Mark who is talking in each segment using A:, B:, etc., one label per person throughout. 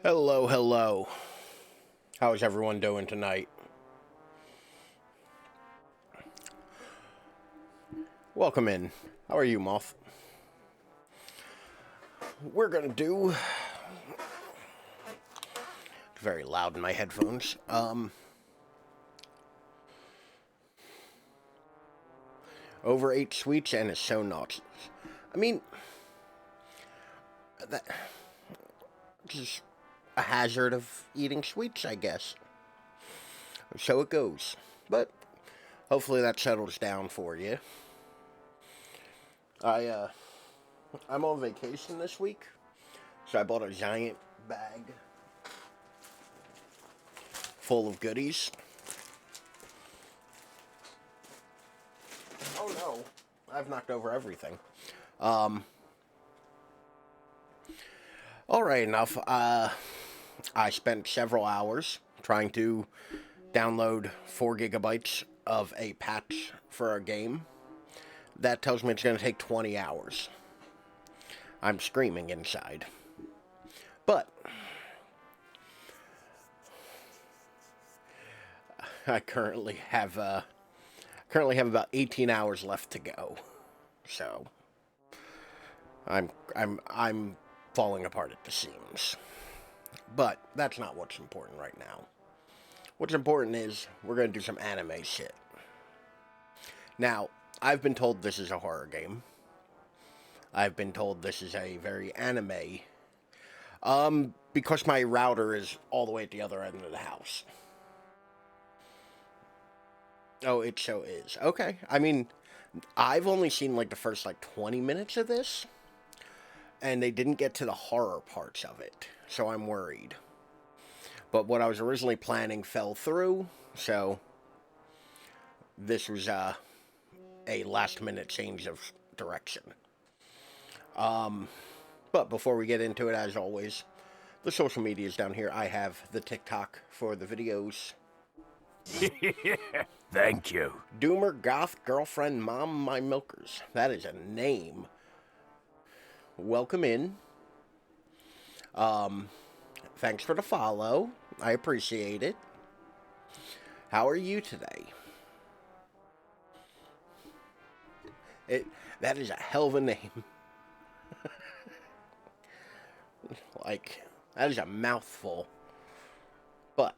A: Hello, hello. How's everyone doing tonight? Welcome in. How are you, Moth? We're gonna do... Very loud in my headphones. Over 8 sweets and it's so nauseous. I mean... That... Just a hazard of eating sweets, I guess. So it goes. But, hopefully that settles down for you. I'm on vacation this week, so I bought a giant bag full of goodies. Oh no, I've knocked over everything. Alright, enough. I spent several hours trying to download 4 gigabytes of a patch for a game. That tells me it's going to take 20 hours. I'm screaming inside. But I currently have about 18 hours left to go. So I'm falling apart at the seams. But that's not what's important right now. What's important is we're going to do some anime shit. Now, I've been told this is a horror game. I've been told this is a very anime. Because my router is all the way at the other end of the house. Oh, it so is. Okay. I mean, I've only seen like the first 20 minutes of this. And they didn't get to the horror parts of it. So I'm worried. But what I was originally planning fell through. So this was a last minute change of direction. But before we get into it, as always, the social media is down here. I have the TikTok for the videos.
B: Thank you.
A: Doomer, Goth, Girlfriend, Mom, My Milkers. That is a name. Welcome in. Thanks for the follow. I appreciate it. How are you today? That is a hell of a name. That is a mouthful. But,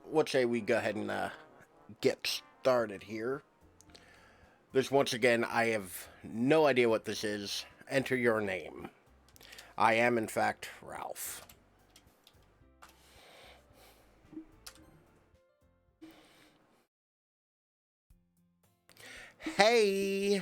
A: what say we go ahead and get started here. This, once again, I have no idea what this is. Enter your name. I am, in fact, Ralph. Hey!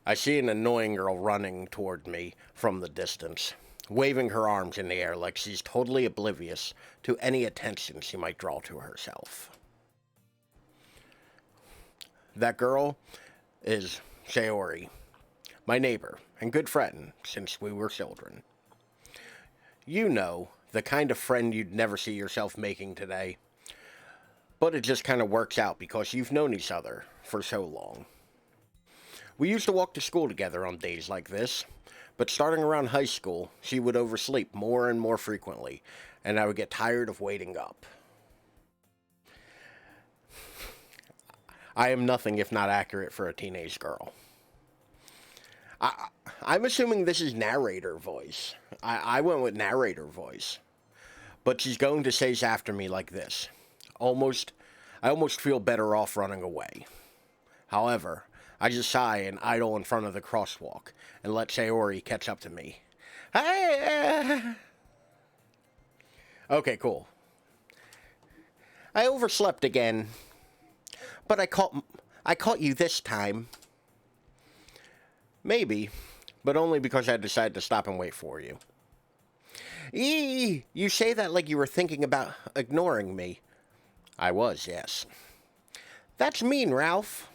A: I see an annoying girl running toward me from the distance, waving her arms in the air like she's totally oblivious to any attention she might draw to herself. That girl is Sayori, my neighbor and good friend since we were children. You know, the kind of friend you'd never see yourself making today. But it just kind of works out because you've known each other for so long. We used to walk to school together on days like this, but starting around high school, she would oversleep more and more frequently, and I would get tired of waiting up. I am nothing if not accurate for a teenage girl. I'm assuming this is narrator voice. I went with narrator voice. But she's going to chase after me like this. I almost feel better off running away. However, I just sigh and idle in front of the crosswalk and let Sayori catch up to me. Hey! Okay, cool. I overslept again. But I caught you this time. Maybe, but only because I decided to stop and wait for you. You say that like you were thinking about ignoring me. I was, yes. That's mean, Ralph.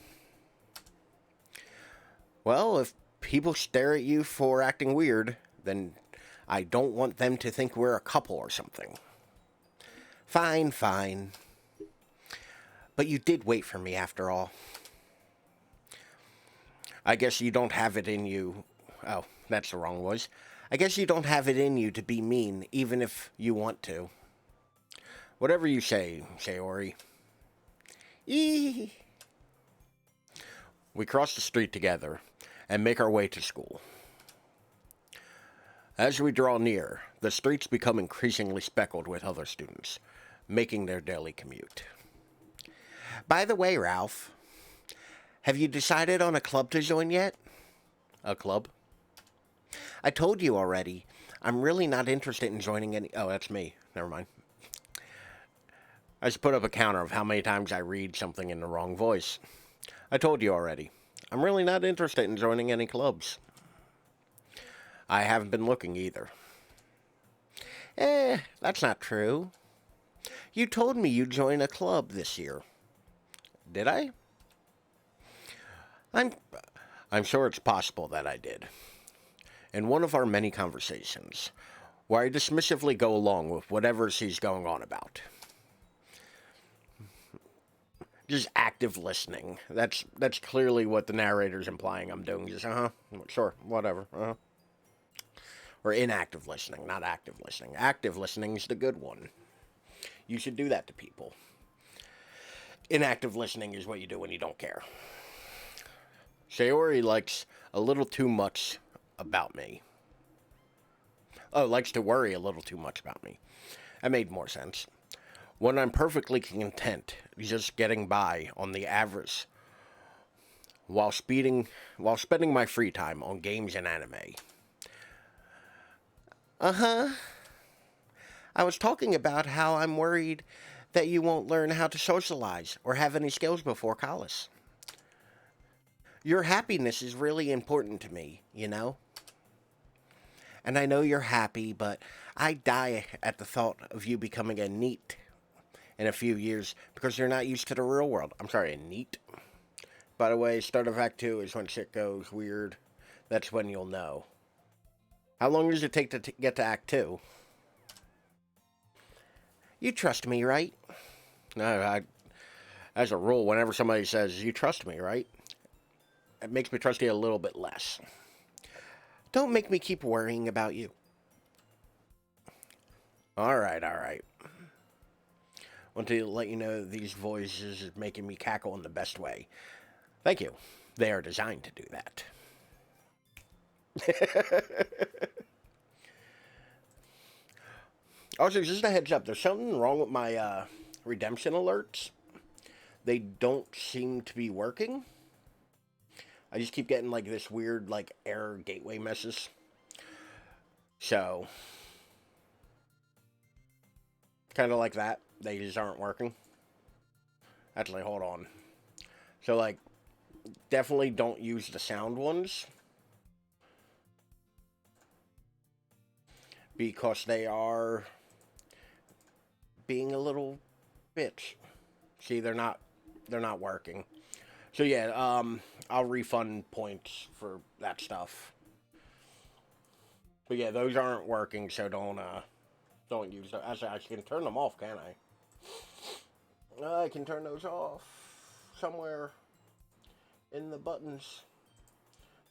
A: Well, if people stare at you for acting weird, then I don't want them to think we're a couple or something. Fine, fine. But you did wait for me after all. I guess you don't have it in you. Oh, that's the wrong voice. I guess you don't have it in you to be mean, even if you want to. Whatever you say, Sayori. Eee. We cross the street together and make our way to school. As we draw near, the streets become increasingly speckled with other students, making their daily commute. By the way, Ralph, have you decided on a club to join yet? A club? I told you already. I'm really not interested in joining any. Oh, that's me. Never mind. I just put up a counter of how many times I read something in the wrong voice. I told you already. I'm really not interested in joining any clubs. I haven't been looking either. That's not true. You told me you'd join a club this year. Did I? I'm I'm sure it's possible that I did. In one of our many conversations, where I dismissively go along with whatever she's going on about. Just active listening. That's clearly what the narrator's implying I'm doing. Just, sure, whatever, Or inactive listening, not active listening. Active listening is the good one. You should do that to people. Inactive listening is what you do when you don't care. Sayori likes a little too much about me. Oh, likes to worry a little too much about me. That made more sense. When I'm perfectly content just getting by on the average while spending my free time on games and anime. I was talking about how I'm worried that you won't learn how to socialize or have any skills before college. Your happiness is really important to me, you know? And I know you're happy, but I die at the thought of you becoming a NEET in a few years because you're not used to the real world. I'm sorry, a NEET? By the way, start of Act 2 is when shit goes weird. That's when you'll know. How long does it take to get to Act 2? You trust me, right? No, as a rule, whenever somebody says, you trust me, right? It makes me trust you a little bit less. Don't make me keep worrying about you. Alright. Want to let you know these voices is making me cackle in the best way. Thank you. They are designed to do that. Also, just a heads up, there's something wrong with my redemption alerts. They don't seem to be working. I just keep getting like this weird like error gateway message. So, kind of like that. They just aren't working. Actually, hold on. So like, definitely don't use the sound ones. Because they are being a little bitch. See, they're not working. So yeah, I'll refund points for that stuff. But yeah, those aren't working, so don't use them. Actually, I can turn them off, can't I? I can turn those off somewhere in the buttons.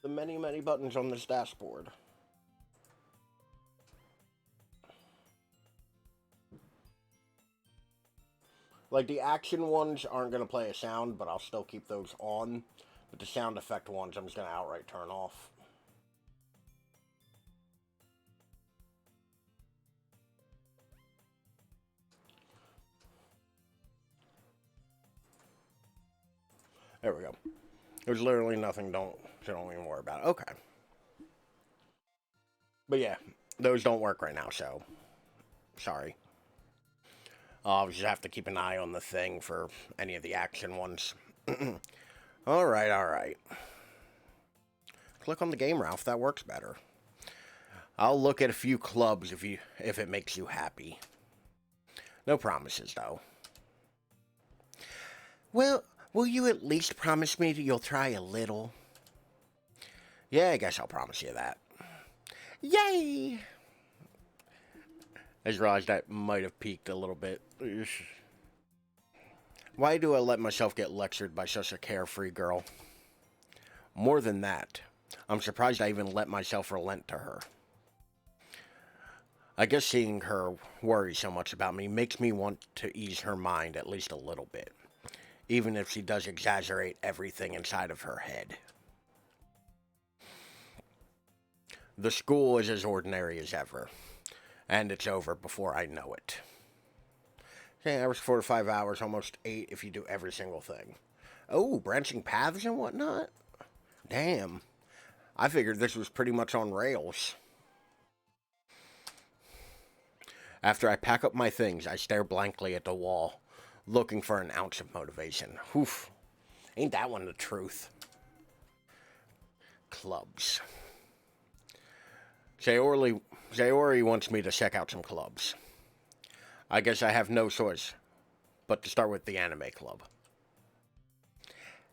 A: The many, many buttons on this dashboard. Like, the action ones aren't going to play a sound, but I'll still keep those on. But the sound effect ones, I'm just going to outright turn off. There we go. There's literally nothing, so don't even worry about it. Okay. But yeah, those don't work right now, so sorry. I'll just have to keep an eye on the thing for any of the action ones. Alright. Click on the game, Ralph. That works better. I'll look at a few clubs if it makes you happy. No promises, though. Well, will you at least promise me that you'll try a little? Yeah, I guess I'll promise you that. Yay! I just realized that might have peaked a little bit. Why do I let myself get lectured by such a carefree girl? More than that, I'm surprised I even let myself relent to her. I guess seeing her worry so much about me makes me want to ease her mind at least a little bit, even if she does exaggerate everything inside of her head. The school is as ordinary as ever, and it's over before I know it. Yeah, average 4 to 5 hours, almost 8 if you do every single thing. Oh, branching paths and whatnot? Damn. I figured this was pretty much on rails. After I pack up my things, I stare blankly at the wall, looking for an ounce of motivation. Oof. Ain't that one the truth? Clubs. Sayori wants me to check out some clubs. I guess I have no choice but to start with the anime club.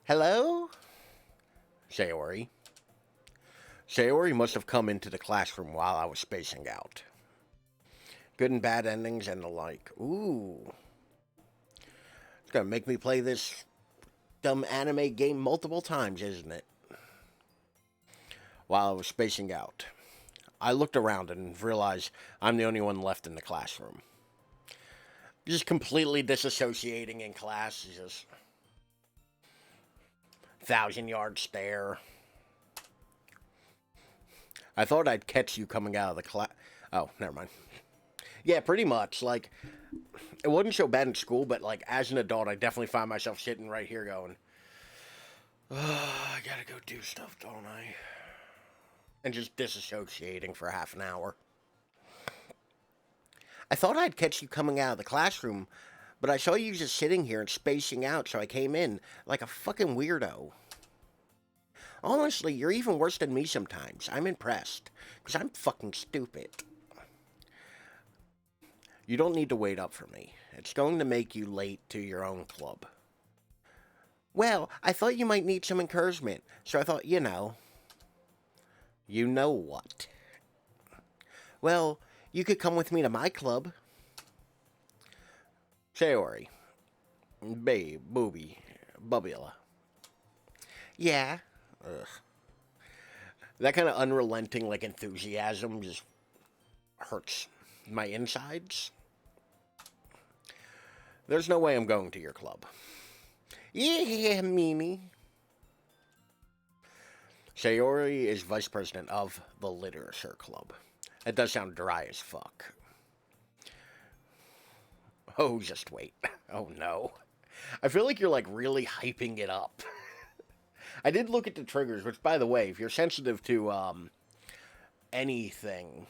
A: Hello? Sayori. Sayori must have come into the classroom while I was spacing out. Good and bad endings and the like. Ooh. It's gonna make me play this dumb anime game multiple times, isn't it? While I was spacing out, I looked around and realized I'm the only one left in the classroom. Just completely disassociating in class. Just 1,000 yard stare. I thought I'd catch you coming out of the class. Oh, never mind. Yeah, pretty much. Like, it wasn't so bad in school, but like as an adult, I definitely find myself sitting right here going, oh, I gotta go do stuff, don't I? And just disassociating for half an hour. I thought I'd catch you coming out of the classroom, but I saw you just sitting here and spacing out, so I came in like a fucking weirdo. Honestly, you're even worse than me sometimes. I'm impressed, because I'm fucking stupid. You don't need to wait up for me. It's going to make you late to your own club. Well, I thought you might need some encouragement, so I thought, you know. You know what? Well, you could come with me to my club. Sayori. Babe, booby, bubula. Yeah. Ugh. That kind of unrelenting, like, enthusiasm just hurts my insides. There's no way I'm going to your club. Yeah, Mimi. Sayori is vice president of the Literature Club. That does sound dry as fuck. Oh, just wait. Oh no. I feel like you're like really hyping it up. I did look at the triggers, which by the way, if you're sensitive to anything,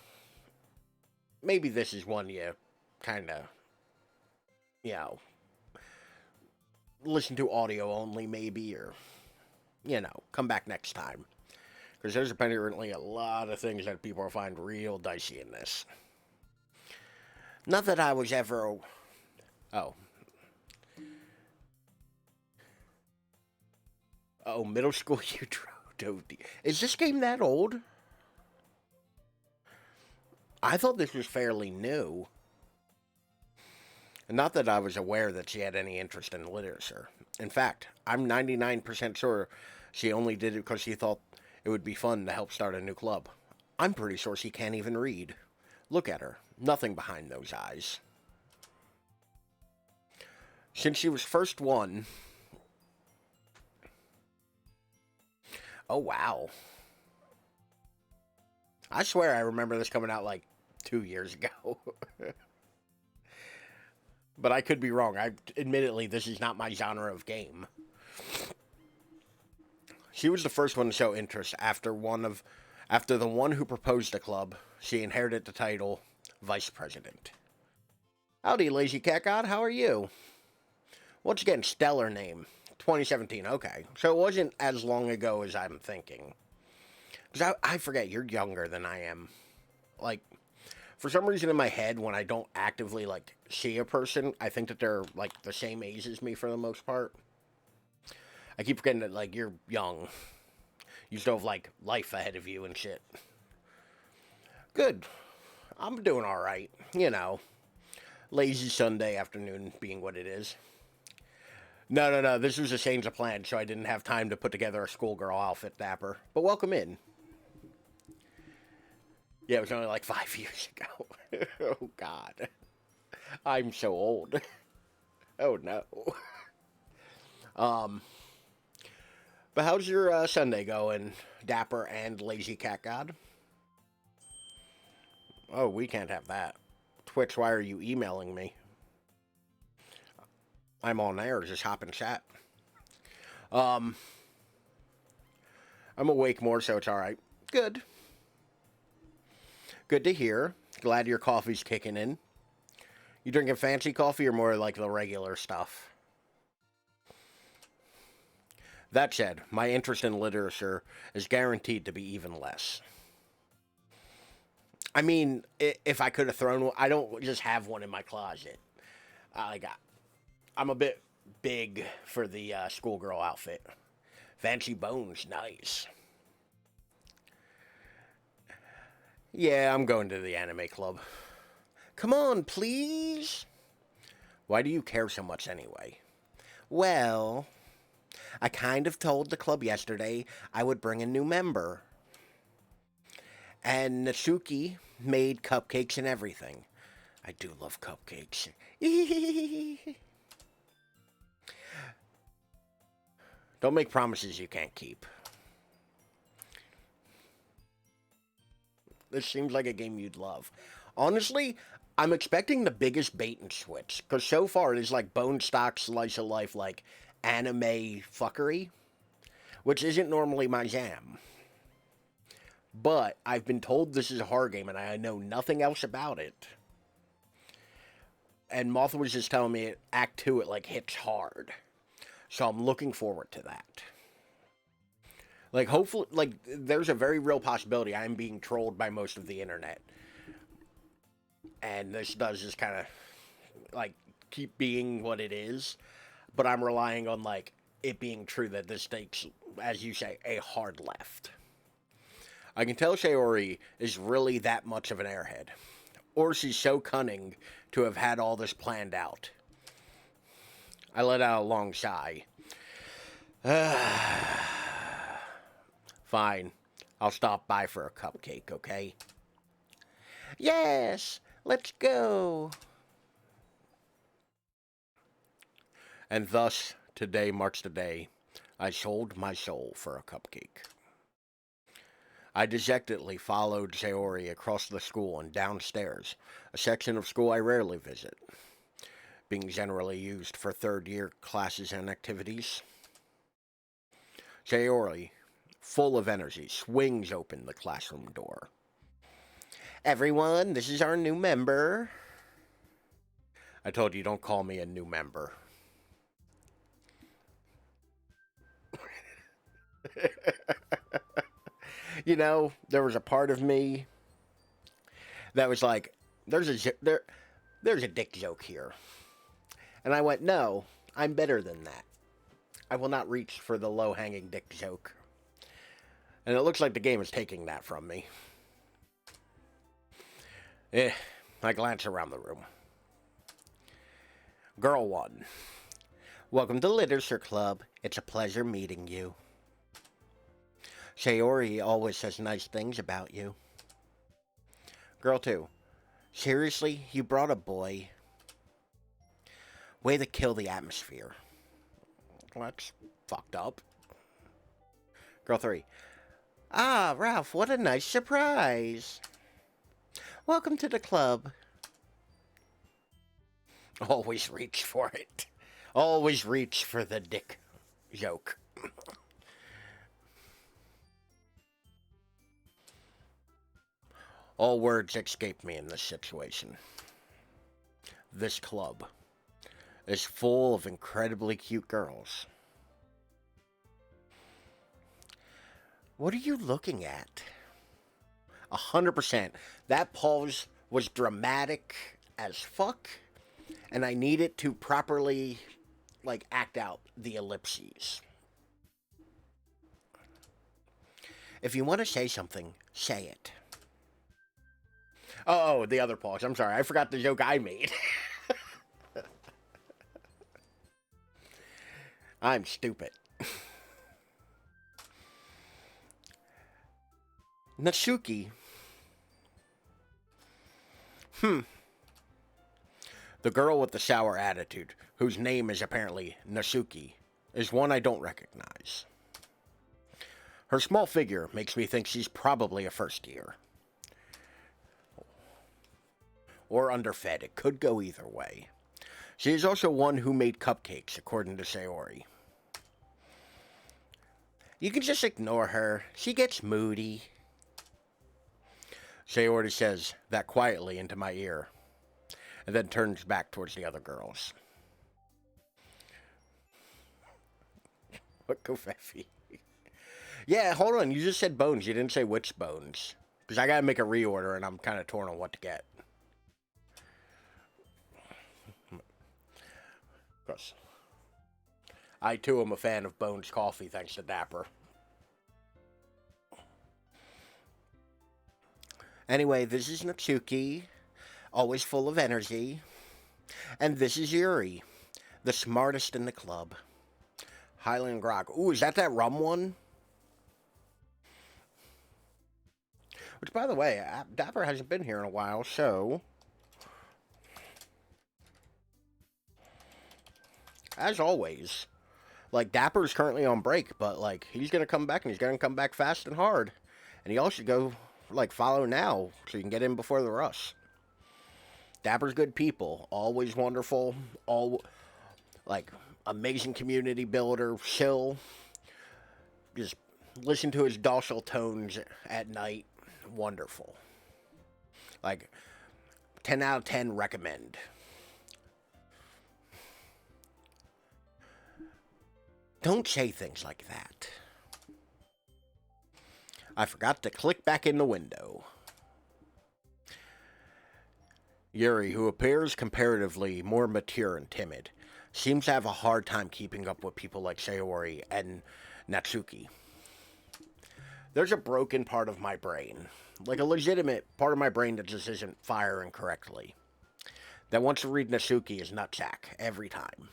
A: maybe this is one you kind of, you know, listen to audio only maybe, or, you know, come back next time. Because there's apparently a lot of things that people find real dicey in this. Not that I was ever. Oh. Oh, middle school Utro. Is this game that old? I thought this was fairly new. Not that I was aware that she had any interest in literature. In fact, I'm 99% sure she only did it because she thought it would be fun to help start a new club. I'm pretty sure she can't even read. Look at her. Nothing behind those eyes. Since she was first one. Oh, wow. I swear I remember this coming out like 2 years ago. But I could be wrong. Admittedly, this is not my genre of game. She was the first one to show interest after the one who proposed the club. She inherited the title vice president. Howdy, lazy cat god. How are you? Once again, stellar name. 2017. Okay, so it wasn't as long ago as I'm thinking. Because I forget you're younger than I am. Like, for some reason in my head, when I don't actively like see a person, I think that they're like the same age as me for the most part. I keep forgetting that like you're young. You still have like life ahead of you and shit. Good. I'm doing all right. You know, lazy Sunday afternoon being what it is. No. This was a change of plan, so I didn't have time to put together a schoolgirl outfit dapper. But welcome in. Yeah, it was only like 5 years ago. Oh, God. I'm so old. Oh, no. Um, but how's your Sunday going, Dapper and Lazy Cat God? Oh, we can't have that. Twitch, why are you emailing me? I'm on air, just hop and chat. Um, I'm awake more, so it's alright. Good. Good to hear. Glad your coffee's kicking in. You drinking fancy coffee or more like the regular stuff? That said, my interest in literature is guaranteed to be even less. I mean, if I could have thrown one, I don't just have one in my closet. I got. I'm a bit big for the schoolgirl outfit. Fancy bones, nice. Yeah, I'm going to the anime club. Come on, please. Why do you care so much anyway? Well, I kind of told the club yesterday I would bring a new member. And Natsuki made cupcakes and everything. I do love cupcakes. Don't make promises you can't keep. This seems like a game you'd love. Honestly, I'm expecting the biggest bait and switch. Because so far it is like bone stock slice of life, like anime fuckery. Which isn't normally my jam. But I've been told this is a horror game and I know nothing else about it. And Moth was just telling me Act 2 it like hits hard. So I'm looking forward to that. Like hopefully like there's a very real possibility I'm being trolled by most of the internet. And this does just kind of like keep being what it is, but I'm relying on like it being true that this takes, as you say, a hard left. I can tell Sayori is really that much of an airhead. Or she's so cunning to have had all this planned out. I let out a long sigh. Fine. I'll stop by for a cupcake, okay? Yes! Let's go! And thus, today marks the day I sold my soul for a cupcake. I dejectedly followed Sayori across the school and downstairs, a section of school I rarely visit, being generally used for third-year classes and activities. Sayori, full of energy, swings open the classroom door. Everyone, this is our new member. I told you, don't call me a new member. You know, there was a part of me that was like, there's a dick joke here. And I went, no, I'm better than that. I will not reach for the low-hanging dick joke. And it looks like the game is taking that from me. I glance around the room. Girl 1. Welcome to Literature Club. It's a pleasure meeting you. Sayori always says nice things about you. Girl 2. Seriously, you brought a boy? Way to kill the atmosphere. That's fucked up. Girl 3. Ah, Ralph, what a nice surprise. Welcome to the club. Always reach for it. Always reach for the dick joke. All words escape me in this situation. This club is full of incredibly cute girls. What are you looking at? 100%. That pause was dramatic as fuck, and I needed to properly, like, act out the ellipses. If you want to say something, say it. Oh, the other pause. I'm sorry. I forgot the joke I made. I'm stupid. Natsuki The girl with the sour attitude, whose name is apparently Nasuki, is one I don't recognize. Her small figure makes me think she's probably a first year. Or underfed, it could go either way. She is also one who made cupcakes, according to Sayori. You can just ignore her. She gets moody. Sayori says that quietly into my ear, and then turns back towards the other girls. What Kofefi? Yeah, hold on. You just said bones. You didn't say which bones. Because I gotta make a reorder, and I'm kind of torn on what to get. Because I, too, am a fan of Bones Coffee, thanks to Dapper. Anyway, this is Natsuki, always full of energy. And this is Yuri, the smartest in the club. Highland Grog. Ooh, is that rum one? Which, by the way, Dapper hasn't been here in a while, so... As always, like, Dapper's currently on break, but, like, he's gonna come back, and he's gonna come back fast and hard. And y'all should go, like, follow now, so you can get in before the rush. Dapper's good people, always wonderful, like, amazing community builder, chill. Just listen to his docile tones at night. Wonderful. Like, 10 out of 10 recommend. Don't say things like that. I forgot to click back in the window. Yuri, who appears comparatively more mature and timid, seems to have a hard time keeping up with people like Sayori and Natsuki. There's a broken part of my brain, like a legitimate part of my brain that just isn't firing correctly, that wants to read Natsuki as nutsack every time.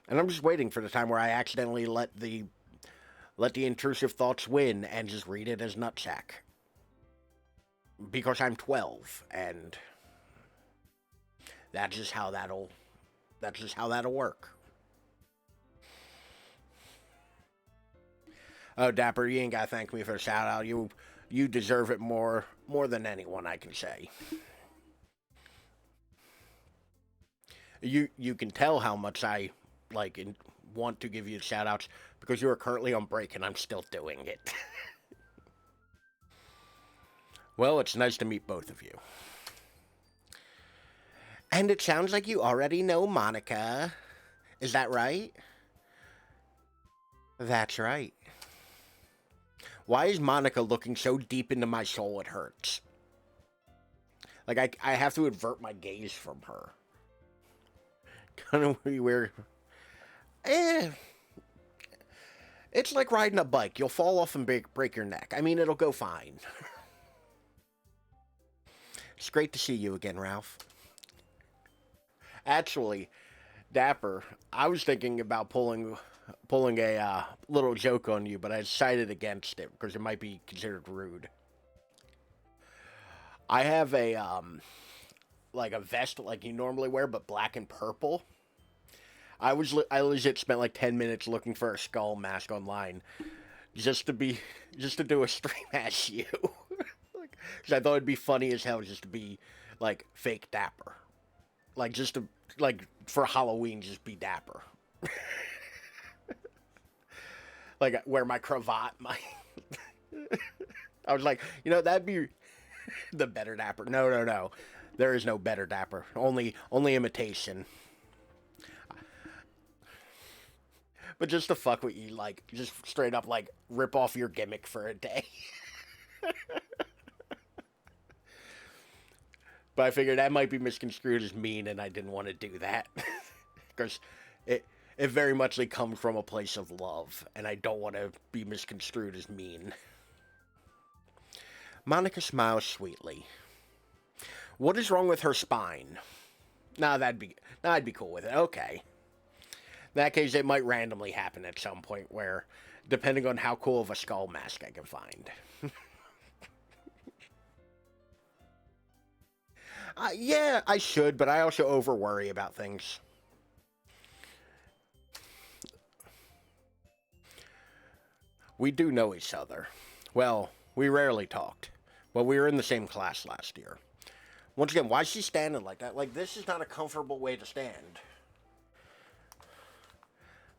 A: And I'm just waiting for the time where I accidentally let the intrusive thoughts win and just read it as nutsack. Because I'm 12, and that's just how that'll work. Oh, Dapper, you ain't gotta thank me for the shout out. You deserve it more than anyone, I can say. You can tell how much I like and want to give you shout outs because you are currently on break and I'm still doing it. Well, it's nice to meet both of you. And it sounds like you already know Monica. Is that right? That's right. Why is Monica looking so deep into my soul it hurts? Like, I have to avert my gaze from her. Kind of weird. It's like riding a bike. You'll fall off and break your neck. I mean, it'll go fine. It's great to see you again, Ralph. Actually, Dapper, I was thinking about pulling a little joke on you, but I decided against it because it might be considered rude. I have a like a vest like you normally wear, but black and purple. I legit spent like 10 minutes looking for a skull mask online, just to do a stream as you, because I thought it'd be funny as hell just to be like fake Dapper, like just to like for Halloween just be Dapper. Like wear my cravat, my. I was like, that'd be the better Dapper. No. There is no better Dapper. Only imitation. But just to fuck with you, like, just straight up, like, rip off your gimmick for a day. But I figured that might be misconstrued as mean, and I didn't want to do that. Because it very muchly comes from a place of love, and I don't want to be misconstrued as mean. Monica smiles sweetly. What is wrong with her spine? I'd be cool with it. Okay. In that case, it might randomly happen at some point where, depending on how cool of a skull mask I can find. Yeah, I should, but I also over worry about things. We do know each other. Well, we rarely talked. Well, we were in the same class last year. Once again, why is she standing like that? Like, this is not a comfortable way to stand.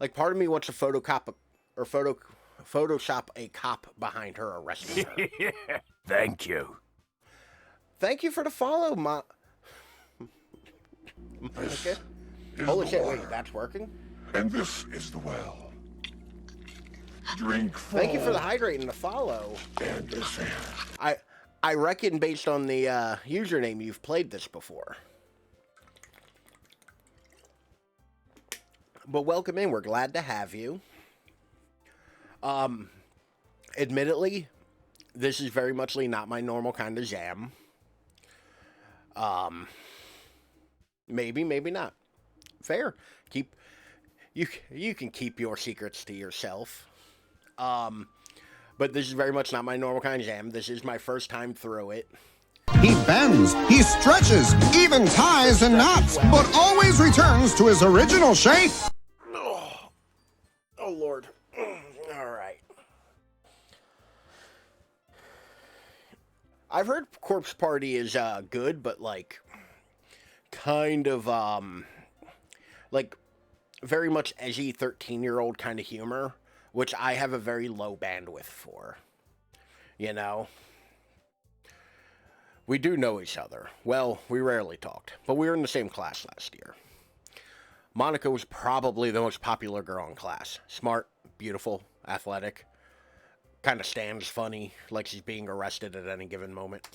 A: Like, part of me wants to Photoshop a cop behind her arresting her.
B: Thank you.
A: Thank you for the follow, Monica. Holy shit, wait, that's working?
C: And this is the well. Drink full.
A: Thank you for the hydrate and the follow.
C: And descend.
A: I reckon based on the username you've played this before. But welcome in. We're glad to have you. Admittedly, this is very much not my normal kind of jam. Maybe, maybe not. Fair. You can keep your secrets to yourself. But this is very much not my normal kind of jam. This is my first time through it.
D: He bends, he stretches, even ties and knots, but always returns to his original shape.
A: Oh Lord. All right. I've heard Corpse Party is good, but like kind of like very much edgy 13-year-old kind of humor, which I have a very low bandwidth for. You know? We do know each other. Well, we rarely talked, but we were in the same class last year. Monica was probably the most popular girl in class. Smart, beautiful, athletic. Kind of stands funny, like she's being arrested at any given moment.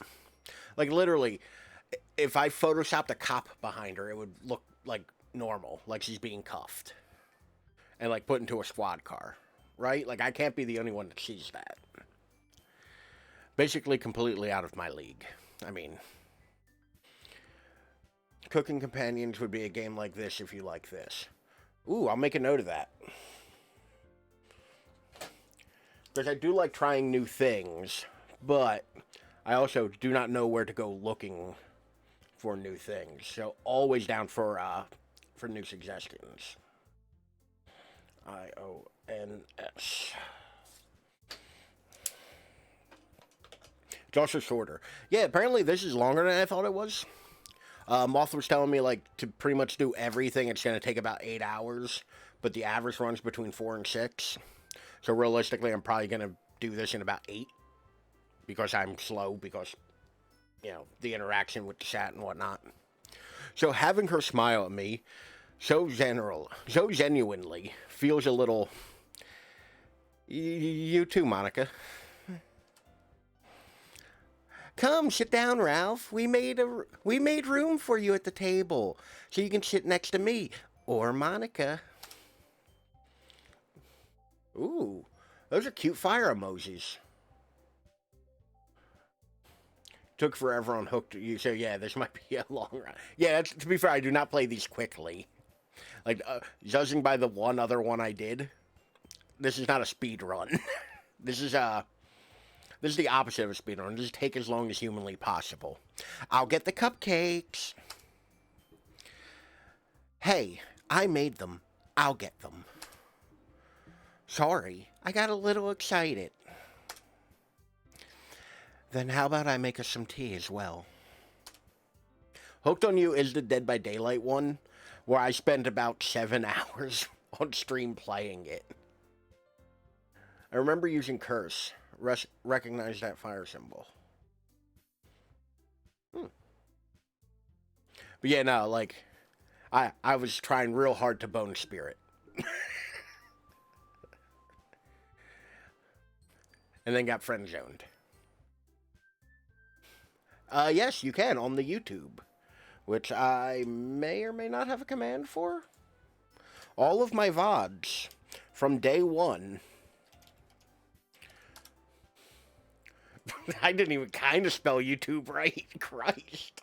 A: Like, literally, if I photoshopped a cop behind her, it would look like normal, like she's being cuffed. And, like, put into a squad car. Right? Like, I can't be the only one that sees that. Basically, completely out of my league. I mean, Cooking Companions would be a game like this if you like this. Ooh, I'll make a note of that. Because I do like trying new things, but I also do not know where to go looking for new things. So, always down for new suggestions. IONS. It's also shorter. Yeah, apparently this is longer than I thought it was. Moth was telling me, like, to pretty much do everything, it's going to take about 8 hours, but the average runs between 4 and 6. So realistically, I'm probably going to do this in about 8, because I'm slow, because, you know, the interaction with the chat and whatnot. So having her smile at me so genuinely feels a little... You too, Monica. Come, sit down, Ralph. We made room for you at the table, so you can sit next to me or Monica. Ooh, those are cute fire emojis. Took forever on Hooked. You so yeah, this might be a long run. Yeah, to be fair, I do not play these quickly. Like judging by the one other one I did, this is not a speed run. This is the opposite of a speed run. Just take as long as humanly possible. I'll get the cupcakes. Hey, I made them. I'll get them. Sorry, I got a little excited. Then how about I make us some tea as well? Hooked on You is the Dead by Daylight one, where I spent about 7 hours on stream playing it. I remember using curse. Recognize that fire symbol. But yeah, no, like, I was trying real hard to bone spirit. And then got friend zoned. Yes, you can on the YouTube, which I may or may not have a command for. All of my VODs from day one. I didn't even kind of spell YouTube right. Christ.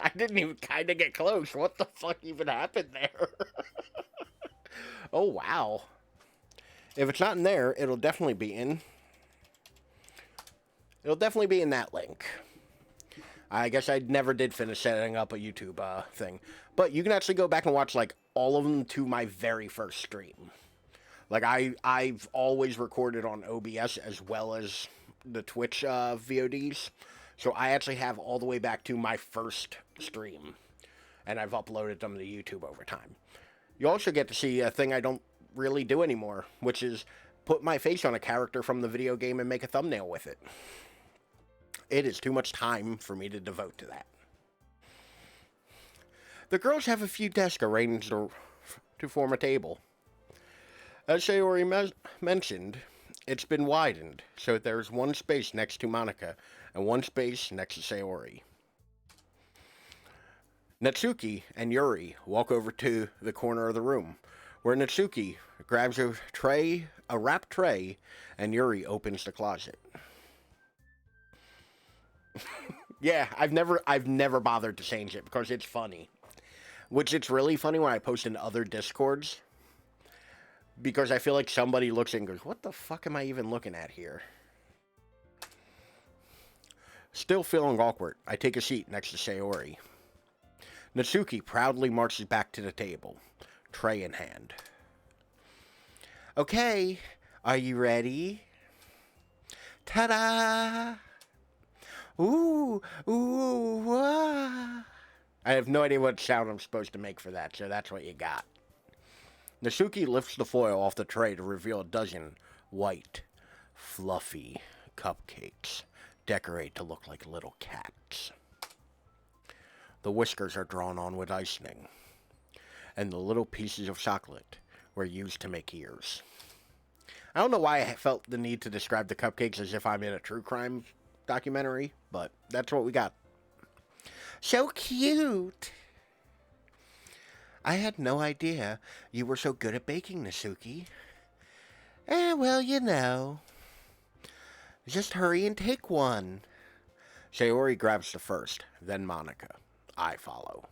A: I didn't even kind of get close. What the fuck even happened there? Oh, wow. If it's not in there, it'll definitely be in. It'll definitely be in that link. I guess I never did finish setting up a YouTube thing. But you can actually go back and watch, like, all of them to my very first stream. Like, I've always recorded on OBS as well as the Twitch VODs. So I actually have all the way back to my first stream. And I've uploaded them to YouTube over time. You also get to see a thing I don't really do anymore, which is put my face on a character from the video game and make a thumbnail with it. It is too much time for me to devote to that. The girls have a few desks arranged to form a table. As Sayori mentioned, it's been widened, so there's one space next to Monica and one space next to Sayori. Natsuki and Yuri walk over to the corner of the room, where Natsuki grabs a wrapped tray, and Yuri opens the closet. Yeah, I've never bothered to change it because it's funny. Which it's really funny when I post in other Discords. Because I feel like somebody looks and goes, what the fuck am I even looking at here? Still feeling awkward, I take a seat next to Sayori. Natsuki proudly marches back to the table, tray in hand. Okay, are you ready? Ta-da! Ooh, ooh, wah. I have no idea what sound I'm supposed to make for that, so that's what you got. Natsuki lifts the foil off the tray to reveal a dozen white, fluffy cupcakes, decorate to look like little cats. The whiskers are drawn on with icing, and the little pieces of chocolate were used to make ears. I don't know why I felt the need to describe the cupcakes as if I'm in a true crime documentary, but that's what we got. So cute! I had no idea you were so good at baking, Natsuki. Well, you know. Just hurry and take one. Sayori grabs the first, then Monica. I follow.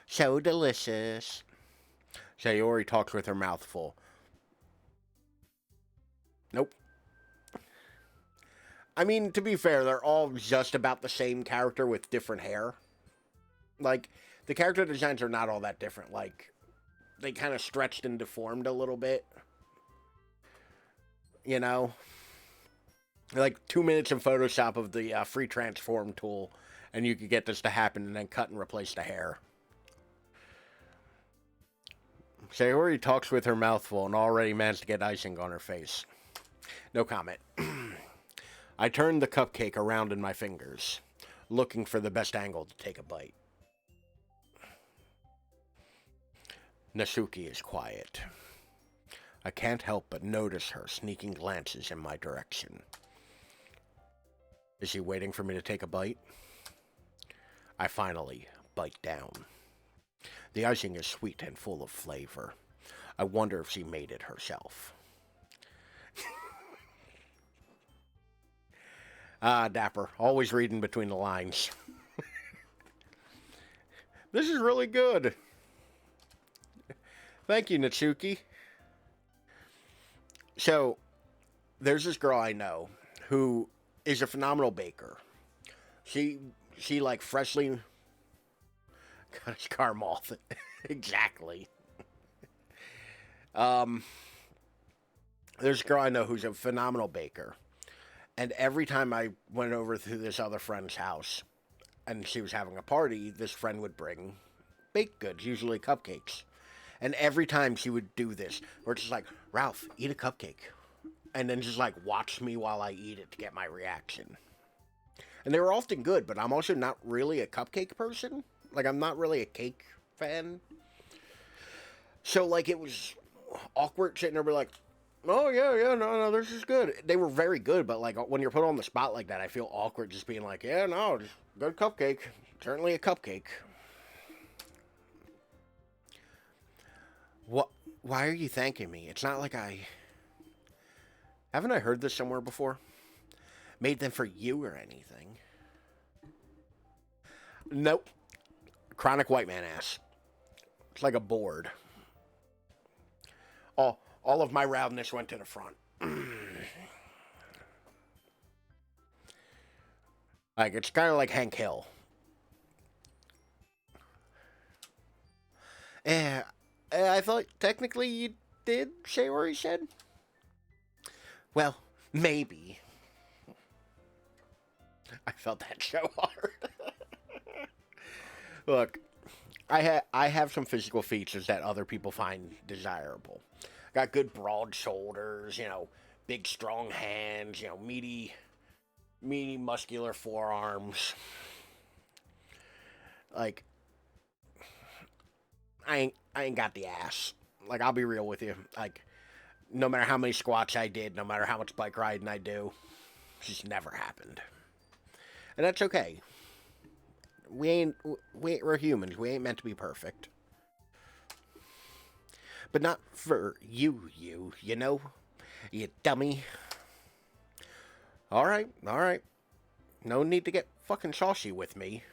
A: So delicious. Sayori talks with her mouth full. Nope. I mean, to be fair, they're all just about the same character with different hair. Like, the character designs are not all that different. Like, they kind of stretched and deformed a little bit. You know? Like, 2 minutes in Photoshop of the free transform tool, and you could get this to happen and then cut and replace the hair. Sayori talks with her mouth full and already managed to get icing on her face. No comment. I turned the cupcake around in my fingers, looking for the best angle to take a bite. Natsuki is quiet. I can't help but notice her sneaking glances in my direction. Is she waiting for me to take a bite? I finally bite down. The icing is sweet and full of flavor. I wonder if she made it herself. Dapper. Always reading between the lines. This is really good. Thank you, Natsuki. So, there's this girl I know who is a phenomenal baker. She like freshly... God, it's car moth. Exactly. There's a girl I know who's a phenomenal baker. And every time I went over to this other friend's house and she was having a party, this friend would bring baked goods, usually cupcakes. And every time she would do this, where it's just like, Ralph, eat a cupcake. And then just like watch me while I eat it to get my reaction. And they were often good, but I'm also not really a cupcake person. Like, I'm not really a cake fan. So, like, it was awkward sitting there, be like, oh, yeah, no, this is good. They were very good, but, like, when you're put on the spot like that, I feel awkward just being like, yeah, no, just good cupcake. Certainly a cupcake. What? Why are you thanking me? It's not like I... Haven't I heard this somewhere before? Made them for you or anything. Nope. Chronic white man ass. It's like a board. All of my roundness went to the front. Like, it's kind of like Hank Hill. Eh, I thought technically you did say what he said. Well, maybe. I felt that so hard. Look, I have some physical features that other people find desirable. Got good broad shoulders, big strong hands, meaty muscular forearms. Like, I ain't got the ass. Like, I'll be real with you. Like, no matter how many squats I did, no matter how much bike riding I do, it's just never happened. And that's okay. We're humans. We ain't meant to be perfect. But not for you know? You dummy. Alright. No need to get fucking saucy with me.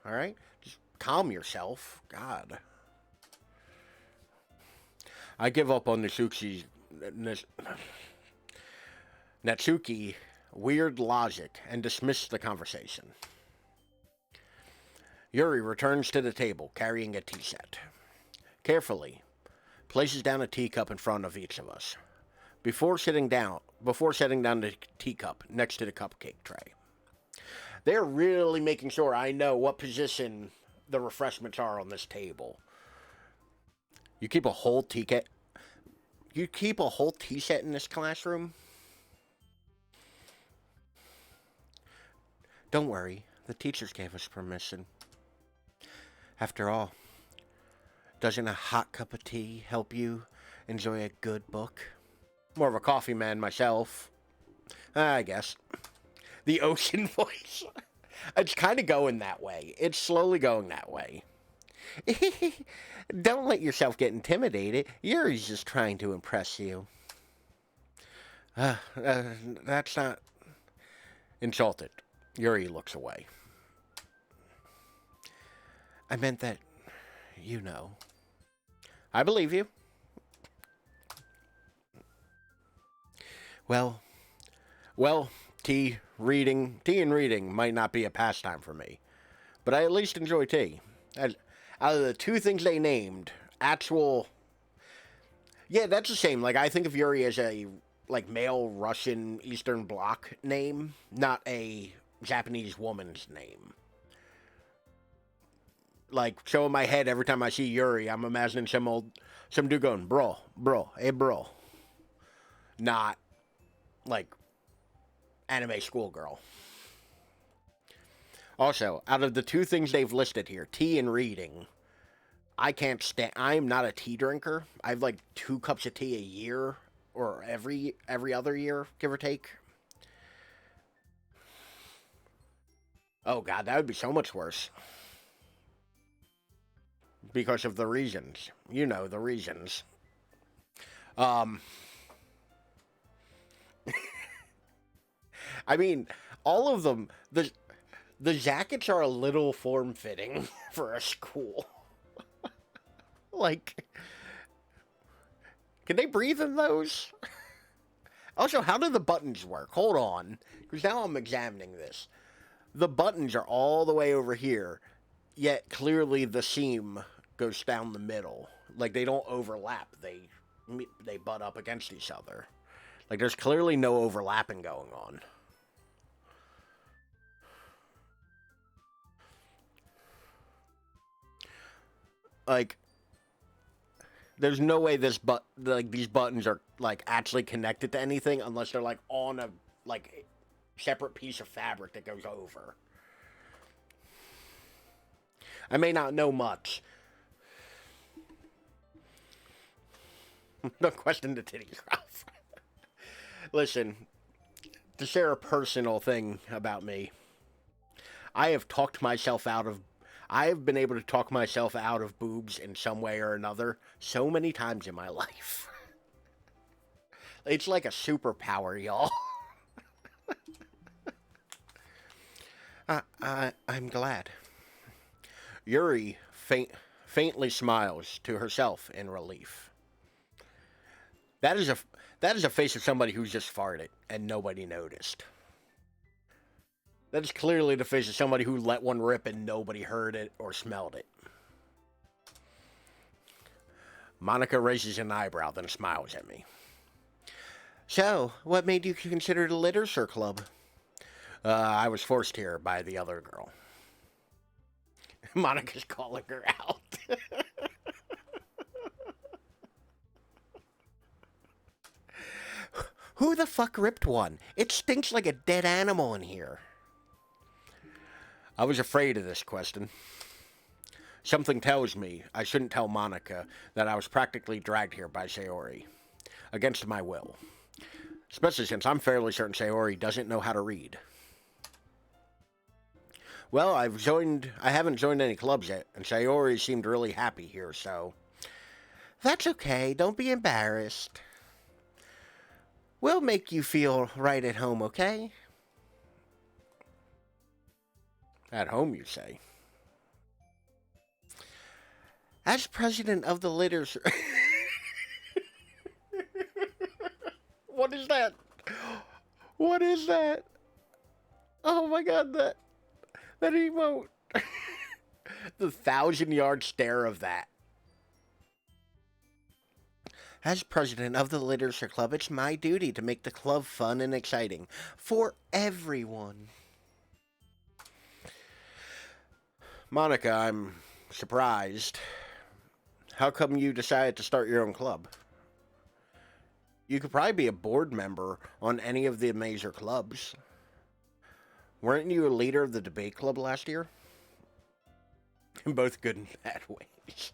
A: Alright? Just calm yourself. God. I give up on Natsuki weird logic and dismiss the conversation. Yuri returns to the table, carrying a tea set. Carefully, places down a teacup in front of each of us. Before setting down the teacup next to the cupcake tray. They're really making sure I know what position the refreshments are on this table. You keep a whole tea set in this classroom? Don't worry, the teachers gave us permission. After all, doesn't a hot cup of tea help you enjoy a good book? More of a coffee man myself. I guess. The ocean voice. It's kind of going that way. It's slowly going that way. Don't let yourself get intimidated. Yuri's just trying to impress you. That's not... Insulted. Yuri looks away. I meant that, I believe you. Well, tea and reading might not be a pastime for me, but I at least enjoy tea. Out of the two things they named, yeah, that's the same. Like, I think of Yuri as a, male Russian Eastern Bloc name, not a Japanese woman's name. Like, so in my head, every time I see Yuri, I'm imagining some dude going, bro, hey, bro. Not, anime schoolgirl. Also, out of the two things they've listed here, tea and reading, I'm not a tea drinker. I have, 2 cups of tea a year, or every other year, give or take. Oh, God, that would be so much worse. Because of the reasons. You know the reasons. I mean, all of them, the jackets are a little form-fitting for a school. Can they breathe in those? Also, how do the buttons work? Hold on, because now I'm examining this. The buttons are all the way over here, yet clearly the seam goes down the middle. They don't overlap. They butt up against each other. There's clearly no overlapping going on. There's no way these buttons are actually connected to anything unless they're on a separate piece of fabric that goes over. I may not know much. Don't question the titties, Ralph. Listen, to share a personal thing about me, I have been able to talk myself out of boobs in some way or another so many times in my life. It's like a superpower, y'all. I'm glad. Yuri faintly smiles to herself in relief. That is a that is a face of somebody who's just farted and nobody noticed. That is clearly the face of somebody who let one rip and nobody heard it or smelled it. Monica raises an eyebrow, then smiles at me. So, what made you consider the Literature Club? I was forced here by the other girl. Monica's calling her out. Who the fuck ripped one? It stinks like a dead animal in here. I was afraid of this question. Something tells me I shouldn't tell Monica that I was practically dragged here by Sayori, against my will. Especially since I'm fairly certain Sayori doesn't know how to read. Well, I haven't joined any clubs yet, and Sayori seemed really happy here, so... That's okay, don't be embarrassed. We'll make you feel right at home, okay? At home, you say? As president of the literature... What is that? What is that? Oh my god, that emote. The 1,000-yard stare of that. As president of the Literature Club, it's my duty to make the club fun and exciting for everyone. Monica, I'm surprised. How come you decided to start your own club? You could probably be a board member on any of the major clubs. Weren't you a leader of the debate club last year? In both good and bad ways.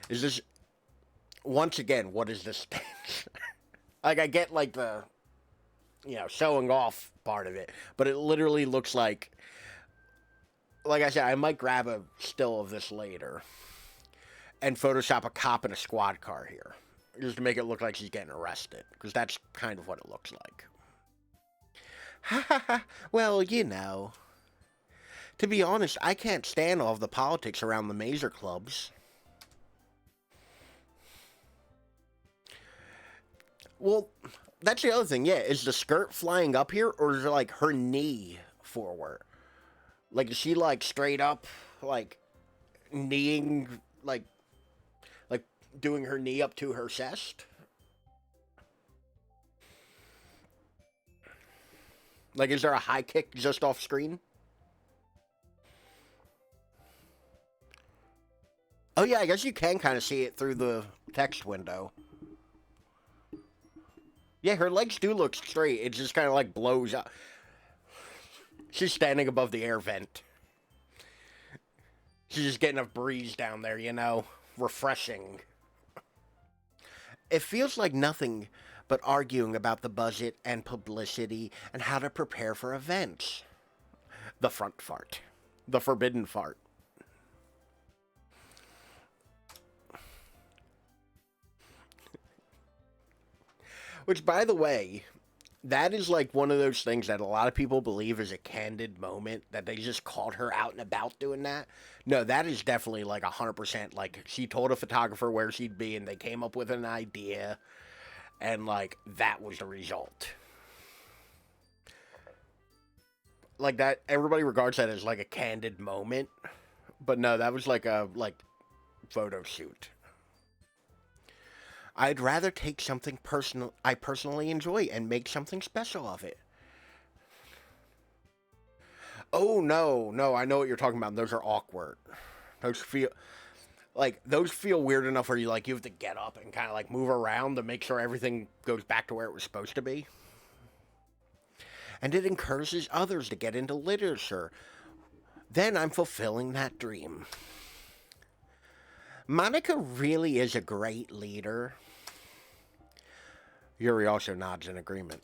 A: Is this... Once again, what is this stance? Like, I get, like, the... showing off part of it. But it literally looks like... Like I said, I might grab a still of this later. And Photoshop a cop in a squad car here. Just to make it look like she's getting arrested. Because that's kind of what it looks like. Ha ha ha. Well, To be honest, I can't stand all of the politics around the major clubs. Well, that's the other thing, yeah. Is the skirt flying up here, or is it, like, her knee forward? Like, is she, like, straight up, like, kneeing, like, doing her knee up to her chest? Like, is there a high kick just off screen? Oh, yeah, I guess you can kind of see it through the text window. Yeah, her legs do look straight. It just kind of, like, blows up. She's standing above the air vent. She's just getting a breeze down there, Refreshing. It feels like nothing but arguing about the budget and publicity and how to prepare for events. The front fart. The forbidden fart. Which, by the way, that is like one of those things that a lot of people believe is a candid moment, that they just called her out and about doing that. No, that is definitely like 100%. Like, she told a photographer where she'd be and they came up with an idea, and like, that was the result. Like, that, everybody regards that as like a candid moment, but no, that was like a photo shoot. I'd rather take something I personally enjoy and make something special of it. Oh, no, I know what you're talking about. Those are awkward. Those feel weird enough where you have to get up and kind of like move around to make sure everything goes back to where it was supposed to be. And it encourages others to get into literature. Then I'm fulfilling that dream. Monica really is a great leader. Yuri also nods in agreement.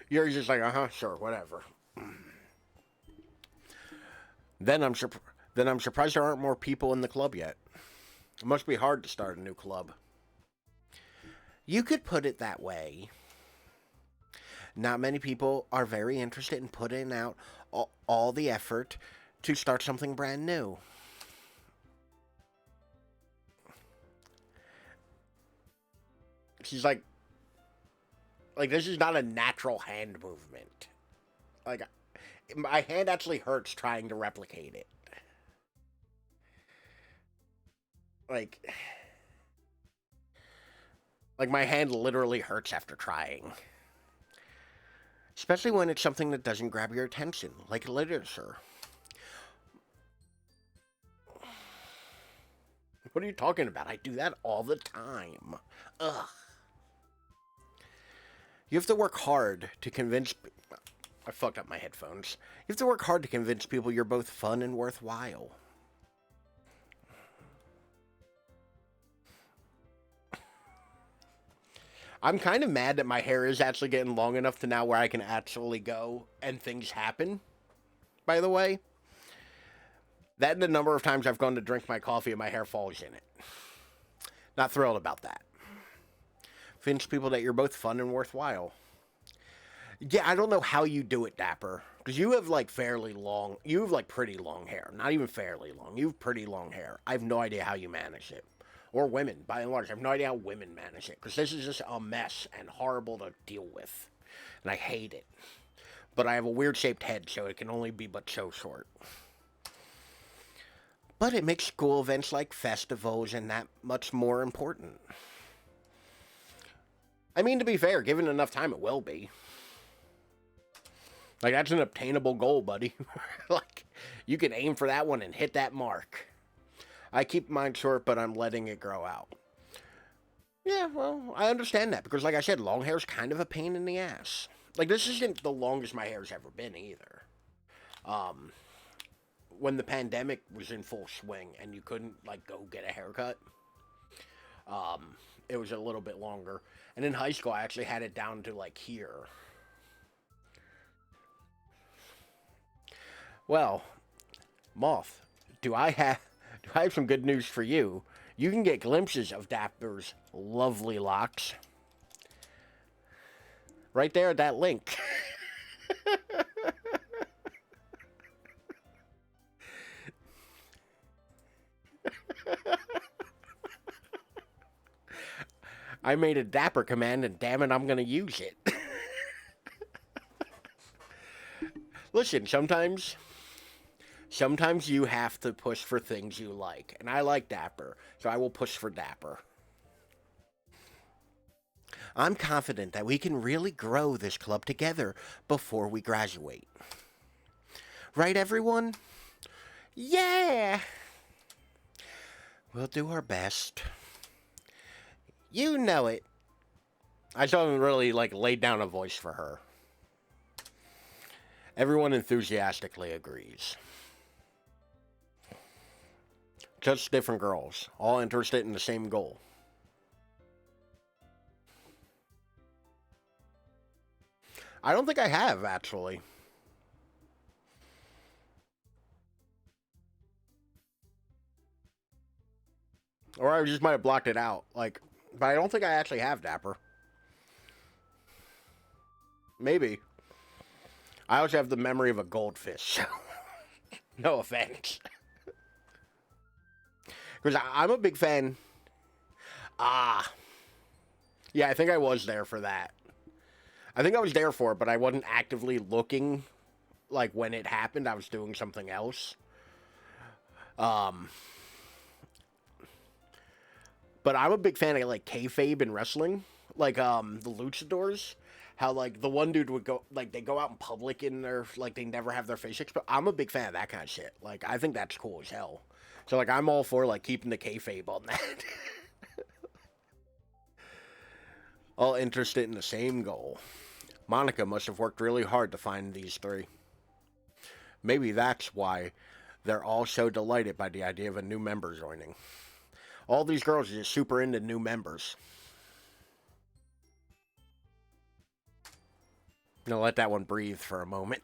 A: Yuri's just like, sure, whatever. Then I'm surprised there aren't more people in the club yet. It must be hard to start a new club. You could put it that way. Not many people are very interested in putting out all the effort to start something brand new. She's like this is not a natural hand movement. Like, my hand actually hurts trying to replicate it. Like my hand literally hurts after trying. Especially when it's something that doesn't grab your attention, like literature. What are you talking about? I do that all the time. Ugh. You have to work hard to convince... I fucked up my headphones. You have to work hard to convince people you're both fun and worthwhile. I'm kind of mad that my hair is actually getting long enough to now where I can actually go and things happen, by the way. That and the number of times I've gone to drink my coffee and my hair falls in it. Not thrilled about that. Convince people that you're both fun and worthwhile. Yeah, I don't know how you do it, Dapper. Because you have, like, fairly long... You have, like, pretty long hair. Not even fairly long. You have pretty long hair. I have no idea how you manage it. Or women, by and large. I have no idea how women manage it. Because this is just a mess and horrible to deal with. And I hate it. But I have a weird-shaped head, so it can only be but so short. But it makes school events like festivals and that much more important. I mean, to be fair, given enough time, it will be. Like, that's an obtainable goal, buddy. Like, you can aim for that one and hit that mark. I keep mine short, but I'm letting it grow out. Yeah, well, I understand that. Because, like I said, long hair's kind of a pain in the ass. Like, this isn't the longest my hair's ever been, either. When the pandemic was in full swing and you couldn't, like, go get a haircut, it was a little bit longer. And in high school, I actually had it down to, like, here. Well, Moth, do I have some good news for you. You can get glimpses of Dapper's lovely locks right there at that link. I made a Dapper command, and damn it, I'm going to use it. Listen, sometimes you have to push for things you like. And I like Dapper, so I will push for Dapper. I'm confident that we can really grow this club together before we graduate. Right, everyone? Yeah! We'll do our best. You know it. I still haven't really, like, laid down a voice for her. Everyone enthusiastically agrees. Just different girls, all interested in the same goal. I don't think I have, actually. Or I just might have blocked it out. Like, but I don't think I actually have Dapper. Maybe. I also have the memory of a goldfish. No offense. Because I'm a big fan. Yeah, I think I was there for that. I think I was there for it, but I wasn't actively looking. Like, when it happened, I was doing something else. But I'm a big fan of, like, kayfabe in wrestling. Like, the luchadors. How, like, the one dude would go, like, they go out in public in their, like, they never have their face exposed. I'm a big fan of that kind of shit. Like, I think that's cool as hell. So, like, I'm all for, like, keeping the kayfabe on that. All interested in the same goal. Monica must have worked really hard to find these three. Maybe that's why they're all so delighted by the idea of a new member joining. All these girls are just super into new members. I'm gonna let that one breathe for a moment.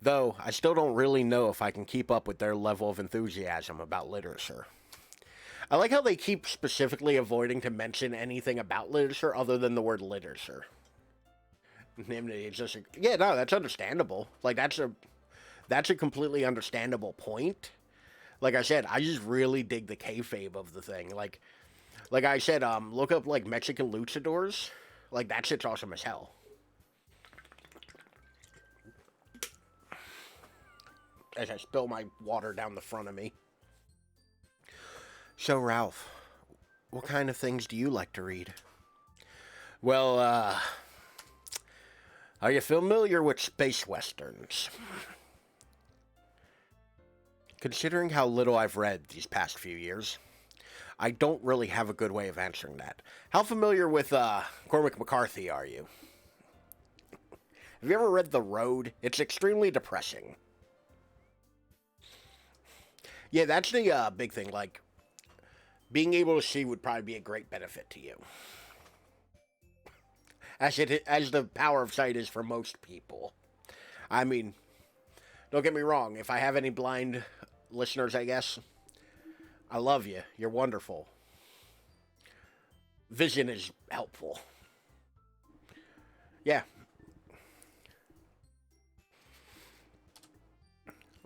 A: Though, I still don't really know if I can keep up with their level of enthusiasm about literature. I like how they keep specifically avoiding to mention anything about literature other than the word literature. It's just yeah, no, that's understandable. Like, that's a completely understandable point. Like I said, I just really dig the kayfabe of the thing. Like, Like I said, look up like Mexican luchadors. Like that shit's awesome as hell. As I spill my water down the front of me. So Ralph, what kind of things do you like to read? Well, are you familiar with space westerns? Considering how little I've read these past few years, I don't really have a good way of answering that. How familiar with Cormac McCarthy are you? Have you ever read The Road? It's extremely depressing. Yeah, that's the big thing. Like, being able to see would probably be a great benefit to you. As the power of sight is for most people. I mean, don't get me wrong. If I have any blind listeners, I guess, I love you. You're wonderful. Vision is helpful. Yeah.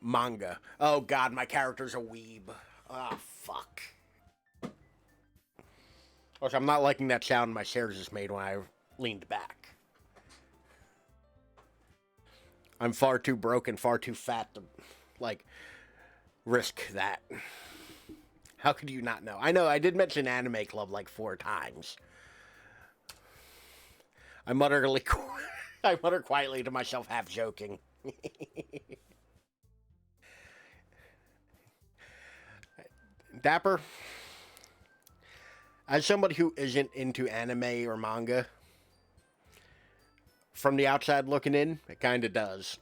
A: Manga. Oh god, my character's a weeb. Ah, fuck. Also, I'm not liking that sound my stairs just made when I leaned back. I'm far too broke and far too fat to, like, risk that. How could you not know? I know, I did mention Anime Club like 4 times. I mutter quietly to myself, half joking. Dapper, as somebody who isn't into anime or manga, from the outside looking in, it kind of does.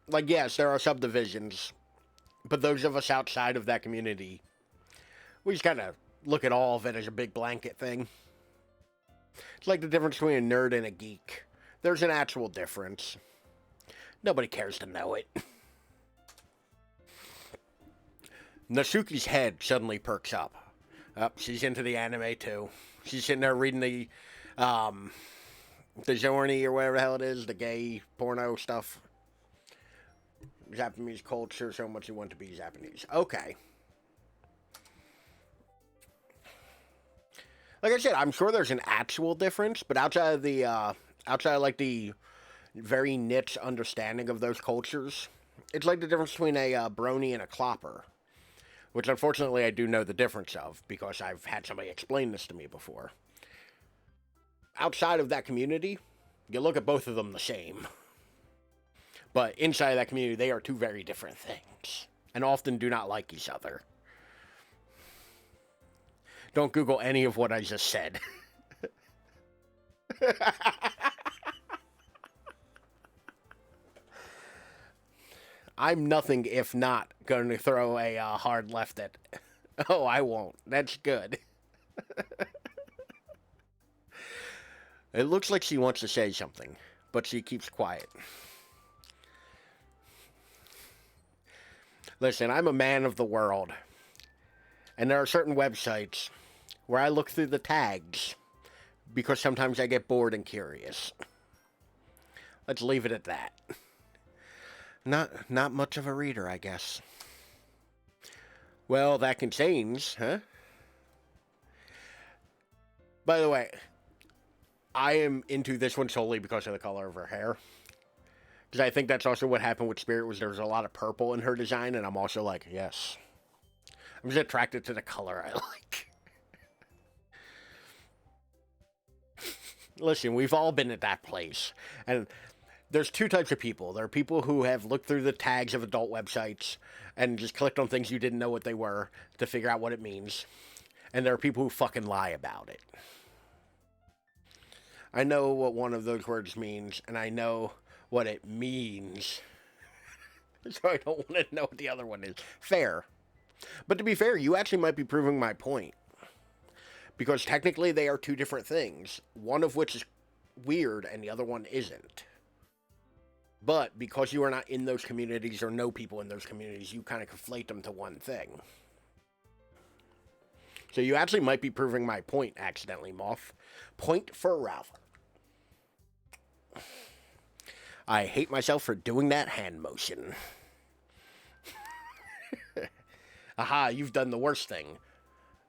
A: Like, yes, there are subdivisions, but those of us outside of that community, we just kind of look at all of it as a big blanket thing. It's like the difference between a nerd and a geek. There's an actual difference. Nobody cares to know it. Nasuki's head suddenly perks up. Oh, she's into the anime too. She's sitting there reading the Zorni or whatever the hell it is, the gay porno stuff. Japanese culture, so much you want to be Japanese. Okay. Like I said, I'm sure there's an actual difference, but outside of like the very niche understanding of those cultures, it's like the difference between a brony and a clopper. Which, unfortunately, I do know the difference of, because I've had somebody explain this to me before. Outside of that community, you look at both of them the same. But inside of that community, they are two very different things. And often do not like each other. Don't Google any of what I just said. I'm nothing if not going to throw a hard left at... Oh, I won't. That's good. It looks like she wants to say something, but she keeps quiet. Listen, I'm a man of the world. And there are certain websites where I look through the tags because sometimes I get bored and curious. Let's leave it at that. Not much of a reader, I guess. Well, that can change, huh? By the way, I am into this one solely because of the color of her hair. Because I think that's also what happened with Spirit, was there was a lot of purple in her design, and I'm also like, yes. I'm just attracted to the color I like. Listen, we've all been at that place. And there's 2 types of people. There are people who have looked through the tags of adult websites and just clicked on things you didn't know what they were to figure out what it means. And there are people who fucking lie about it. I know what one of those words means, and I know what it means. So I don't want to know what the other one is. Fair. But to be fair, you actually might be proving my point. Because technically they are 2 different things. One of which is weird, and the other one isn't. But because you are not in those communities or know people in those communities, you kind of conflate them to one thing. So you actually might be proving my point accidentally, Moth. Point for Ralph. I hate myself for doing that hand motion. Aha, you've done the worst thing.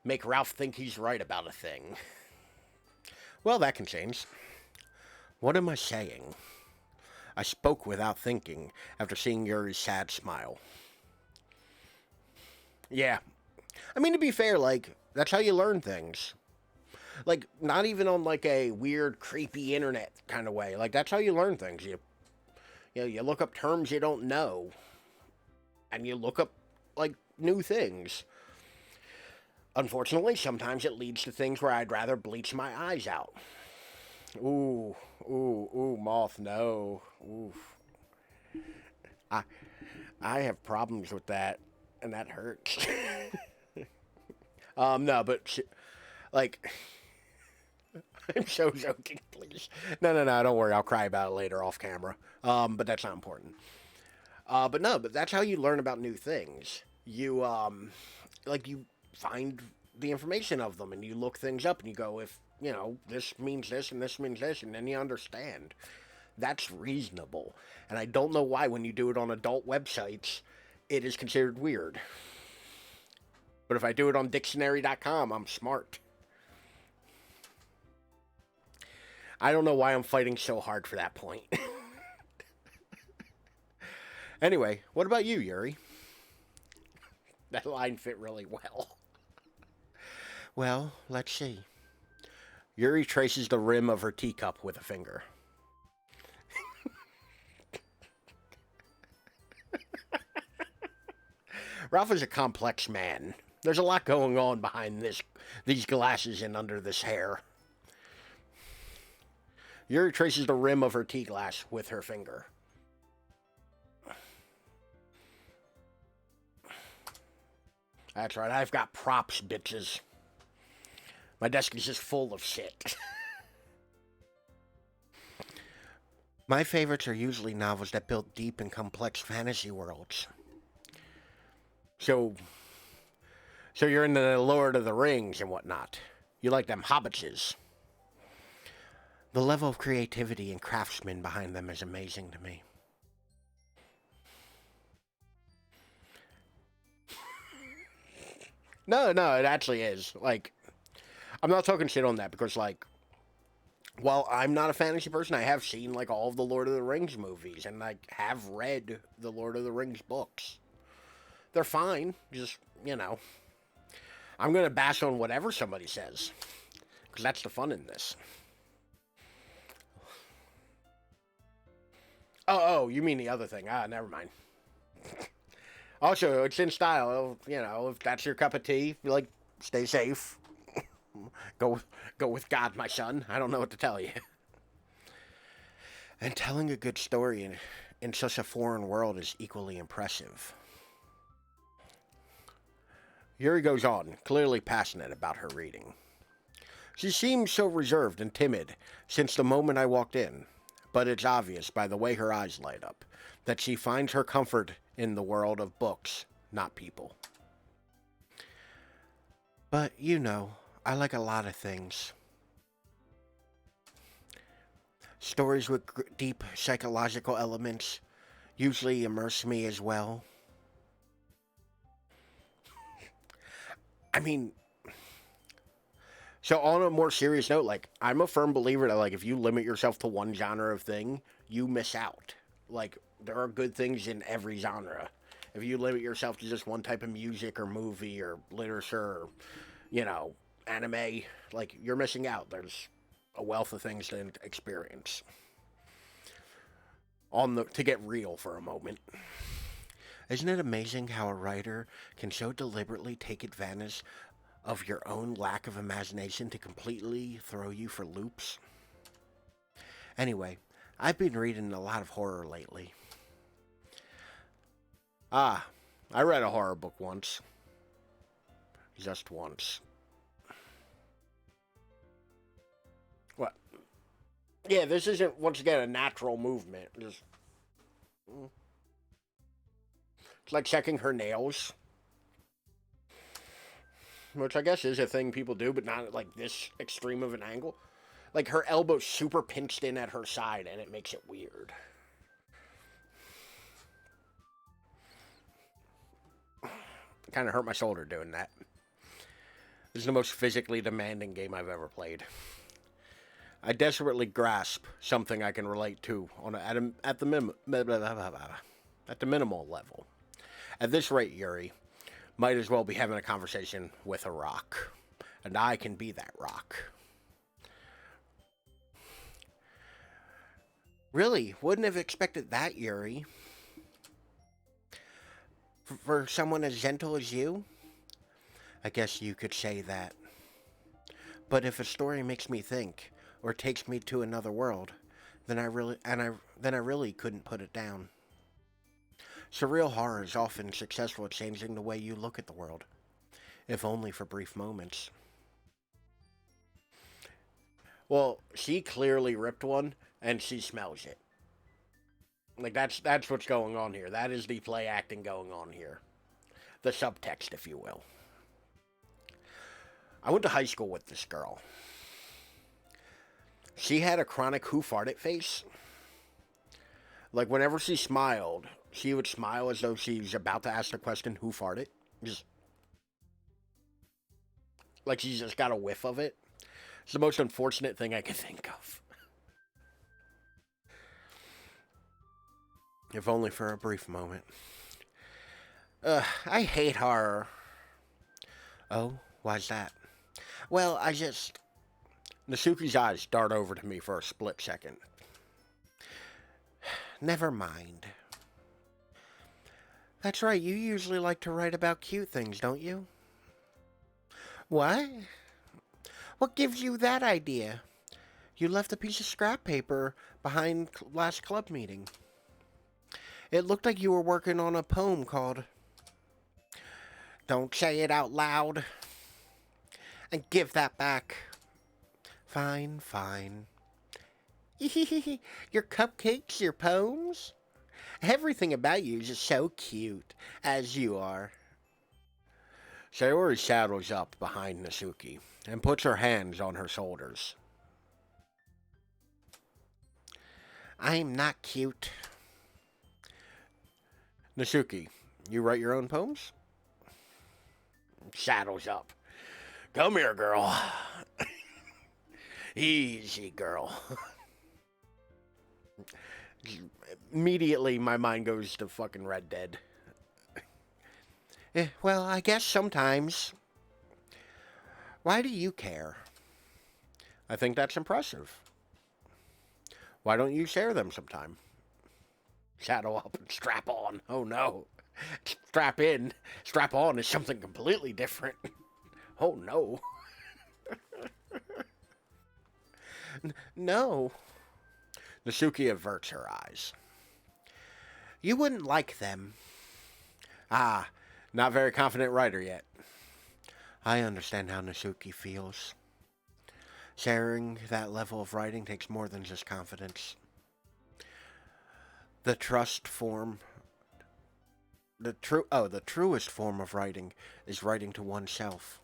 A: make Ralph think he's right about a thing. Well, that can change. What am I saying? I spoke without thinking after seeing Yuri's sad smile. Yeah. I mean, to be fair, like, that's how you learn things. Like, not even on, like, a weird, creepy internet kind of way. Like, that's how you learn things. You look up terms you don't know. And you look up, like, new things. Unfortunately, sometimes it leads to things where I'd rather bleach my eyes out. Ooh, moth, no. Ooh. I have problems with that, and that hurts. No, but, like, I'm so joking, please. No, don't worry, I'll cry about it later off camera. But that's not important. But that's how you learn about new things. You find the information of them, and you look things up, and you go, if, this means this, and this means this, and then you understand. That's reasonable. And I don't know why when you do it on adult websites, it is considered weird. But if I do it on dictionary.com, I'm smart. I don't know why I'm fighting so hard for that point. Anyway, what about you, Yuri? That line fit really well. Well, let's see. Yuri traces the rim of her teacup with a finger. Ralph is a complex man. There's a lot going on behind these glasses and under this hair. Yuri traces the rim of her tea glass with her finger. That's right, I've got props, bitches. My desk is just full of shit. My favorites are usually novels that build deep and complex fantasy worlds. So you're into the Lord of the Rings and whatnot. You like them hobbitses. The level of creativity and craftsmen behind them is amazing to me. No, it actually is. Like, I'm not talking shit on that because, like, while I'm not a fantasy person, I have seen, like, all of the Lord of the Rings movies and, like, have read the Lord of the Rings books. They're fine. Just, I'm going to bash on whatever somebody says. Because that's the fun in this. Oh, you mean the other thing. Never mind. Also, it's in style. If that's your cup of tea, like, stay safe. Go with God, my son. I don't know what to tell you. And telling a good story in such a foreign world is equally impressive. Yuri goes on, clearly passionate about her reading. She seems so reserved and timid since the moment I walked in, but it's obvious by the way her eyes light up that she finds her comfort in the world of books, not people. But, I like a lot of things. Stories with deep psychological elements usually immerse me as well. I mean, so on a more serious note, like, I'm a firm believer that, like, if you limit yourself to one genre of thing, you miss out. Like, there are good things in every genre. If you limit yourself to just one type of music or movie or literature or, anime, like, you're missing out. There's a wealth of things to experience. To get real for a moment. Isn't it amazing how a writer can so deliberately take advantage of your own lack of imagination to completely throw you for loops? Anyway, I've been reading a lot of horror lately. I read a horror book once. Just once. What? Yeah, this isn't, once again, a natural movement. It's like checking her nails. Which I guess is a thing people do, but not at, like, this extreme of an angle. Like, her elbow's super pinched in at her side, and it makes it weird. Kind of hurt my shoulder doing that. This is the most physically demanding game I've ever played. I desperately grasp something I can relate to at the minimal level. At this rate, Yuri, might as well be having a conversation with a rock. And I can be that rock. Really, wouldn't have expected that, Yuri. For someone as gentle as you? I guess you could say that. But if a story makes me think, or takes me to another world, then I really couldn't put it down. Surreal horror is often successful at changing the way you look at the world, if only for brief moments. Well, she clearly ripped one, and she smells it. Like, that's what's going on here. That is the play acting going on here. The subtext, if you will. I went to high school with this girl. She had a chronic who farted face. Like, whenever she smiled, she would smile as though she's about to ask the question, who farted? Just, like she's just got a whiff of it. It's the most unfortunate thing I can think of. If only for a brief moment. I hate horror. Oh, why's that? Well, Nasuki's eyes dart over to me for a split second. Never mind. That's right, you usually like to write about cute things, don't you? What? What gives you that idea? You left a piece of scrap paper behind last club meeting. It looked like you were working on a poem called... Don't say it out loud. And give that back. Fine, fine. Your cupcakes, your poems? Everything about you is just so cute, as you are. Sayori saddles up behind Nasuki and puts her hands on her shoulders. I'm not cute. Nasuki, you write your own poems? Saddles up. Come here, girl. Easy, girl. Immediately, my mind goes to fucking Red Dead. Well, I guess sometimes. Why do you care? I think that's impressive. Why don't you share them sometime? Saddle up and strap on. Oh no. Strap in. Strap on is something completely different. Oh no. No. Nasuki averts her eyes. You wouldn't like them. Ah, not very confident writer yet. I understand how Nasuki feels. Sharing that level of writing takes more than just confidence. The truest form of writing is writing to oneself.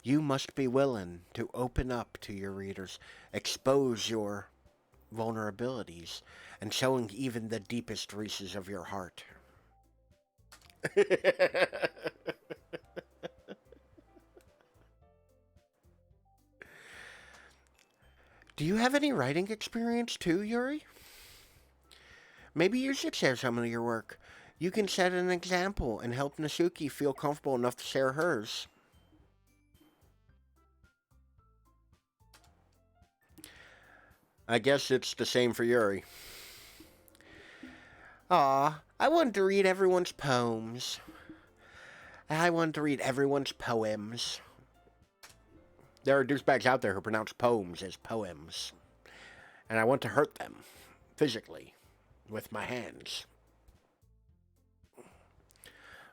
A: You must be willing to open up to your readers, expose your vulnerabilities, and showing even the deepest reaches of your heart. Do you have any writing experience too, Yuri? Maybe you should share some of your work. You can set an example and help Nasuki feel comfortable enough to share hers. I guess it's the same for Yuri. Aw, I wanted to read everyone's poems. I wanted to read everyone's poems. There are douchebags out there who pronounce poems as poems. And I want to hurt them, physically, with my hands.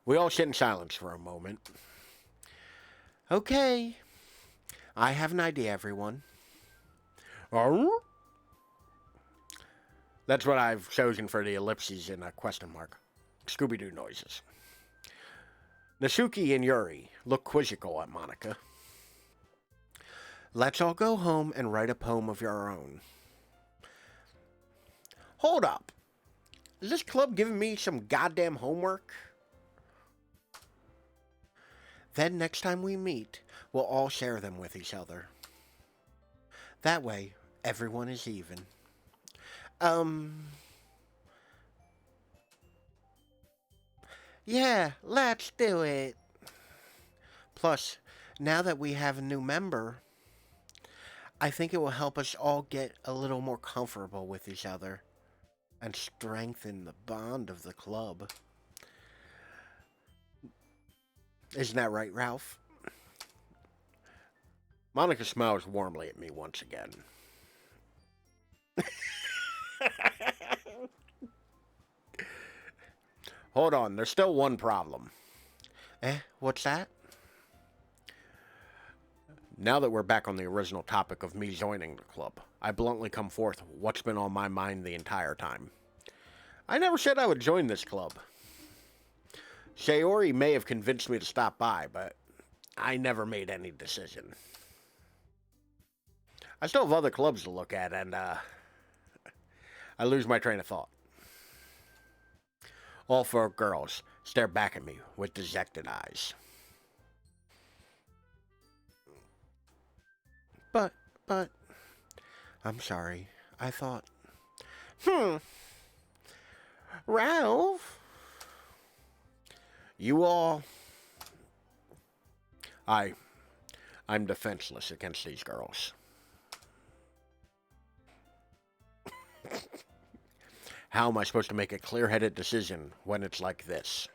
A: We all sit in silence for a moment. Okay. I have an idea, everyone. That's what I've chosen for the ellipses and a question mark. Scooby-Doo noises. Nasuki and Yuri look quizzical at Monica. Let's all go home and write a poem of your own. Hold up. Is this club giving me some goddamn homework? Then next time we meet, we'll all share them with each other. That way, everyone is even. Um, yeah, let's do it. Plus, now that we have a new member, I think it will help us all get a little more comfortable with each other and strengthen the bond of the club. Isn't that right, Ralph? Monica smiles warmly at me once again. Hold on, there's still one problem. What's that? Now that we're back on the original topic of me joining the club, I bluntly come forth what's been on my mind the entire time. I never said I would join this club. Sayori may have convinced me to stop by, but I never made any decision. I still have other clubs to look at, and I lose my train of thought. All four girls stare back at me with dejected eyes. But, I'm sorry. I thought, Ralph? You all... I'm defenseless against these girls. How am I supposed to make a clear-headed decision when it's like this?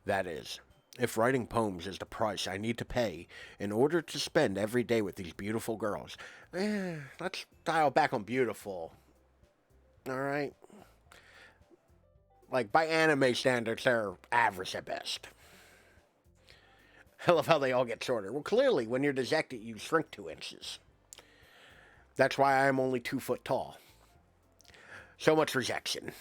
A: That is, if writing poems is the price I need to pay in order to spend every day with these beautiful girls, let's dial back on beautiful. Alright? Like, by anime standards, they're average at best. I love how they all get shorter. Well, clearly, when you're dejected, you shrink 2 inches. That's why I'm only 2 foot tall. So much rejection.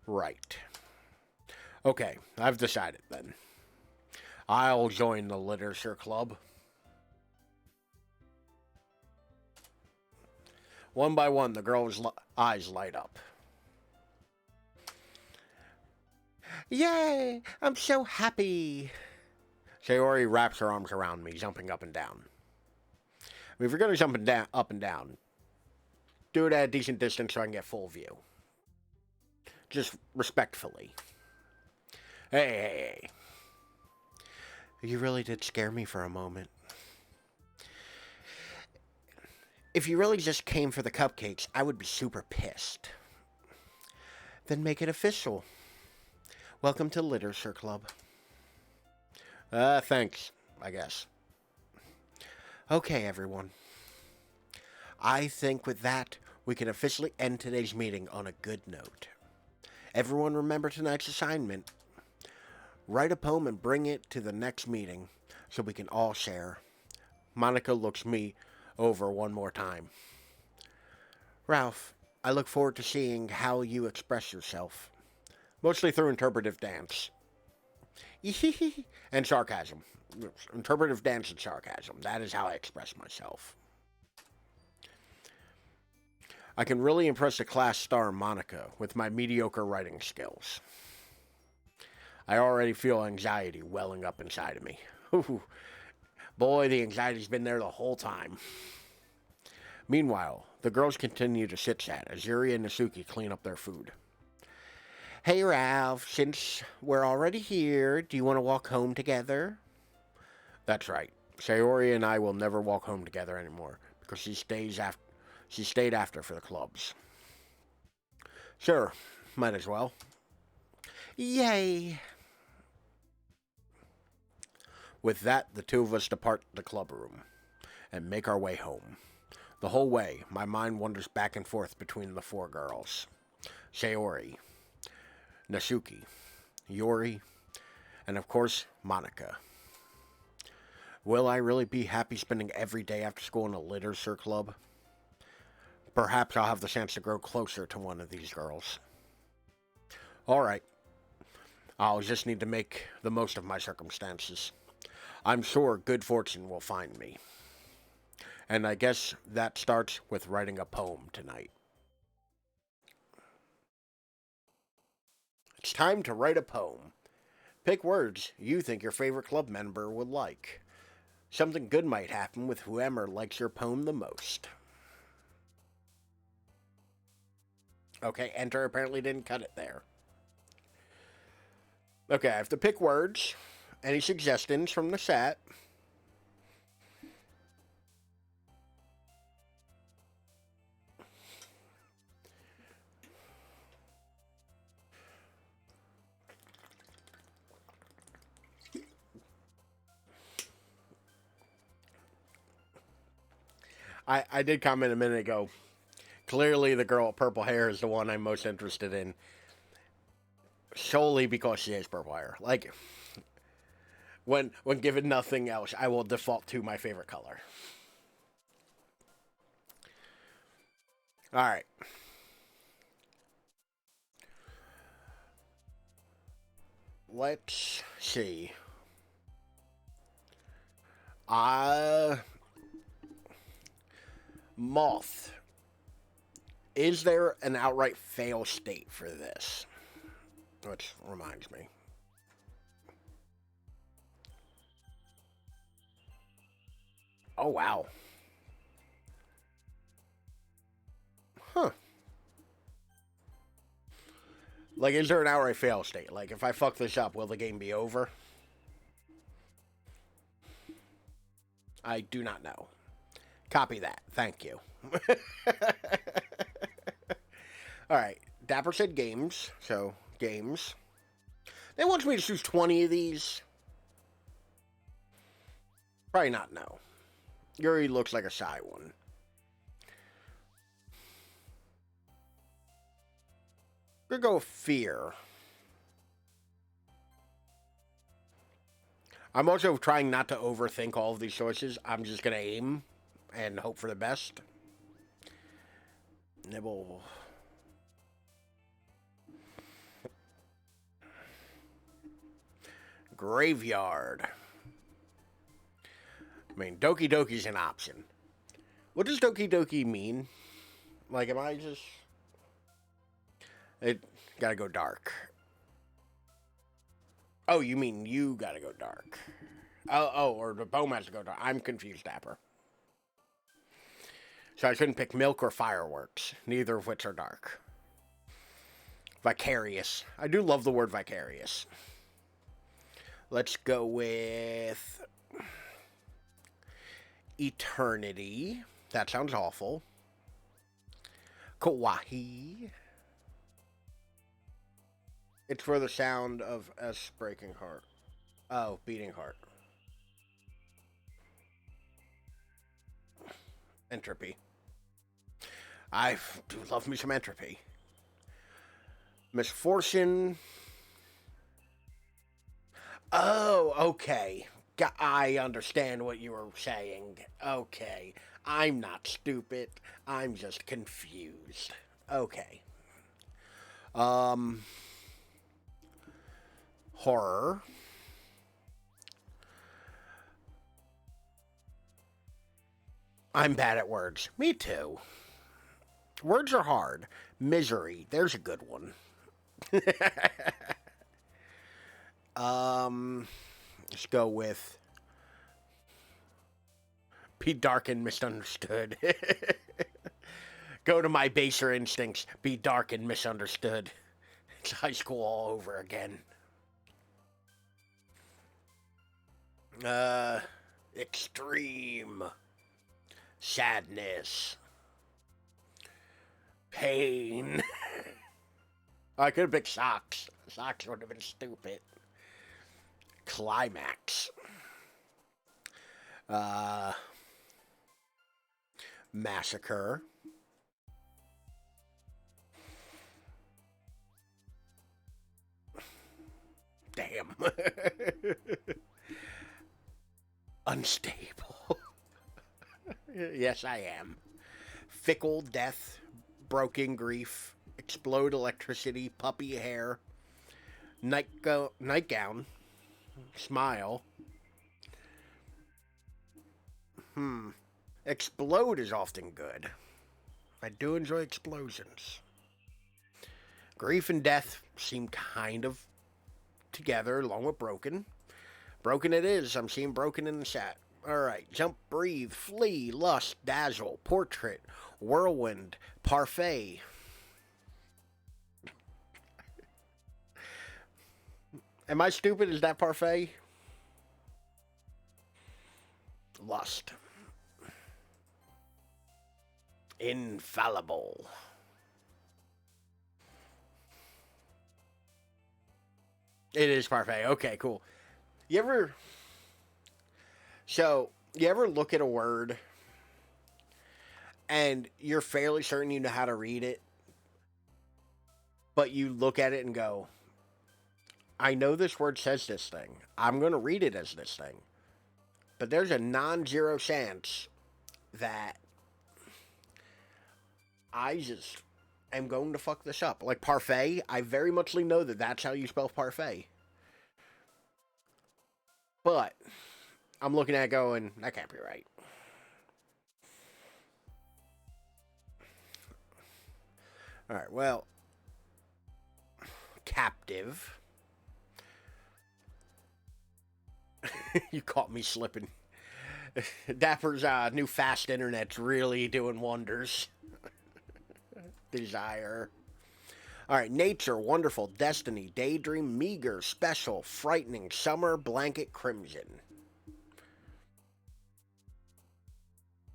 A: Right. Okay, I've decided then. I'll join the literature club. One by one, the girl's eyes light up. Yay! I'm so happy! Sayori wraps her arms around me, jumping up and down. I mean, if you're going to jump up and down, do it at a decent distance so I can get full view. Just respectfully. Hey. You really did scare me for a moment. If you really just came for the cupcakes, I would be super pissed. Then make it official. Welcome to Literature Club. Thanks, I guess. Okay, everyone. I think with that, we can officially end today's meeting on a good note. Everyone remember tonight's assignment. Write a poem and bring it to the next meeting so we can all share. Monica looks me over one more time. Ralph, I look forward to seeing how you express yourself. Mostly through interpretive dance. And sarcasm. Interpretive dance and sarcasm. That is how I express myself. I can really impress the class star Monica with my mediocre writing skills. I already feel anxiety welling up inside of me. Boy, the anxiety's been there the whole time. Meanwhile, the girls continue to chit-chat as Yuri and Nasuki clean up their food. Hey Ralph, since we're already here, do you want to walk home together? That's right. Sayori and I will never walk home together anymore because she stayed after for the clubs. Sure, might as well. Yay! With that, the two of us depart the club room and make our way home. The whole way, my mind wanders back and forth between the four girls. Sayori, Nasuki, Yuri, and of course, Monica. Will I really be happy spending every day after school in a literature club? Perhaps I'll have the chance to grow closer to one of these girls. Alright. I'll just need to make the most of my circumstances. I'm sure good fortune will find me. And I guess that starts with writing a poem tonight. It's time to write a poem. Pick words you think your favorite club member would like. Something good might happen with whoever likes your poem the most. Okay, enter apparently didn't cut it there. Okay, I have to pick words. Any suggestions from the chat? I did comment a minute ago. Clearly, the girl with purple hair is the one I'm most interested in. Solely because she has purple hair. Like, when given nothing else, I will default to my favorite color. Alright. Let's see. Moth. Is there an outright fail state for this? Which reminds me. Oh, wow. Huh. Like, is there an outright fail state? Like, if I fuck this up, will the game be over? I do not know. Copy that. Thank you. Alright. Dapper said games. So, games. They want me to choose 20 of these. Probably not, no. Yuri looks like a shy one. We're gonna go fear. I'm also trying not to overthink all of these choices. I'm just gonna aim and hope for the best. Nibble. Graveyard. I mean, Doki Doki's an option. What does Doki Doki mean? Like, am I just... It gotta go dark. Oh, you mean you gotta go dark. Oh, or the poem has to go dark. I'm confused, Dapper. So I shouldn't pick milk or fireworks, neither of which are dark. Vicarious. I do love the word vicarious. Let's go with... Eternity. That sounds awful. Kawaii. It's for the sound of S breaking heart. Oh, beating heart. Entropy. I do love me some entropy. Misfortune. Oh, okay. I understand what you were saying. Okay. I'm not stupid. I'm just confused. Okay. Horror. I'm bad at words. Me too. Words are hard. Misery. There's a good one. Let's go with be dark and misunderstood. Go to my baser instincts. Be dark and misunderstood. It's high school all over again. Extreme. Sadness. Pain. I could have picked socks. Socks would have been stupid. Climax. Massacre. Damn. Unstable. Yes, I am. Fickle death. Broken grief. Explode electricity. Puppy hair. Nightgown. Smile. Explode is often good. I do enjoy explosions. Grief and death seem kind of together, along with broken. Broken it is. I'm seeing broken in the chat. Alright. Jump, breathe, flee, lust, dazzle, portrait, whirlwind, parfait. Am I stupid? Is that parfait? Lust. Infallible. It is parfait. Okay, cool. You ever look at a word and you're fairly certain you know how to read it, but you look at it and go, I know this word says this thing. I'm going to read it as this thing. But there's a non-zero chance that I just am going to fuck this up. Like parfait, I very muchly know that that's how you spell parfait. But I'm looking at it going, that can't be right. Alright, well, captive. You caught me slipping. Dapper's new fast internet's really doing wonders. Desire. Alright, nature, wonderful, destiny, daydream, meager, special, frightening, summer, blanket, crimson.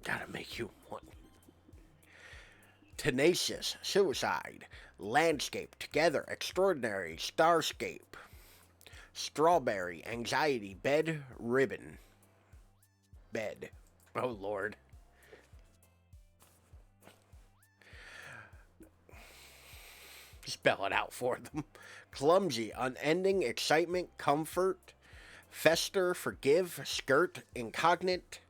A: Gotta make you one. Tenacious, suicide, landscape, together, extraordinary, starscape. Strawberry, anxiety, bed, ribbon. Bed. Oh, Lord. Spell it out for them. Clumsy, unending, excitement, comfort, fester, forgive, skirt, incognate.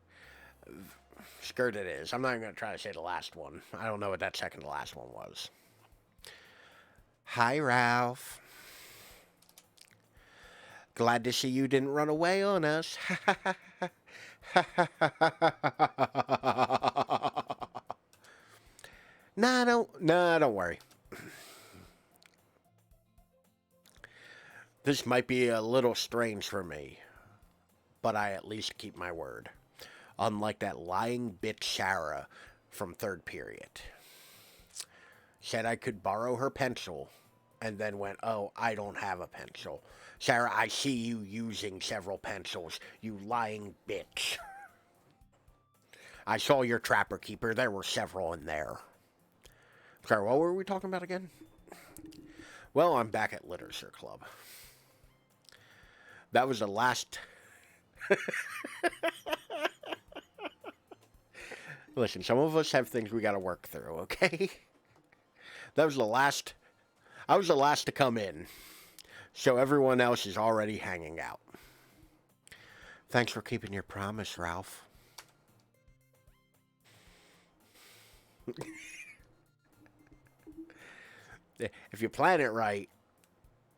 A: Skirt it is. I'm not even going to try to say the last one. I don't know what that second to last one was. Hi, Ralph. Glad to see you didn't run away on us. Don't worry. This might be a little strange for me, but I at least keep my word. Unlike that lying bitch Sarah from third period. Said I could borrow her pencil, and then went, oh, I don't have a pencil. Sarah, I see you using several pencils, you lying bitch. I saw your Trapper Keeper. There were several in there. Sorry, what were we talking about again? Well, I'm back at Literature Club. That was the last... Listen, some of us have things we gotta work through, okay? That was the last... I was the last to come in. So everyone else is already hanging out. Thanks for keeping your promise, Ralph. If you plan it right,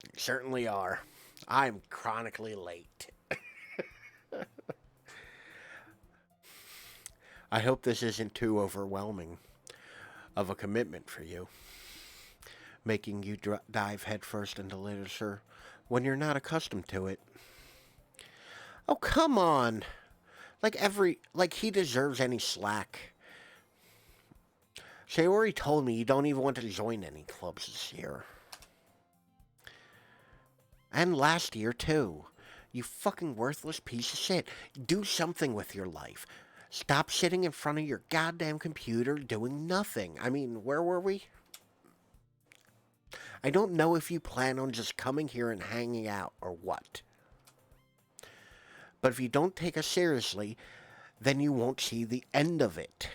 A: you certainly are. I'm chronically late. I hope this isn't too overwhelming of a commitment for you. Making you dive headfirst into literature when you're not accustomed to it. Oh, come on. Like he deserves any slack. Sayori told me you don't even want to join any clubs this year. And last year, too. You fucking worthless piece of shit. Do something with your life. Stop sitting in front of your goddamn computer doing nothing. I mean, where were we? I don't know if you plan on just coming here and hanging out or what. But if you don't take us seriously, then you won't see the end of it.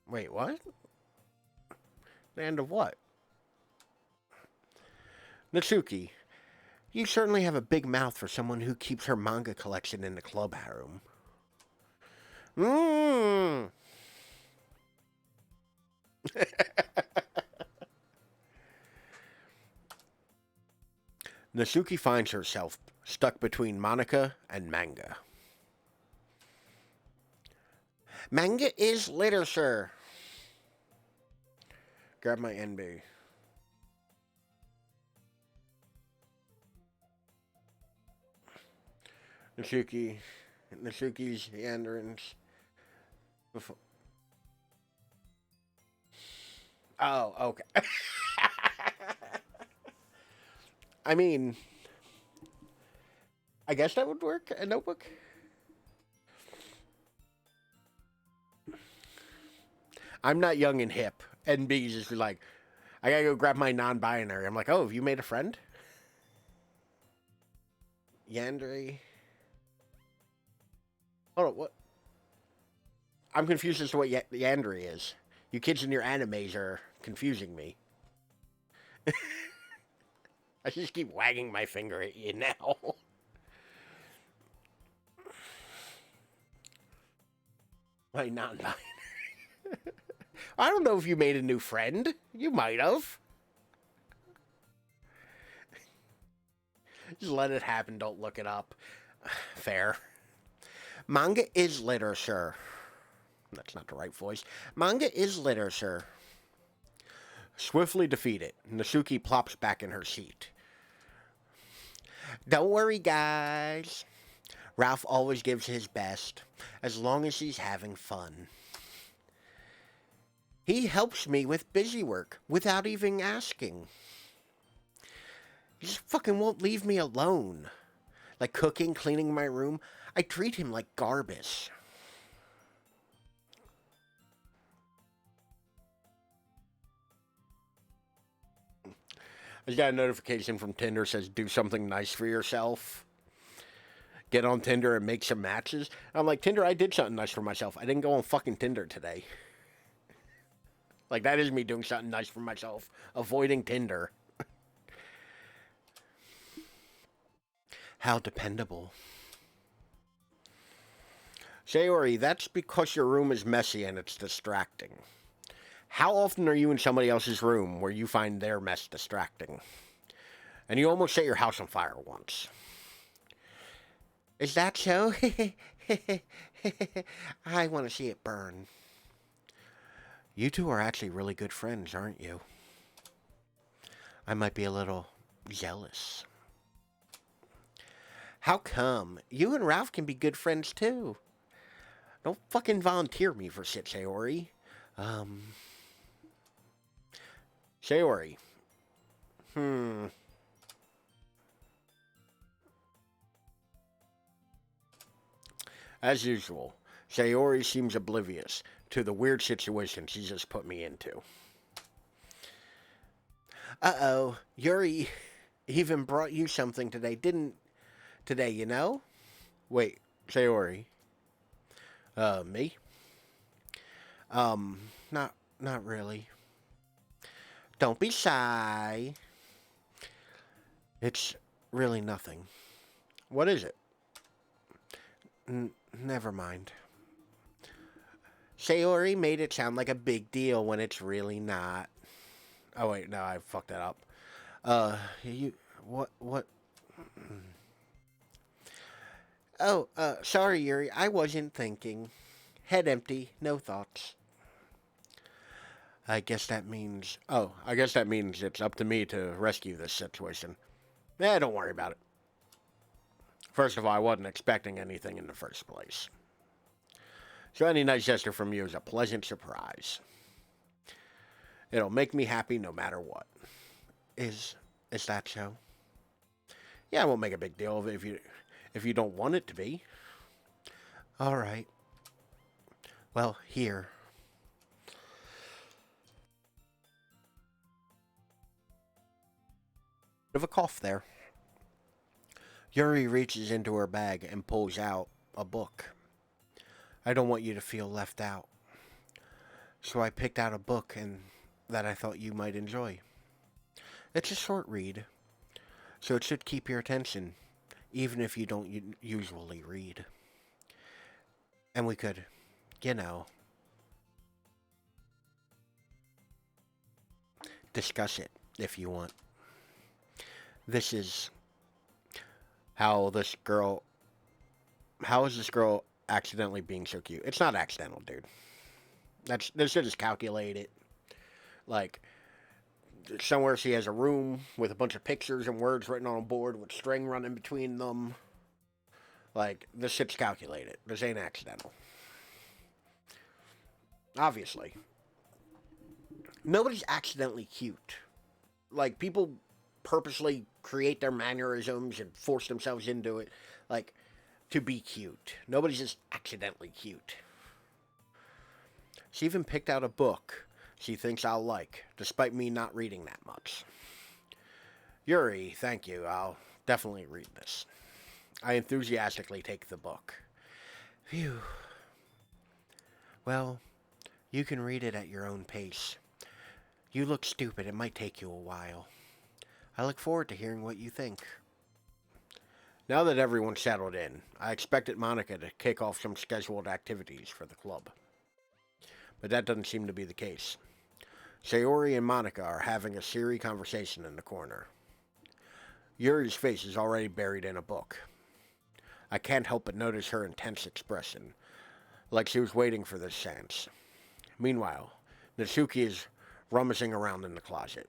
A: Wait, what? The end of what? Natsuki, you certainly have a big mouth for someone who keeps her manga collection in the club room. Natsuki finds herself stuck between Monica and manga. Manga is literature. Grab my NB. Nasuki's Yanderins. Before. Oh, okay. I mean, I guess that would work. A notebook. I'm not young and hip. And B's is like, I gotta go grab my non-binary. I'm like, oh, have you made a friend? Yandere. Hold on, what? I'm confused as to what Yandere is. You kids in your animes are confusing me. I just keep wagging my finger at you now. My non-binary. I don't know if you made a new friend. You might have. Just let it happen. Don't look it up. Fair. Manga is literature. That's not the right voice. Manga is literature. Swiftly defeated, Nasuki plops back in her seat. Don't worry, guys. Ralph always gives his best, as long as he's having fun. He helps me with busy work without even asking. He just fucking won't leave me alone. Like cooking, cleaning my room. I treat him like garbage. I just got a notification from Tinder says do something nice for yourself. Get on Tinder and make some matches. I'm like, Tinder, I did something nice for myself. I didn't go on fucking Tinder today. Like, that is me doing something nice for myself. Avoiding Tinder. How dependable. Sayori, that's because your room is messy and it's distracting. How often are you in somebody else's room where you find their mess distracting? And you almost set your house on fire once. Is that so? I want to see it burn. You two are actually really good friends, aren't you? I might be a little jealous. How come? You and Ralph can be good friends too. Don't fucking volunteer me for shit, Sayori. Sayori. As usual, Sayori seems oblivious to the weird situation she just put me into. Uh-oh, Yuri even brought you something today, you know? Wait, Sayori. Me? Not really. Don't be shy. It's really nothing. What is it? Never mind. Sayori made it sound like a big deal when it's really not. Oh wait, no, I fucked that up. What? Oh, sorry, Yuri, I wasn't thinking. Head empty, no thoughts. I guess that means it's up to me to rescue this situation. Don't worry about it. First of all, I wasn't expecting anything in the first place. So any nice gesture from you is a pleasant surprise. It'll make me happy no matter what. Is that so? Yeah, I won't make a big deal of it if you don't want it to be. All right. Well, here. Bit of a cough there. Yuri reaches into her bag and pulls out a book. I don't want you to feel left out. So I picked out a book that I thought you might enjoy. It's a short read, so it should keep your attention, even if you don't usually read. And we could, discuss it if you want. This is how is this girl accidentally being so cute? It's not accidental, dude. This shit is calculated. Like, somewhere she has a room with a bunch of pictures and words written on a board with string running between them. Like, this shit's calculated. This ain't accidental. Obviously. Nobody's accidentally cute. Like, people purposely create their mannerisms and force themselves into it, like, to be cute. Nobody's just accidentally cute. She even picked out a book she thinks I'll like, despite me not reading that much. Yuri, thank you. I'll definitely read this. I enthusiastically take the book. Phew. Well, you can read it at your own pace. You look stupid. It might take you a while. I look forward to hearing what you think. Now that everyone's settled in, I expected Monica to kick off some scheduled activities for the club. But that doesn't seem to be the case. Sayori and Monica are having a serious conversation in the corner. Yuri's face is already buried in a book. I can't help but notice her intense expression, like she was waiting for this chance. Meanwhile, Natsuki is rummaging around in the closet,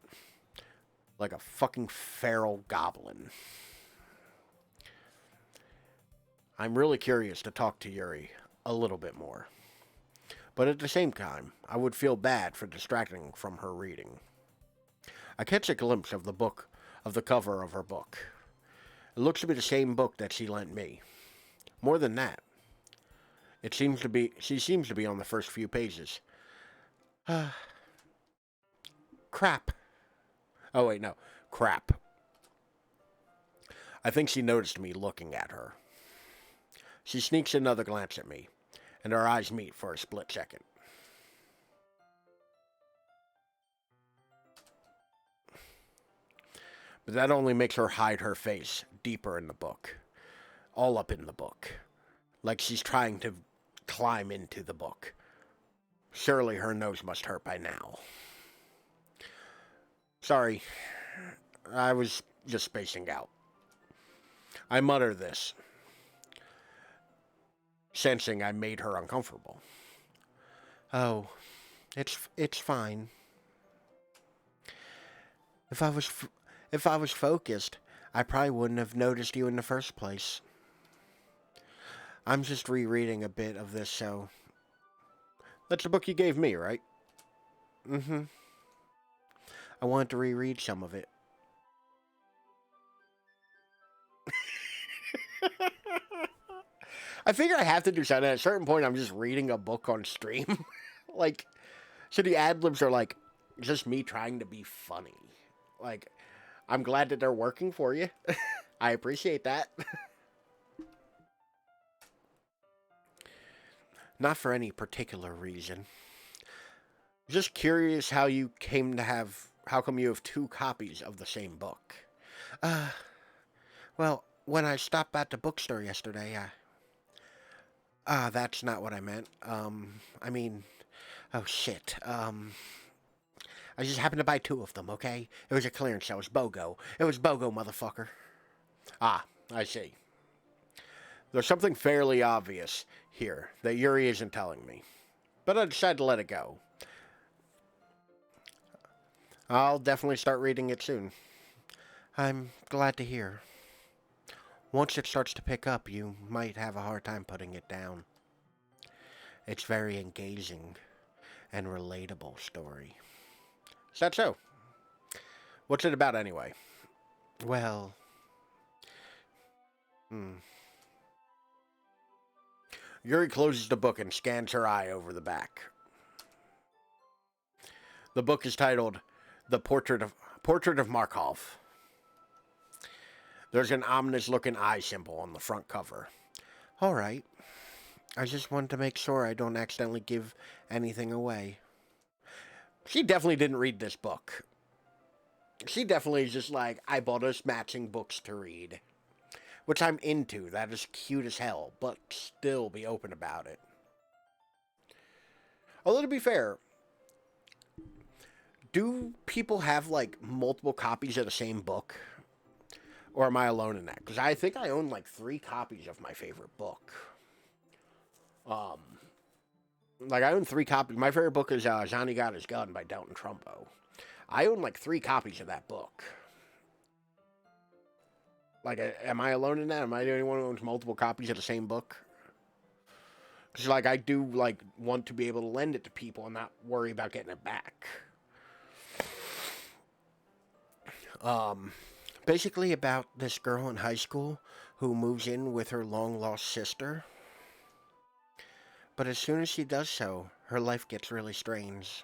A: like a fucking feral goblin. I'm really curious to talk to Yuri a little bit more. But at the same time, I would feel bad for distracting from her reading. I catch a glimpse of the cover of her book. It looks to be the same book that she lent me. More than that, she seems to be on the first few pages. Crap. Oh wait, no, crap. I think she noticed me looking at her. She sneaks another glance at me, and our eyes meet for a split second. But that only makes her hide her face deeper in the book. All up in the book. Like she's trying to climb into the book. Surely her nose must hurt by now. Sorry, I was just spacing out. I mutter this, sensing I made her uncomfortable. Oh, it's fine. If I was focused, I probably wouldn't have noticed you in the first place. I'm just rereading a bit of this, so... That's the book you gave me, right? Mm-hmm. I wanted to reread some of it. I figure I have to do something. At a certain point, I'm just reading a book on stream. Like, so the ad-libs are like, just me trying to be funny. Like, I'm glad that they're working for you. I appreciate that. Not for any particular reason. Just curious how come you have two copies of the same book? Well, when I stopped at the bookstore yesterday, that's not what I meant. I mean, oh shit. I just happened to buy two of them, okay? It was a clearance sale. It was BOGO. It was BOGO, motherfucker. Ah, I see. There's something fairly obvious here that Yuri isn't telling me. But I decided to let it go. I'll definitely start reading it soon. I'm glad to hear. Once it starts to pick up, you might have a hard time putting it down. It's very engaging and relatable story. Is that so? What's it about anyway? Well... Yuri closes the book and scans her eye over the back. The book is titled The Portrait of Markov. There's an ominous-looking eye symbol on the front cover. All right. I just wanted to make sure I don't accidentally give anything away. She definitely didn't read this book. She definitely is just like, I bought us matching books to read. Which I'm into. That is cute as hell. But still be open about it. Although to be fair, do people have like multiple copies of the same book? Or am I alone in that? Because I think I own like 3 copies of my favorite book. Like I own 3 copies. My favorite book is Johnny Got His Gun by Delton Trumbo. I own like 3 copies of that book. Like, am I alone in that? Am I the only one who owns multiple copies of the same book? Because, like, I do, like, want to be able to lend it to people and not worry about getting it back. Basically about this girl in high school who moves in with her long-lost sister. But as soon as she does so, her life gets really strange.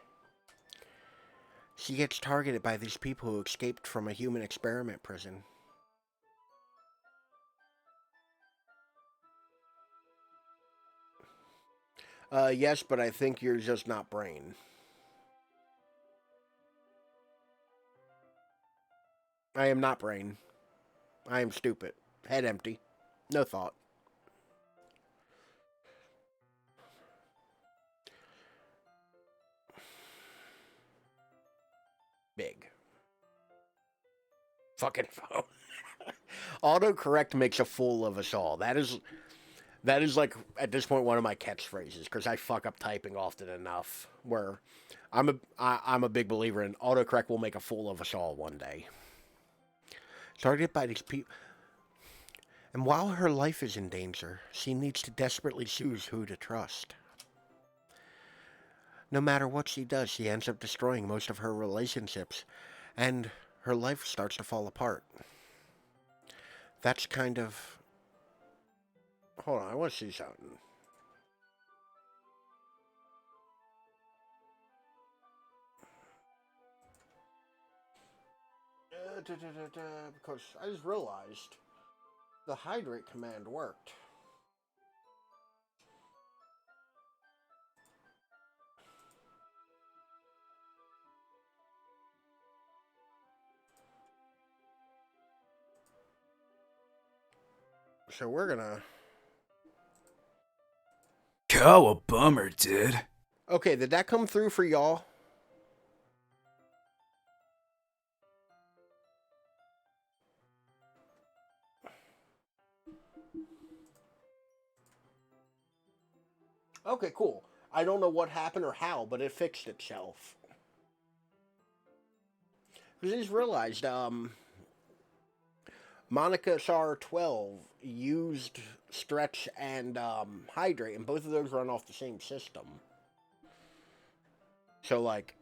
A: She gets targeted by these people who escaped from a human experiment prison. Yes, but I think you're just not brain. I am not brain. I am stupid. Head empty. No thought. Big. Fucking phone. Autocorrect makes a fool of us all. That is like at this point one of my catchphrases because I fuck up typing often enough. Where I'm a big believer in autocorrect will make a fool of us all one day. Targeted by these people. And while her life is in danger, she needs to desperately choose who to trust. No matter what she does, she ends up destroying most of her relationships, and her life starts to fall apart. That's kind of... Hold on, I want to see something. Because I just realized the hydrate command worked. So we're gonna...
B: Oh, a bummer, dude.
A: Okay, did that come through for y'all? Okay, cool. I don't know what happened or how, but it fixed itself. Because I just realized, Monica SAR 12 used Stretch and Hydrate, and both of those run off the same system. So, like,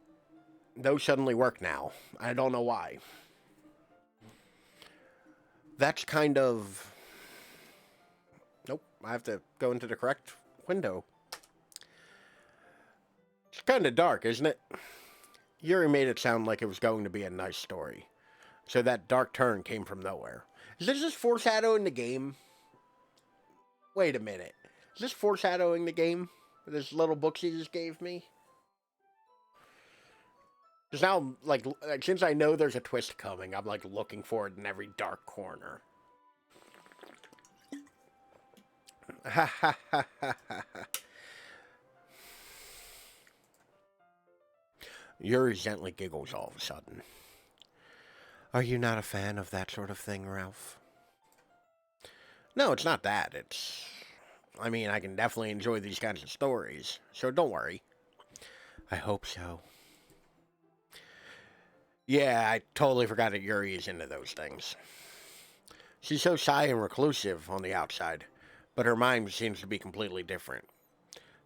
A: those suddenly work now. I don't know why. That's kind of... Nope, I have to go into the correct window. It's kind of dark, isn't it? Yuri made it sound like it was going to be a nice story. So that dark turn came from nowhere. Is this just foreshadowing the game? Wait a minute. Is this foreshadowing the game? This little book she just gave me? Because now, like, since I know there's a twist coming, I'm, like, looking for it in every dark corner. Ha ha ha ha ha. Yuri gently giggles all of a sudden. Are you not a fan of that sort of thing, Ralph? No, it's not that. It's... I mean, I can definitely enjoy these kinds of stories, so don't worry. I hope so. Yeah, I totally forgot that Yuri is into those things. She's so shy and reclusive on the outside, but her mind seems to be completely different.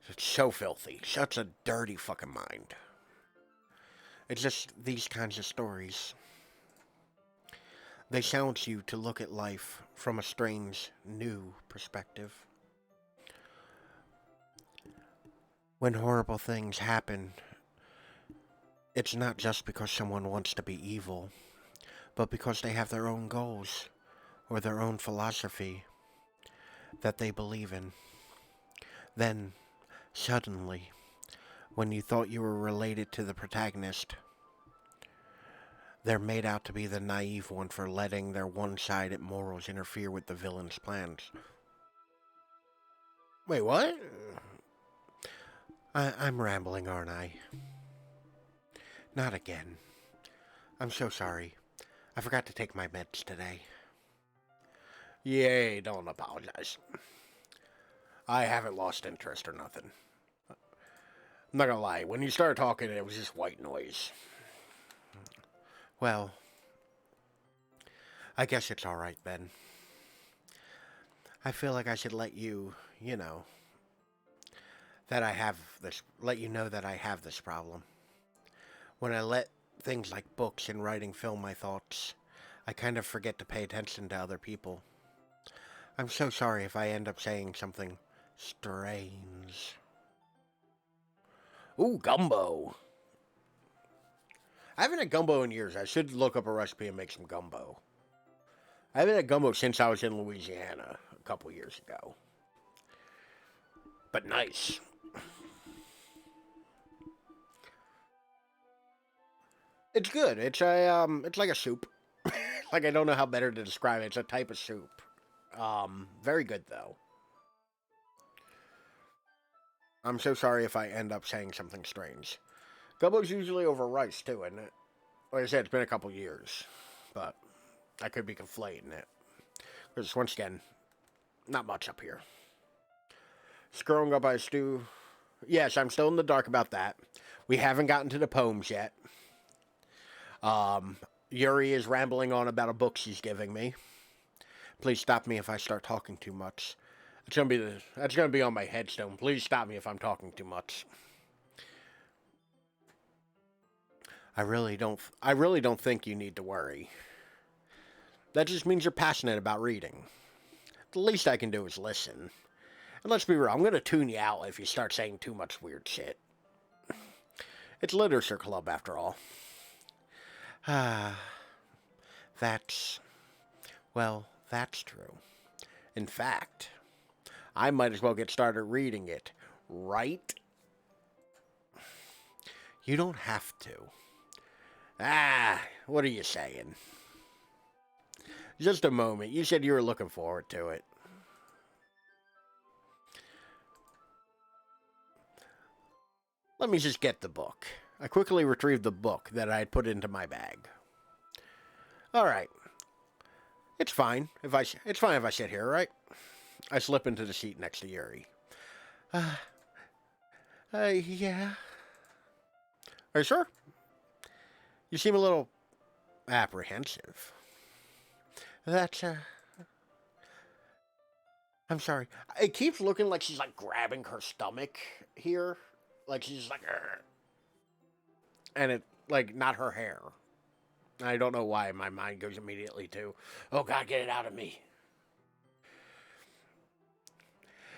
A: It's so filthy. Such a dirty fucking mind. It's just these kinds of stories. They challenge you to look at life from a strange, new perspective. When horrible things happen, it's not just because someone wants to be evil, but because they have their own goals or their own philosophy that they believe in. Then, suddenly, when you thought you were related to the protagonist, they're made out to be the naive one for letting their one-sided morals interfere with the villain's plans. Wait, what? I'm rambling, aren't I? Not again. I'm so sorry. I forgot to take my meds today. Yay, don't apologize. I haven't lost interest or nothing. I'm not gonna lie, when you started talking, it was just white noise. Well, I guess it's alright then. I feel like I should let you, that I have this, let you know that I have this problem. When I let things like books and writing fill my thoughts, I kind of forget to pay attention to other people. I'm so sorry if I end up saying something strange. Ooh, gumbo. I haven't had gumbo in years. I should look up a recipe and make some gumbo. I haven't had gumbo since I was in Louisiana a couple years ago. But nice. It's good. It's like a soup. Like, I don't know how better to describe it. It's a type of soup. Very good though. I'm so sorry if I end up saying something strange. Gumbo's usually over rice too, isn't it? Like I said, it's been a couple years, but I could be conflating it. Because once again, not much up here. Scrolling up by stew. Yes, I'm still in the dark about that. We haven't gotten to the poems yet. Yuri is rambling on about a book she's giving me. Please stop me if I start talking too much. That's gonna be on my headstone. Please stop me if I'm talking too much. I really don't think you need to worry. That just means you're passionate about reading. The least I can do is listen. And let's be real, I'm gonna tune you out if you start saying too much weird shit. It's Literature Club after all. That's true. In fact, I might as well get started reading it, right? You don't have to. What are you saying? Just a moment. You said you were looking forward to it. Let me just get the book. I quickly retrieved the book that I had put into my bag. All right. It's fine if I sit here, right? I slip into the seat next to Yuri. Yeah. Are you sure? You seem a little apprehensive. I'm sorry. It keeps looking like she's like grabbing her stomach here. Like she's like, "Argh." And it, like, not her hair. I don't know why my mind goes immediately to, oh God, get it out of me.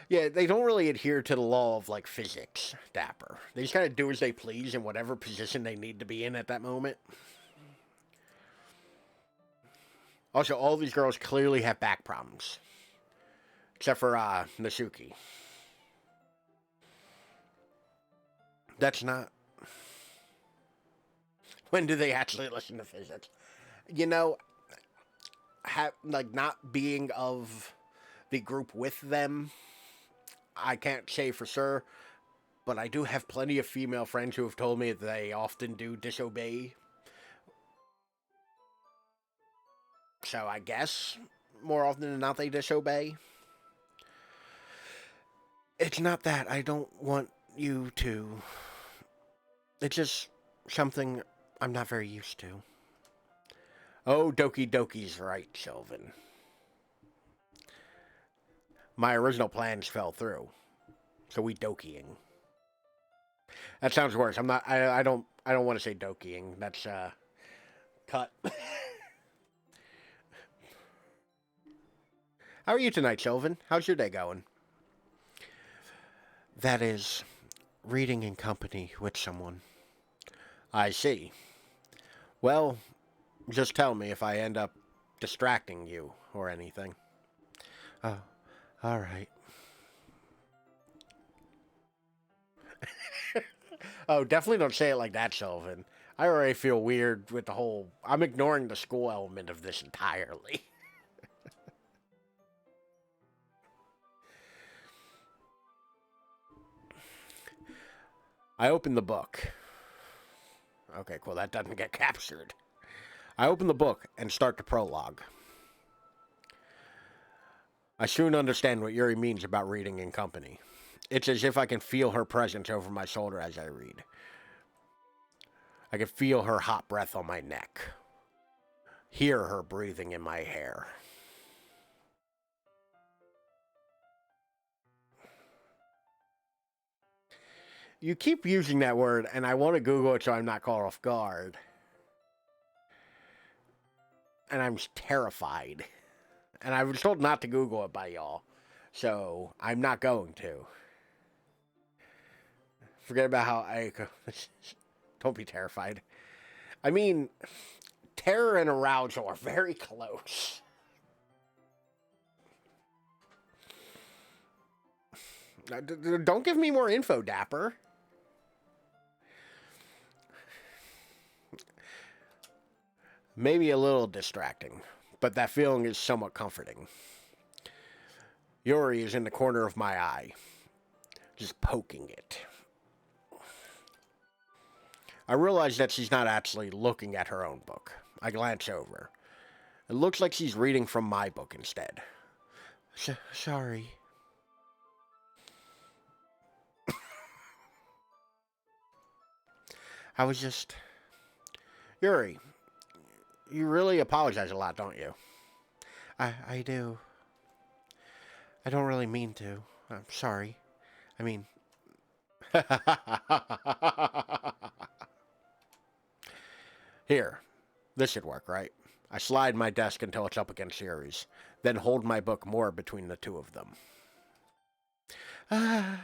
A: Yeah, they don't really adhere to the law of, like, physics, Dapper. They just kind of do as they please in whatever position they need to be in at that moment. Also, all these girls clearly have back problems. Except for, Nasuki. That's not... When do they actually listen to physics? You know, not being of the group with them, I can't say for sure, but I do have plenty of female friends who have told me that they often do disobey. So I guess, more often than not, they disobey. It's not that I don't want you to. It's just something I'm not very used to. Oh, Doki Doki's right, Sylvan. My original plans fell through. So we Dokiing. That sounds worse. I don't want to say Dokiing. That's cut. How are you tonight, Sylvan? How's your day going? That is reading in company with someone. I see. Well, just tell me if I end up distracting you or anything. Oh, all right. Oh, definitely don't say it like that, Sylvan. I already feel weird with the whole... I'm ignoring the school element of this entirely. I open the book. Okay, cool. That doesn't get captured. I open the book and start the prologue. I soon understand what Yuri means about reading in company. It's as if I can feel her presence over my shoulder as I read. I can feel her hot breath on my neck. hear her breathing in my hair. You keep using that word, and I want to Google it so I'm not caught off guard. And I'm terrified. And I was told not to Google it by y'all. So, I'm not going to. Forget about how I... Don't be terrified. I mean, terror and arousal are very close. Don't give me more info, Dapper. Maybe a little distracting, but that feeling is somewhat comforting. Yuri is in the corner of my eye, just poking it. I realize that she's not actually looking at her own book. I glance over. It looks like she's reading from my book instead. Sorry. I was just... Yuri, you really apologize a lot, don't you? I do. I don't really mean to. I'm sorry. I mean... Here. This should work, right? I slide my desk until it's up against Yuri's, then hold my book more between the two of them. I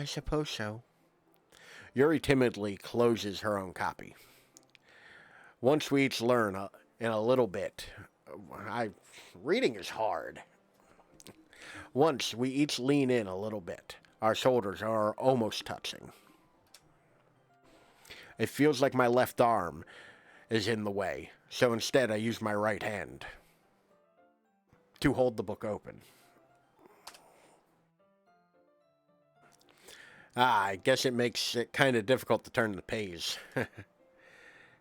A: suppose so. Yuri timidly closes her own copy. Once we each learn in a little bit, reading is hard. Once we each lean in a little bit, our shoulders are almost touching. It feels like my left arm is in the way, so instead I use my right hand to hold the book open. I guess it makes it kind of difficult to turn the page.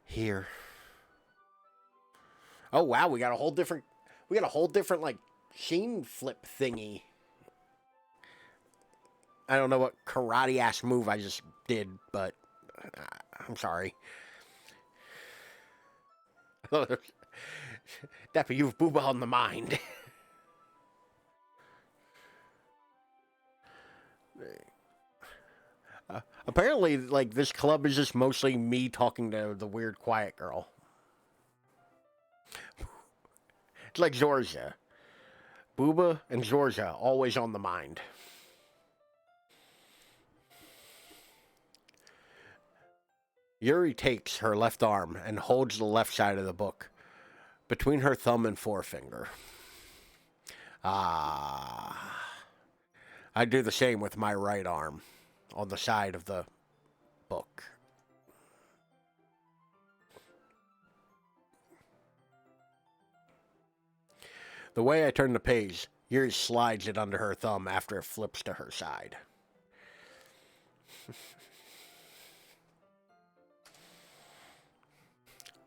A: Here. Oh wow, we got a whole different like scene flip thingy. I don't know what karate ass move I just did, but I'm sorry. Dapper, you've booba on the mind. Apparently, like, this club is just mostly me talking to the weird quiet girl. It's like Georgia. Booba and Georgia, always on the mind. Yuri takes her left arm and holds the left side of the book between her thumb and forefinger. I do the same with my right arm on the side of the book. The way I turn the page, Yuri slides it under her thumb after it flips to her side.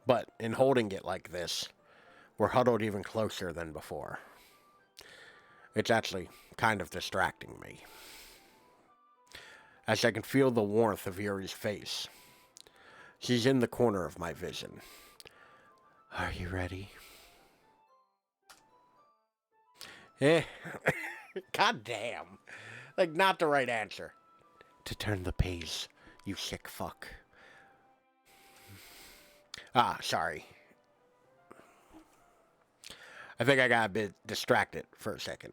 A: But in holding it like this, we're huddled even closer than before. It's actually kind of distracting me, as I can feel the warmth of Yuri's face. She's in the corner of my vision. Are you ready? Eh. God damn. Like, not the right answer. To turn the page, you sick fuck. Sorry. I think I got a bit distracted for a second.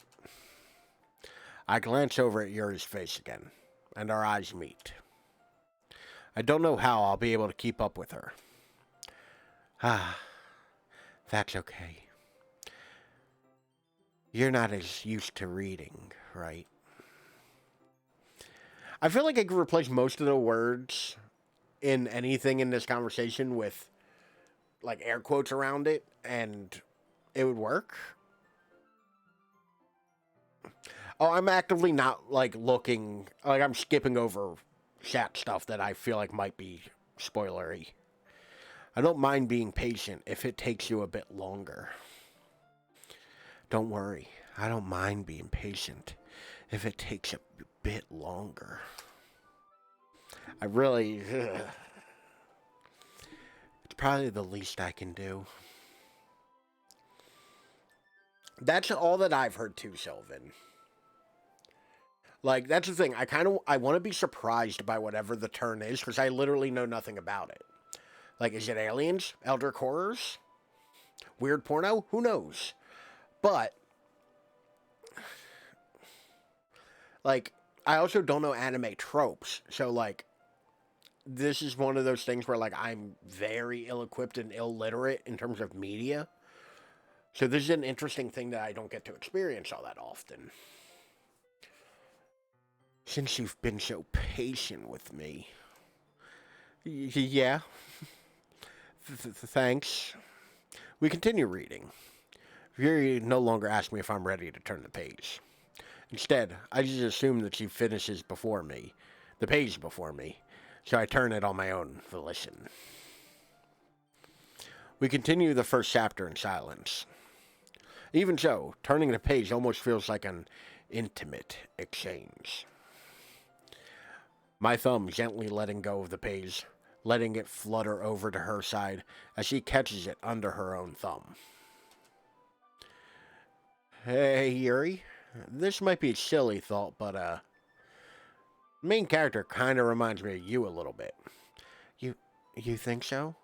A: I glance over at Yuri's face again, and our eyes meet. I don't know how I'll be able to keep up with her. That's okay. You're not as used to reading, right? I feel like I could replace most of the words in anything in this conversation with, like, air quotes around it, and it would work. Oh, I'm actively not, like, looking... Like, I'm skipping over chat stuff that I feel like might be spoilery. I don't mind being patient if it takes you a bit longer. Don't worry. I don't mind being patient if it takes a bit longer. I really... It's probably the least I can do. That's all that I've heard too, Sylvan. Like, that's the thing. I want to be surprised by whatever the turn is, because I literally know nothing about it. Like, is it aliens? Elder horrors? Weird porno? Who knows? But, like, I also don't know anime tropes. So, like, this is one of those things where, like, I'm very ill-equipped and illiterate in terms of media. So this is an interesting thing that I don't get to experience all that often. Since you've been so patient with me. Yeah. Thanks. We continue reading. Yuri no longer asks me if I'm ready to turn the page. Instead, I just assume that she finishes before me. The page before me. So I turn it on my own volition. We continue the first chapter in silence. Even so, turning the page almost feels like an intimate exchange. My thumb gently letting go of the page, letting it flutter over to her side as she catches it under her own thumb. Hey, Yuri. This might be a silly thought, but, main character kind of reminds me of you a little bit. You think so?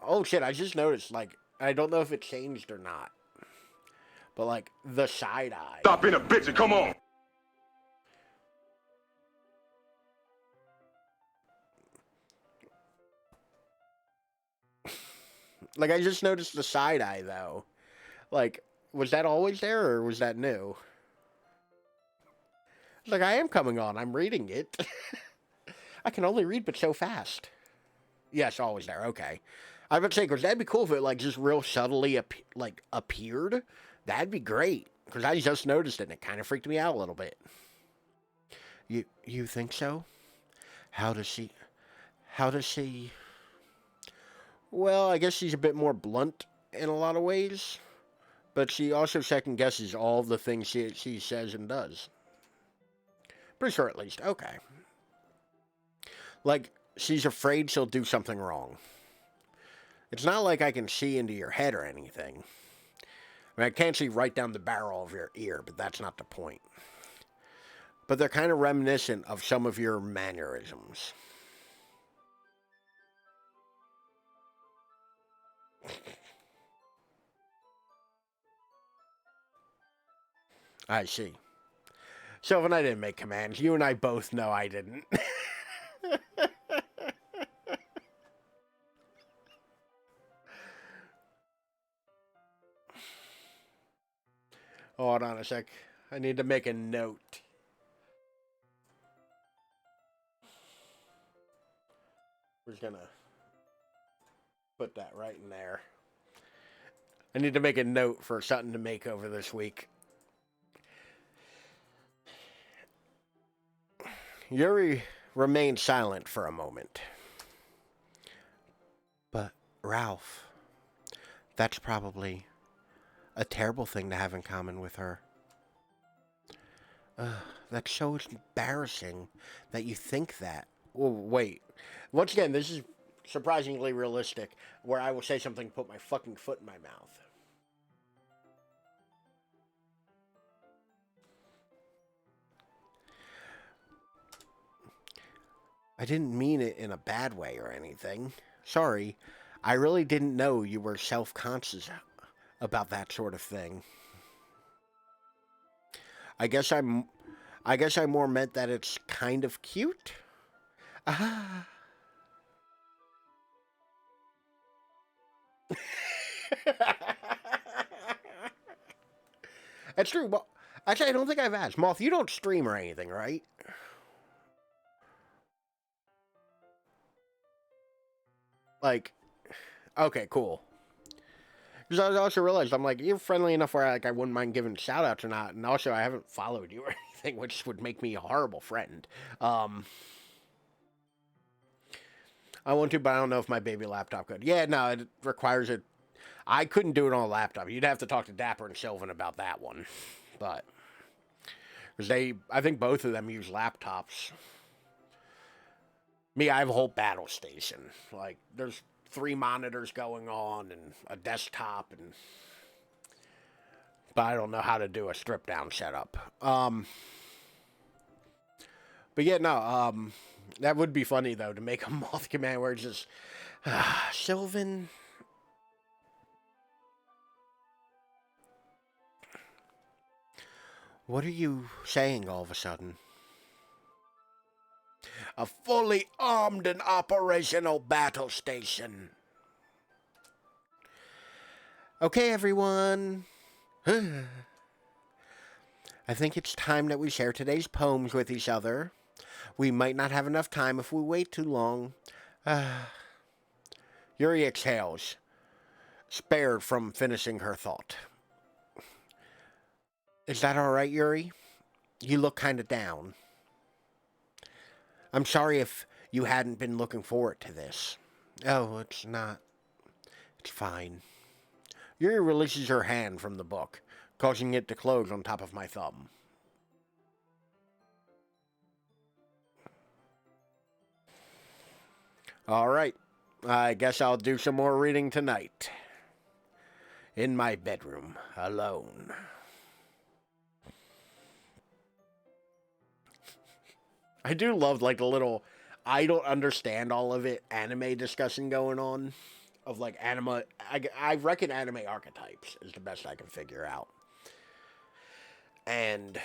A: Oh shit, I just noticed, like, I don't know if it changed or not. But, like, the side eye.
C: Stop being a bitch and come on.
A: Like, I just noticed the side eye, though. Like, was that always there, or was that new? Like, I am coming on. I'm reading it. I can only read but so fast. Yes, always there. Okay. I would say, because that'd be cool if it, like, just real subtly, appeared. That'd be great. Because I just noticed it, and it kind of freaked me out a little bit. You think so? How does she... Well, I guess she's a bit more blunt in a lot of ways. But she also second-guesses all the things she says and does. Pretty sure, at least. Okay. Like, she's afraid she'll do something wrong. It's not like I can see into your head or anything. I mean, I can't see right down the barrel of your ear, but that's not the point. But they're kind of reminiscent of some of your mannerisms. I see. Sylvan, I didn't make commands. You and I both know I didn't. Hold on a sec. I need to make a note. We're just gonna put that right in there. I need to make a note for something to make over this week. Yuri remained silent for a moment. But, Ralph, that's probably a terrible thing to have in common with her. That's so embarrassing that you think that. Oh, wait. Once again, this is surprisingly realistic, where I will say something, put my fucking foot in my mouth. I didn't mean it in a bad way or anything. Sorry. I really didn't know you were self-conscious about that sort of thing. I guess I more meant that it's kind of cute. Ah. That's true. Well, actually, I don't think I've asked. Moth, you don't stream or anything, right? Like, okay, cool. Because I also realized, I'm like, you're friendly enough where like I wouldn't mind giving shout outs or not. And also, I haven't followed you or anything, which would make me a horrible friend. I want to, but I don't know if my baby laptop could. Yeah, no, it requires it. I couldn't do it on a laptop. You'd have to talk to Dapper and Sylvan about that one. But, because I think both of them use laptops. Me, I have a whole battle station. Like, there's 3 monitors going on and a desktop, and but I don't know how to do a strip down setup. But yeah, no, that would be funny though to make a moth command where it's just Sylvan. What are you saying all of a sudden? A fully armed and operational battle station. Okay, everyone. I think it's time that we share today's poems with each other. We might not have enough time if we wait too long. Yuri exhales, spared from finishing her thought. Is that all right, Yuri? You look kind of down. I'm sorry if you hadn't been looking forward to this. Oh, it's not. It's fine. Yuri releases her hand from the book, causing it to close on top of my thumb. All right. I guess I'll do some more reading tonight. In my bedroom, alone. I do love, like, the little, I don't understand all of it, anime discussion going on. Of, like, anime, I reckon anime archetypes is the best I can figure out. And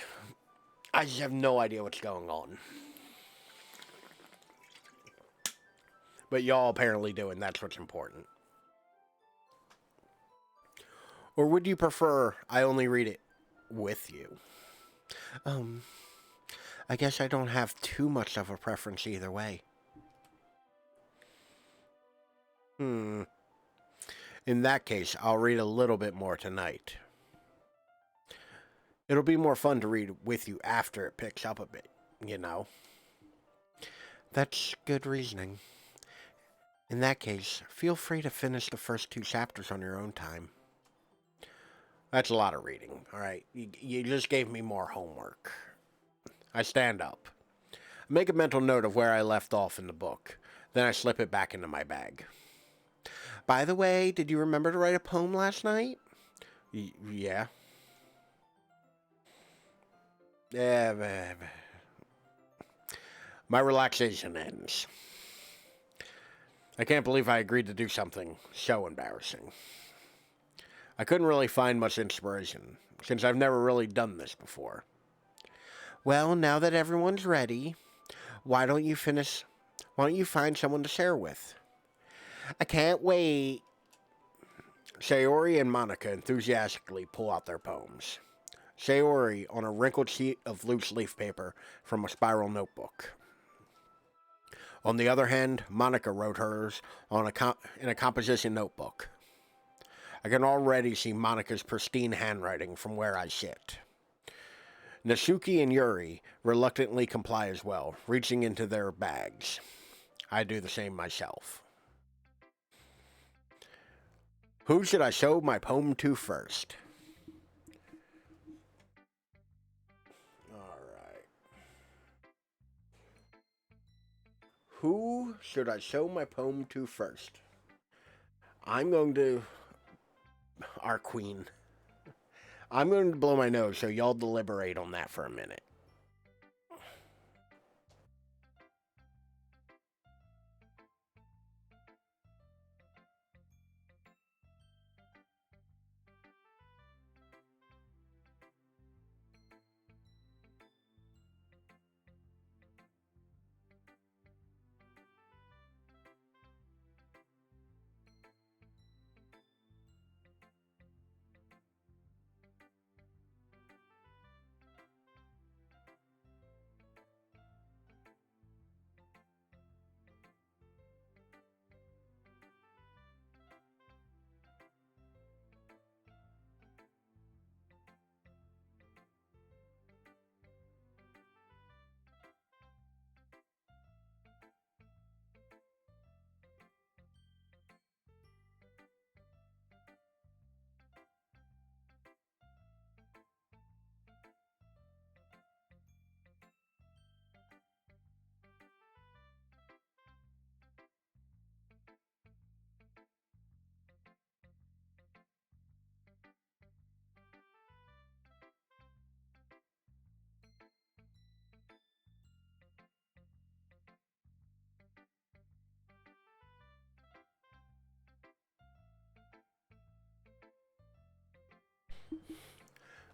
A: I just have no idea what's going on. But y'all apparently do, and that's what's important. Or would you prefer I only read it with you? I guess I don't have too much of a preference either way. In that case, I'll read a little bit more tonight. It'll be more fun to read with you after it picks up a bit, you know? That's good reasoning. In that case, feel free to finish the first 2 chapters on your own time. That's a lot of reading, alright? You just gave me more homework. I stand up. Make a mental note of where I left off in the book. Then I slip it back into my bag. By the way, did you remember to write a poem last night? Yeah. My relaxation ends. I can't believe I agreed to do something so embarrassing. I couldn't really find much inspiration, since I've never really done this before. Well, now that everyone's ready, why don't you find someone to share with? I can't wait. Sayori and Monica enthusiastically pull out their poems. Sayori on a wrinkled sheet of loose leaf paper from a spiral notebook. On the other hand, Monica wrote hers in a composition notebook. I can already see Monica's pristine handwriting from where I sit. Nasuki and Yuri reluctantly comply as well, reaching into their bags. I do the same myself. Who should I show my poem to first? Alright. Who should I show my poem to first? I'm going to... Our queen. I'm going to blow my nose, so y'all deliberate on that for a minute.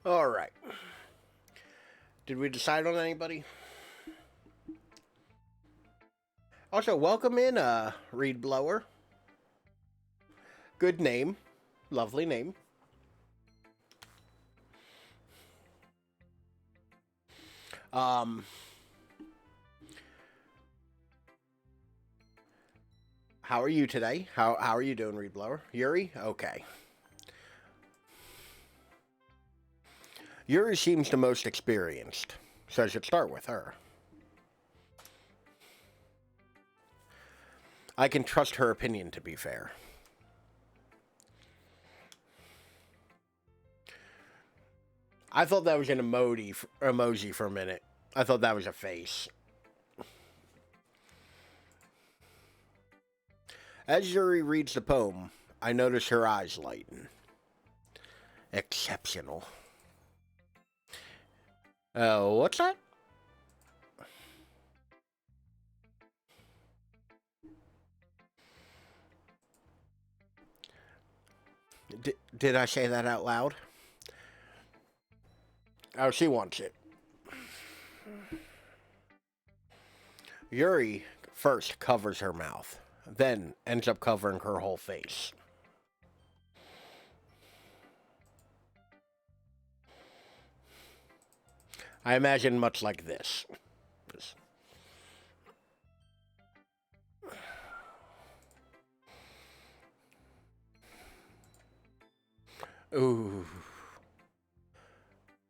A: All right. Did we decide on anybody? Also, welcome in, Reed Blower. Good name. Lovely name. Um, how are you today? How are you doing, Reed Blower? Yuri? Okay. Yuri seems the most experienced, so I should start with her. I can trust her opinion, to be fair. I thought that was an emoji for a minute. I thought that was a face. As Yuri reads the poem, I notice her eyes lighten. Exceptional. What's that? Did I say that out loud? Oh, she wants it. Yuri first covers her mouth, then ends up covering her whole face. I imagine much like this. Ooh.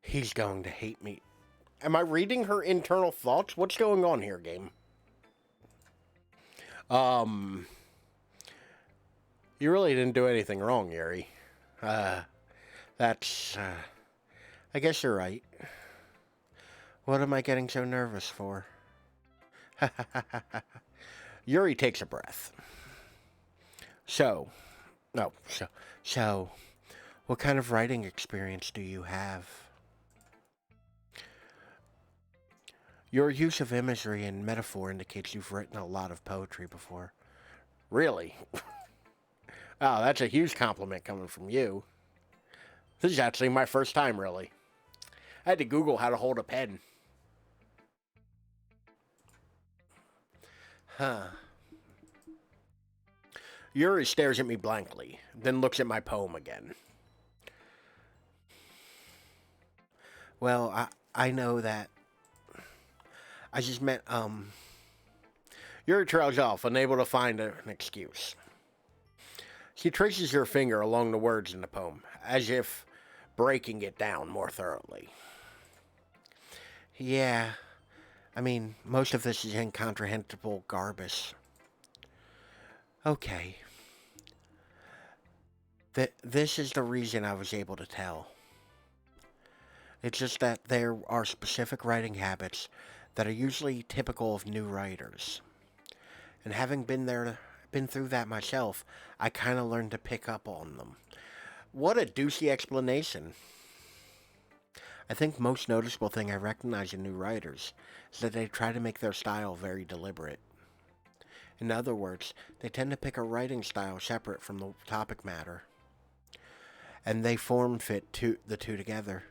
A: He's going to hate me. Am I reading her internal thoughts? What's going on here, game? You really didn't do anything wrong, Yuri. That's, I guess you're right. What am I getting so nervous for? Yuri takes a breath. So, what kind of writing experience do you have? Your use of imagery and metaphor indicates you've written a lot of poetry before. Really? Oh, that's a huge compliment coming from you. This is actually my first time, really. I had to Google how to hold a pen. Huh. Yuri stares at me blankly, then looks at my poem again. Well, I know that. I just meant, Yuri trails off, unable to find an excuse. She traces her finger along the words in the poem, as if breaking it down more thoroughly. Yeah, I mean, most of this is incomprehensible garbage. Okay. This is the reason I was able to tell. It's just that there are specific writing habits that are usually typical of new writers. And having been through that myself, I kind of learned to pick up on them. What a douchey explanation. I think most noticeable thing I recognize in new writers is that they try to make their style very deliberate. In other words, they tend to pick a writing style separate from the topic matter, and they form fit the two together.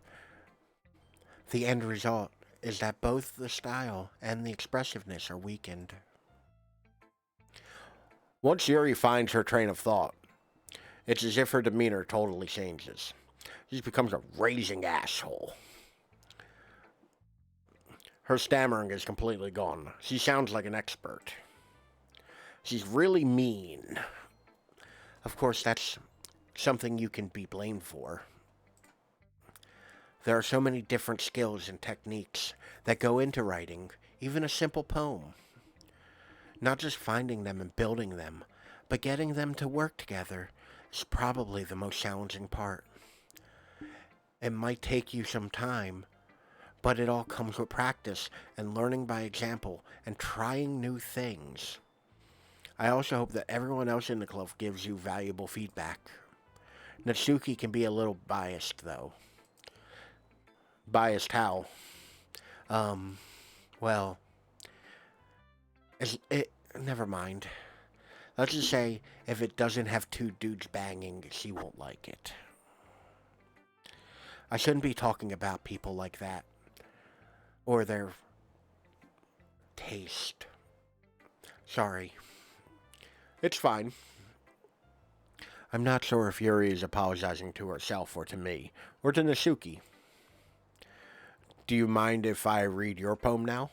A: The end result is that both the style and the expressiveness are weakened. Once Yuri finds her train of thought, it's as if her demeanor totally changes. She becomes a raging asshole. Her stammering is completely gone. She sounds like an expert. She's really mean. Of course, that's something you can be blamed for. There are so many different skills and techniques that go into writing, even a simple poem. Not just finding them and building them, but getting them to work together is probably the most challenging part. It might take you some time, but it all comes with practice and learning by example and trying new things. I also hope that everyone else in the club gives you valuable feedback. Natsuki can be a little biased, though. Biased how? Well, never mind. Let's just say if it doesn't have two dudes banging, she won't like it. I shouldn't be talking about people like that. Or their taste. Sorry. It's fine. I'm not sure if Yuri is apologizing to herself or to me, or to Nasuki. Do you mind if I read your poem now?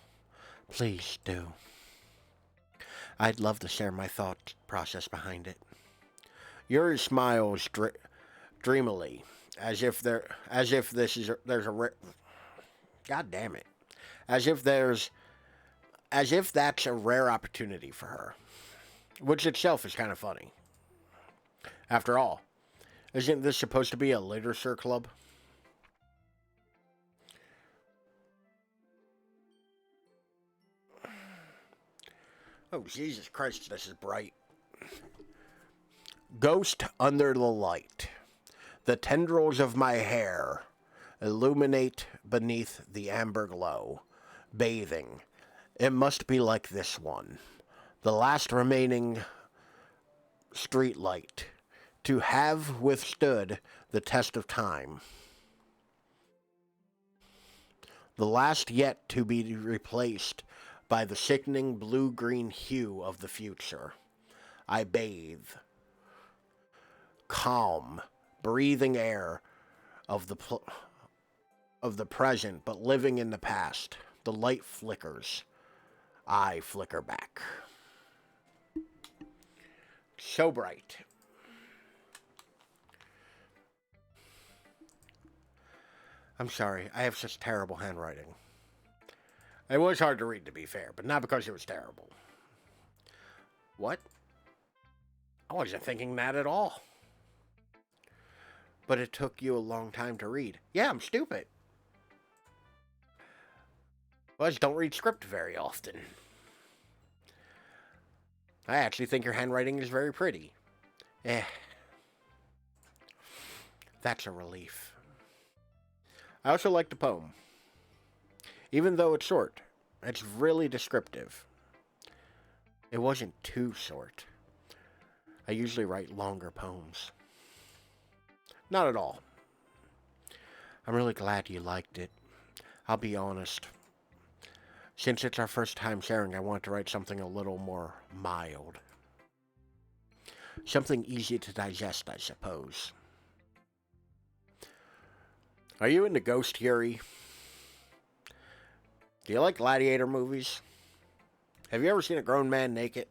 A: Please do. I'd love to share my thought process behind it. Yuri smiles dreamily, God damn it, as if that's a rare opportunity for her, which itself is kind of funny. After all, isn't this supposed to be a literature club? Oh, Jesus Christ, this is bright. Ghost under the light. The tendrils of my hair illuminate beneath the amber glow. Bathing. It must be like this one. The last remaining street light. To have withstood the test of time. The last yet to be replaced by the sickening blue-green hue of the future. I bathe. Calm, breathing air of the present, but living in the past. The light flickers. I flicker back. So bright. I'm sorry, I have such terrible handwriting. It was hard to read, to be fair, but not because it was terrible. What? I wasn't thinking that at all. But it took you a long time to read. Yeah, I'm stupid. Well, I just don't read script very often. I actually think your handwriting is very pretty. That's a relief. I also like the poem. Even though it's short, it's really descriptive. It wasn't too short. I usually write longer poems. Not at all. I'm really glad you liked it. I'll be honest. Since it's our first time sharing, I want to write something a little more mild. Something easy to digest, I suppose. Are you into Ghost, Yuri? Do you like gladiator movies? Have you ever seen a grown man naked?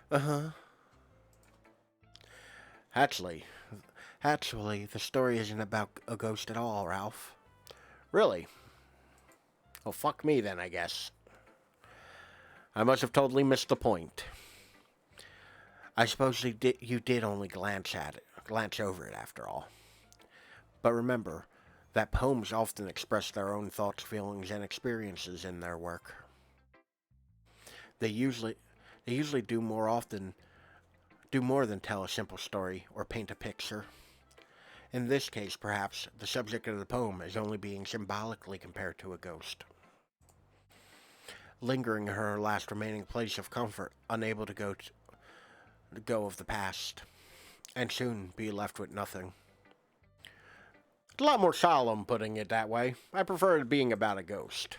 A: Uh-huh. Actually, the story isn't about a ghost at all, Ralph. Really? Oh, fuck me then, I guess. I must have totally missed the point. I suppose you did only glance over it after all. But remember, that poems often express their own thoughts, feelings, and experiences in their work. They usually do more than tell a simple story or paint a picture. In this case, perhaps, the subject of the poem is only being symbolically compared to a ghost. Lingering in her last remaining place of comfort, unable to go of the past, and soon be left with nothing. It's a lot more solemn putting it that way. I prefer it being about a ghost.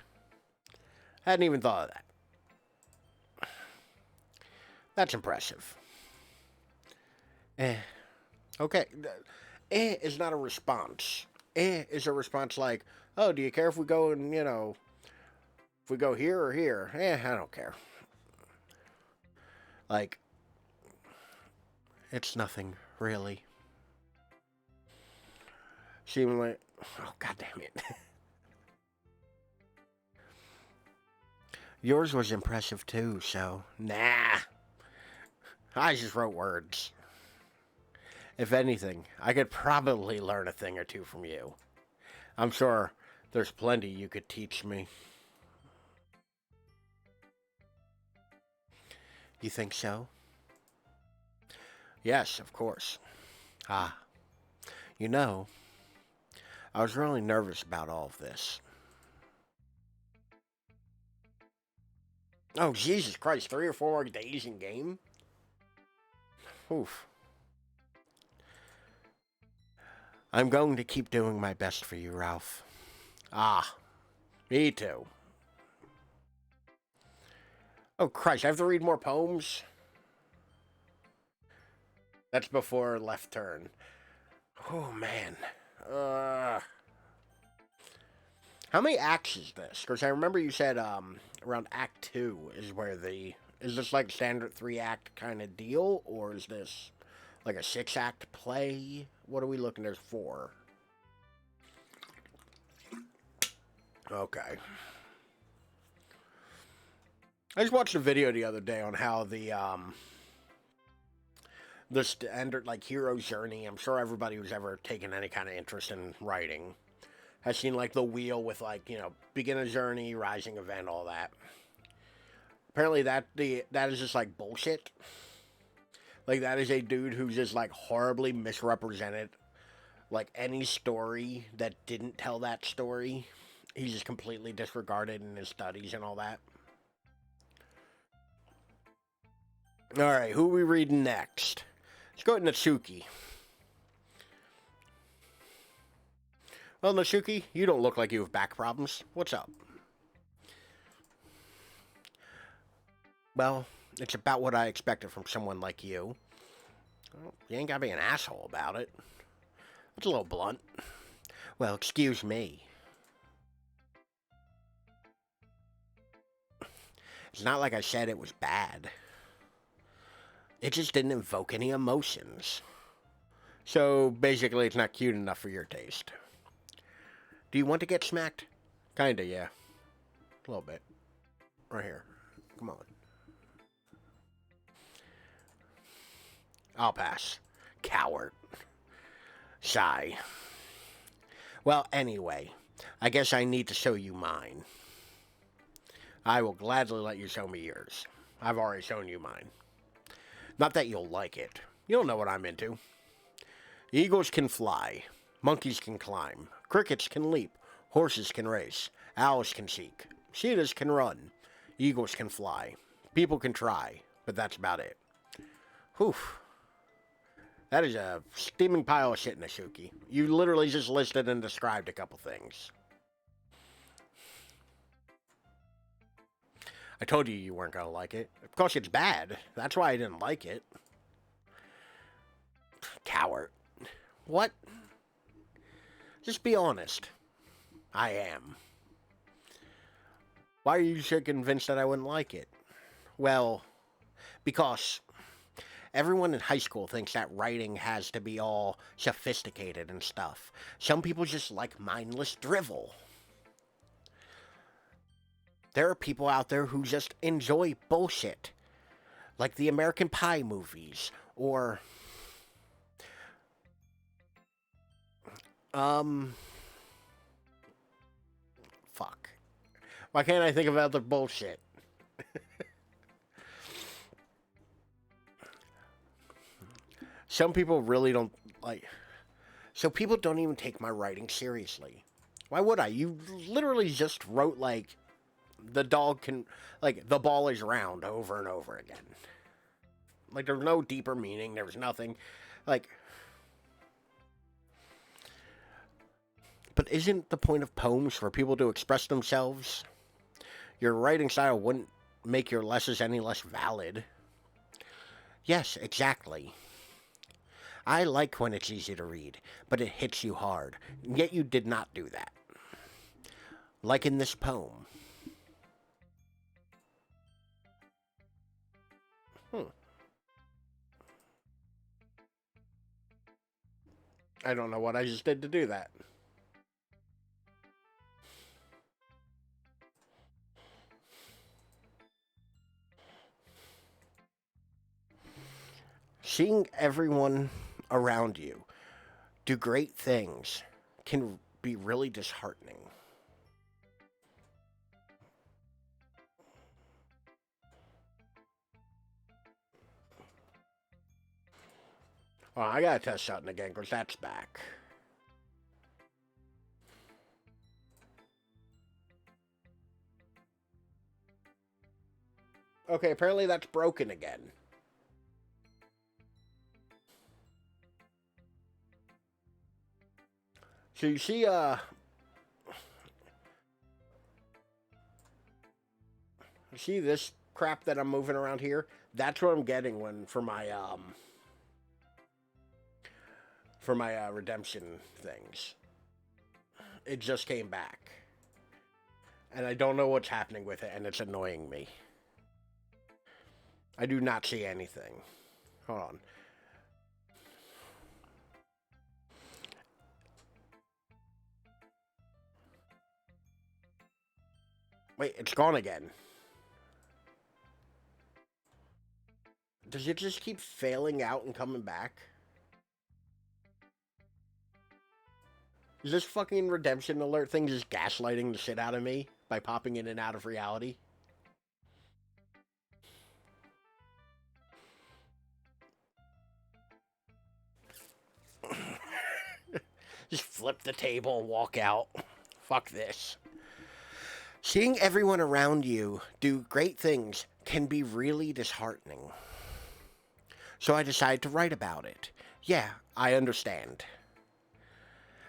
A: Hadn't even thought of that. That's impressive. Okay. Is not a response. Is a response like, oh, do you care if we go and, if we go here or here? I don't care. Like, it's nothing, really. Seemingly, oh, god damn it. Yours was impressive too, so, nah. I just wrote words. If anything, I could probably learn a thing or two from you. I'm sure there's plenty you could teach me. You think so? Yes, of course. Ah, I was really nervous about all of this. Oh, Jesus Christ, 3 or 4 more days in game? Oof. I'm going to keep doing my best for you, Ralph. Ah, me too. Oh, Christ, I have to read more poems? That's before Left Turn. Oh, man. How many acts is this? Because I remember you said around Act 2 is where the... Is this like standard 3-act kind of deal? Or is this like a 6-act play? What are we looking? There's 4. Okay. I just watched a video the other day on how the standard like hero's journey. I'm sure everybody who's ever taken any kind of interest in writing has seen like the wheel with like beginner journey, rising event, all that. Apparently that is just like bullshit. Like that is a dude who's just like horribly misrepresented like any story that didn't tell that story. He's just completely disregarded in his studies and all that. All right, who are we reading next? Let's go to Natsuki. Well, Natsuki, you don't look like you have back problems. What's up? Well, it's about what I expected from someone like you. Well, you ain't gotta be an asshole about it. It's a little blunt. Well, excuse me. It's not like I said it was bad. It just didn't invoke any emotions. So, basically, it's not cute enough for your taste. Do you want to get smacked? Kinda, yeah. A little bit. Right here. Come on. I'll pass. Coward. Sigh. Well, anyway, I guess I need to show you mine. I will gladly let you show me yours. I've already shown you mine. Not that you'll like it. You don't know what I'm into. Eagles can fly. Monkeys can climb. Crickets can leap. Horses can race. Owls can seek. Cheetahs can run. Eagles can fly. People can try. But that's about it. Whew. That is a steaming pile of shit, Natsuki. You literally just listed and described a couple things. I told you you weren't going to like it. Of course it's bad. That's why I didn't like it. Coward. What? Just be honest. I am. Why are you so convinced that I wouldn't like it? Well, because everyone in high school thinks that writing has to be all sophisticated and stuff. Some people just like mindless drivel. There are people out there who just enjoy bullshit. Like the American Pie movies. Or... Fuck. Why can't I think of other bullshit? Some people really don't like... So people don't even take my writing seriously. Why would I? You literally just wrote like... The dog can... Like, the ball is round over and over again. Like, there's no deeper meaning. There was nothing. Like... But isn't the point of poems for people to express themselves? Your writing style wouldn't make your lessons any less valid. Yes, exactly. I like when it's easy to read, but it hits you hard. Yet you did not do that. Like in this poem. I don't know what I just did to do that. Seeing everyone around you do great things can be really disheartening. Oh, I gotta test something again, because that's back. Okay, apparently that's broken again. So you see this crap that I'm moving around here? That's what I'm getting for my redemption things. It just came back. And I don't know what's happening with it, and it's annoying me. I do not see anything. Hold on. Wait, it's gone again. Does it just keep failing out and coming back? Is this fucking redemption alert thing just gaslighting the shit out of me by popping in and out of reality? Just flip the table, walk out. Fuck this. Seeing everyone around you do great things can be really disheartening. So I decided to write about it. Yeah, I understand.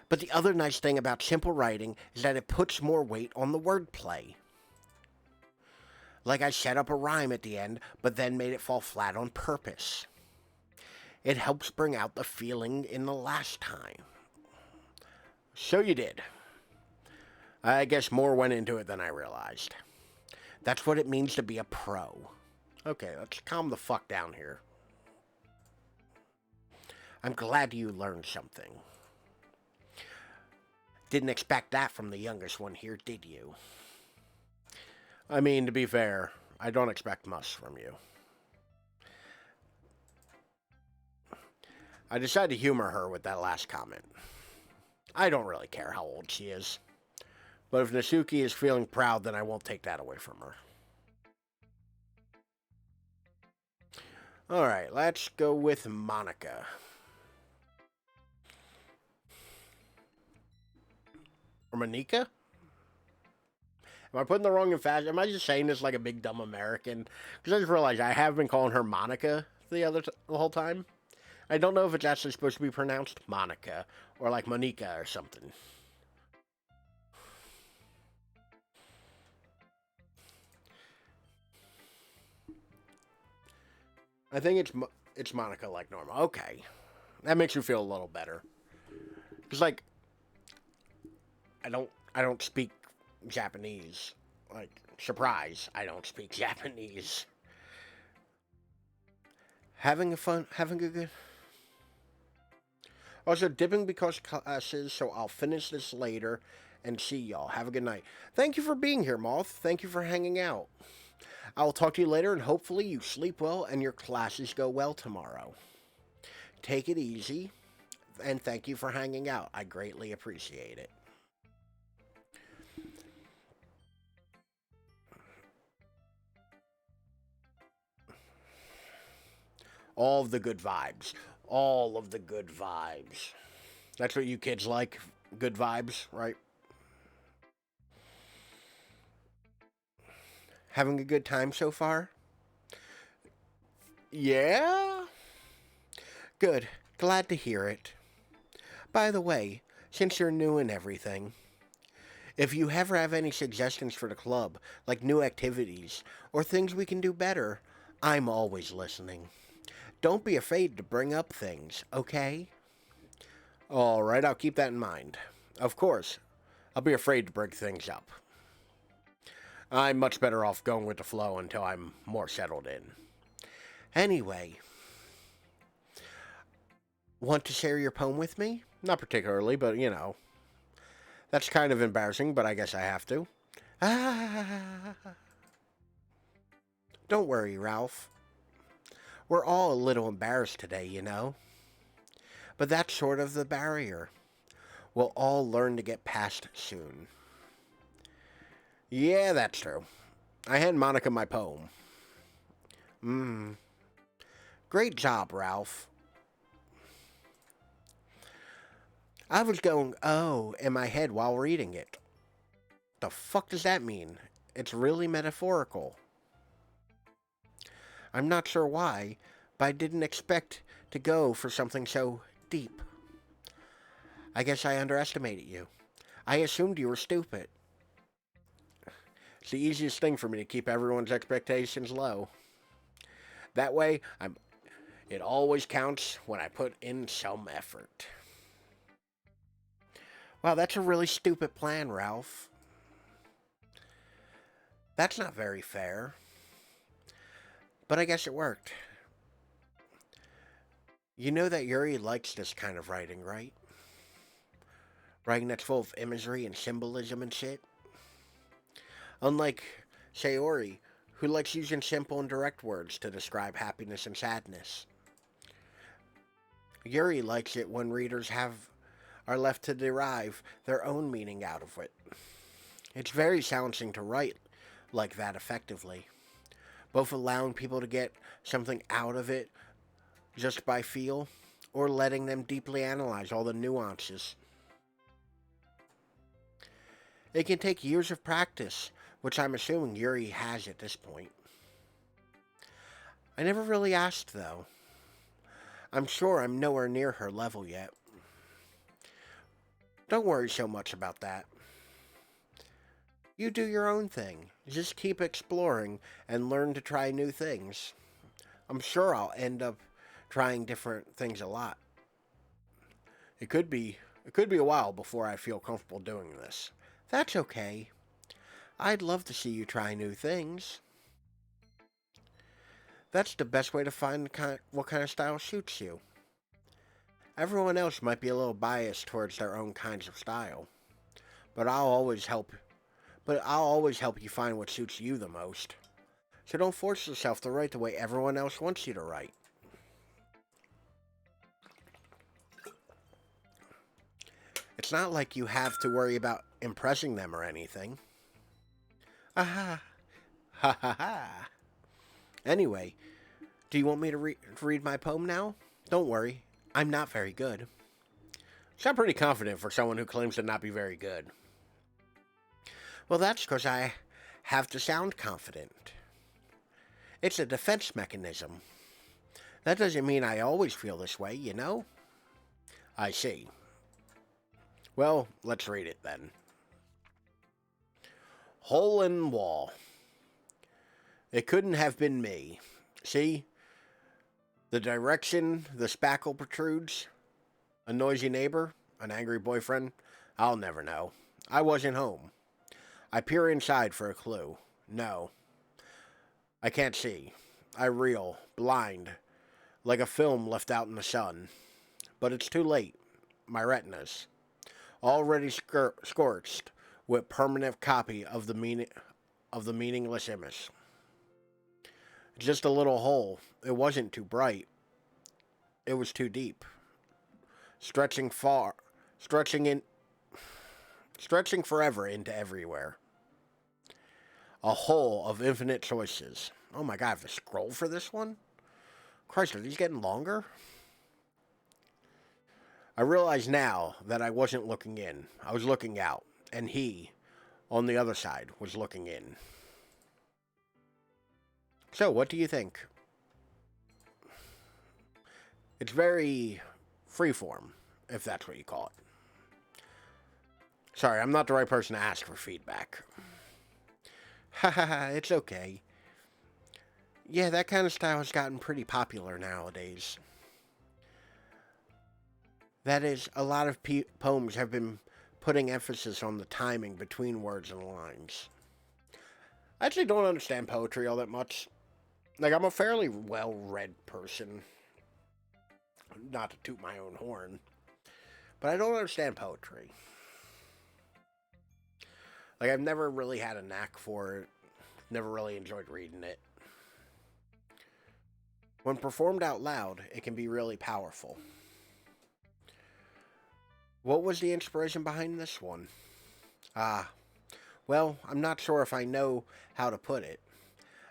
A: But the other nice thing about simple writing is that it puts more weight on the wordplay. Like I set up a rhyme at the end, but then made it fall flat on purpose. It helps bring out the feeling in the last time. So you did. I guess more went into it than I realized. That's what it means to be a pro. Okay, let's calm the fuck down here. I'm glad you learned something. Didn't expect that from the youngest one here, did you? I mean, to be fair, I don't expect much from you. I decided to humor her with that last comment. I don't really care how old she is. But if Nasuki is feeling proud, then I won't take that away from her. Alright, let's go with Monica. Or Monica? Am I putting the wrong emphasis? Am I just saying this like a big dumb American? Because I just realized I have been calling her Monica the whole time. I don't know if it's actually supposed to be pronounced Monica or like Monica or something. I think it's Monica like normal. Okay, that makes you feel a little better. Cause like I don't speak Japanese. Like surprise, I don't speak Japanese. Having a good. Also, dipping because classes, so I'll finish this later and see y'all. Have a good night. Thank you for being here, Moth. Thank you for hanging out. I will talk to you later, and hopefully you sleep well and your classes go well tomorrow. Take it easy, and thank you for hanging out. I greatly appreciate it. All of the good vibes. All of the good vibes. That's what you kids like? Good vibes, right? Having a good time so far? Yeah? Good. Glad to hear it. By the way, since you're new and everything, if you ever have any suggestions for the club, like new activities, or things we can do better, I'm always listening. Don't be afraid to bring up things, okay? Alright, I'll keep that in mind. Of course, I'll be afraid to bring things up. I'm much better off going with the flow until I'm more settled in. Anyway, want to share your poem with me? Not particularly, but you know. That's kind of embarrassing, but I guess I have to. Ah. Don't worry, Ralph. We're all a little embarrassed today, you know. But that's sort of the barrier. We'll all learn to get past soon. Yeah, that's true. I hand Monica my poem. Great job, Ralph. I was going, oh, in my head while reading it. The fuck does that mean? It's really metaphorical. I'm not sure why, but I didn't expect to go for something so deep. I guess I underestimated you. I assumed you were stupid. It's the easiest thing for me to keep everyone's expectations low. That way, it always counts when I put in some effort. Wow, that's a really stupid plan, Ralph. That's not very fair. But I guess it worked. You know that Yuri likes this kind of writing, right? Writing that's full of imagery and symbolism and shit. Unlike Sayori, who likes using simple and direct words to describe happiness and sadness. Yuri likes it when readers are left to derive their own meaning out of it. It's very challenging to write like that effectively, both allowing people to get something out of it just by feel, or letting them deeply analyze all the nuances. It can take years of practice, which I'm assuming Yuri has at this point. I never really asked, though. I'm sure I'm nowhere near her level yet. Don't worry so much about that. You do your own thing. Just keep exploring and learn to try new things. I'm sure I'll end up trying different things a lot. It could be a while before I feel comfortable doing this. That's okay. I'd love to see you try new things. That's the best way to find what kind of style suits you. Everyone else might be a little biased towards their own kinds of style, but I'll always help you find what suits you the most. So don't force yourself to write the way everyone else wants you to write. It's not like you have to worry about impressing them or anything. Aha. Ha ha ha. Anyway, do you want me to read my poem now? Don't worry, I'm not very good. You sound pretty confident for someone who claims to not be very good. Well, that's because I have to sound confident. It's a defense mechanism. That doesn't mean I always feel this way, you know? I see. Well, let's read it then. Hole in wall. It couldn't have been me. See? The direction the spackle protrudes? A noisy neighbor? An angry boyfriend? I'll never know. I wasn't home. I peer inside for a clue. No. I can't see. I reel, blind, like a film left out in the sun. But it's too late. My retinas, already scorched with permanent copy of the meaningless image. Just a little hole. It wasn't too bright. It was too deep. Stretching forever into everywhere. A hole of infinite choices. Oh my god, I have to scroll for this one? Christ, are these getting longer? I realize now that I wasn't looking in. I was looking out. And he, on the other side, was looking in. So, what do you think? It's very freeform, if that's what you call it. Sorry, I'm not the right person to ask for feedback. Haha, it's okay. Yeah, that kind of style has gotten pretty popular nowadays. That is, a lot of poems have been putting emphasis on the timing between words and lines. I actually don't understand poetry all that much. Like, I'm a fairly well-read person. Not to toot my own horn. But I don't understand poetry. Like, I've never really had a knack for it. Never really enjoyed reading it. When performed out loud, it can be really powerful. What was the inspiration behind this one? Well, I'm not sure if I know how to put it.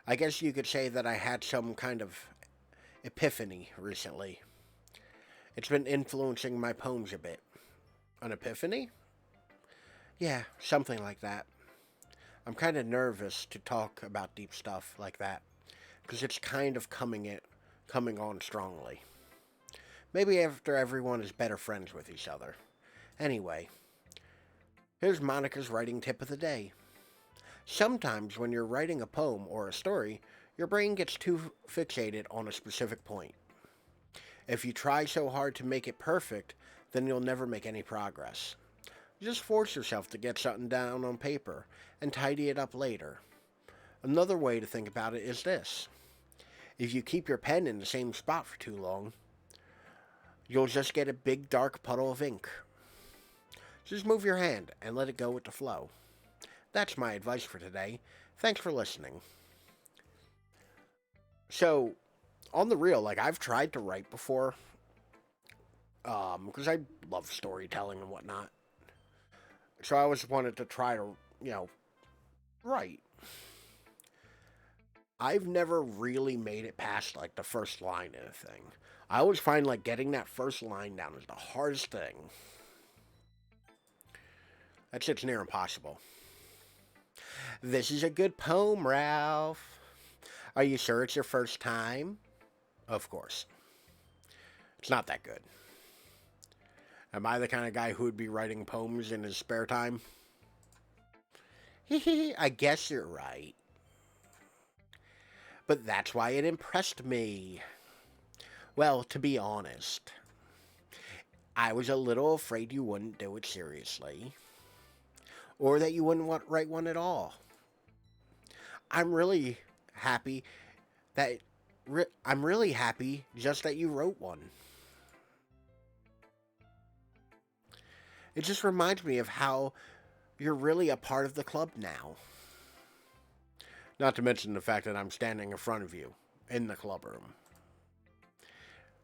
A: I guess you could say that I had some kind of epiphany recently. It's been influencing my poems a bit. An epiphany? Yeah, something like that. I'm kind of nervous to talk about deep stuff like that, because it's kind of coming on strongly. Maybe after everyone is better friends with each other. Anyway, here's Monica's writing tip of the day. Sometimes when you're writing a poem or a story, your brain gets too fixated on a specific point. If you try so hard to make it perfect, then you'll never make any progress. Just force yourself to get something down on paper and tidy it up later. Another way to think about it is this. If you keep your pen in the same spot for too long, you'll just get a big dark puddle of ink. Just move your hand and let it go with the flow. That's my advice for today. Thanks for listening. So, on the real, I've tried to write before, because I love storytelling and whatnot. So I always wanted to try to, write. I've never really made it past, the first line in a thing. I always find, getting that first line down is the hardest thing. That shit's near impossible. This is a good poem, Ralph. Are you sure it's your first time? Of course. It's not that good. Am I the kind of guy who would be writing poems in his spare time? I guess you're right. But that's why it impressed me. Well, to be honest, I was a little afraid you wouldn't do it seriously. Or that you wouldn't write one at all. I'm really happy just that you wrote one. It just reminds me of how you're really a part of the club now. Not to mention the fact that I'm standing in front of you in the club room.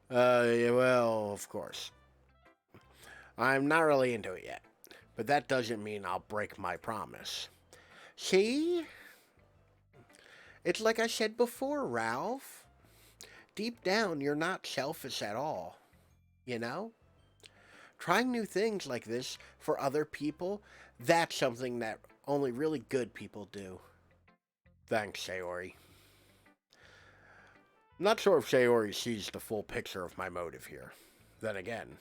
A: Yeah, well, of course. I'm not really into it yet, but that doesn't mean I'll break my promise. See? It's like I said before, Ralph. Deep down, you're not selfish at all. You know? Trying new things like this for other people, that's something that only really good people do. Thanks, Sayori. I'm not sure if Sayori sees the full picture of my motive here. Then again,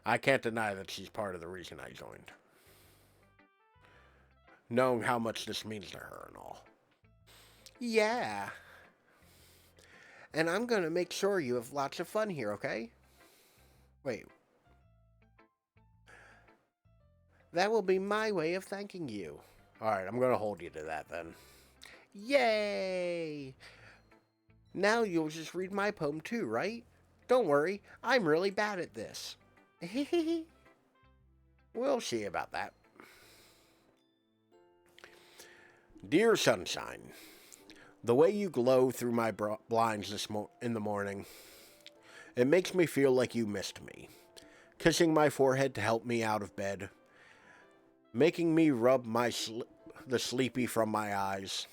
A: I can't deny that she's part of the reason I joined. Knowing how much this means to her and all. Yeah. And I'm gonna make sure you have lots of fun here, okay? Wait. That will be my way of thanking you. Alright, I'm gonna hold you to that then. Yay! Now you'll just read my poem too, right? Don't worry, I'm really bad at this. We'll see about that. Dear Sunshine, the way you glow through my blinds in the morning, it makes me feel like you missed me. Kissing my forehead to help me out of bed, making me rub the sleepy from my eyes.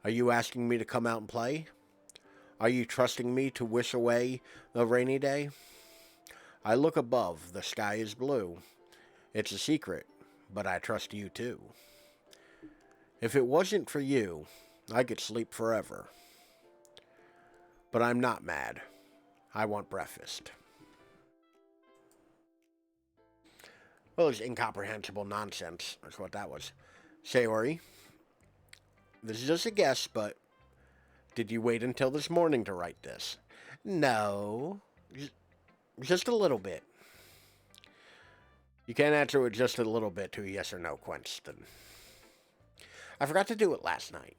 A: Are you asking me to come out and play? Are you trusting me to wish away a rainy day? I look above, the sky is blue. It's a secret, but I trust you too. If it wasn't for you, I could sleep forever. But I'm not mad. I want breakfast. Well, it's incomprehensible nonsense. That's what that was. Sayori, this is just a guess, but did you wait until this morning to write this? No. Just a little bit. You can't answer with just a little bit to a yes or no question. I forgot to do it last night.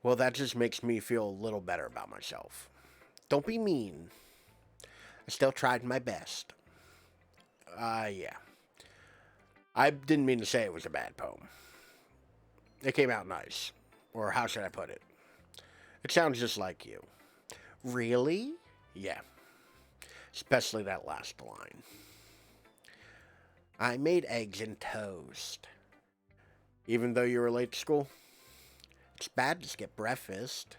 A: Well, that just makes me feel a little better about myself. Don't be mean. I still tried my best. Yeah. I didn't mean to say it was a bad poem. It came out nice. Or how should I put it? It sounds just like you. Really? Yeah. Especially that last line. I made eggs and toast. Even though you were late to school? It's bad to skip breakfast.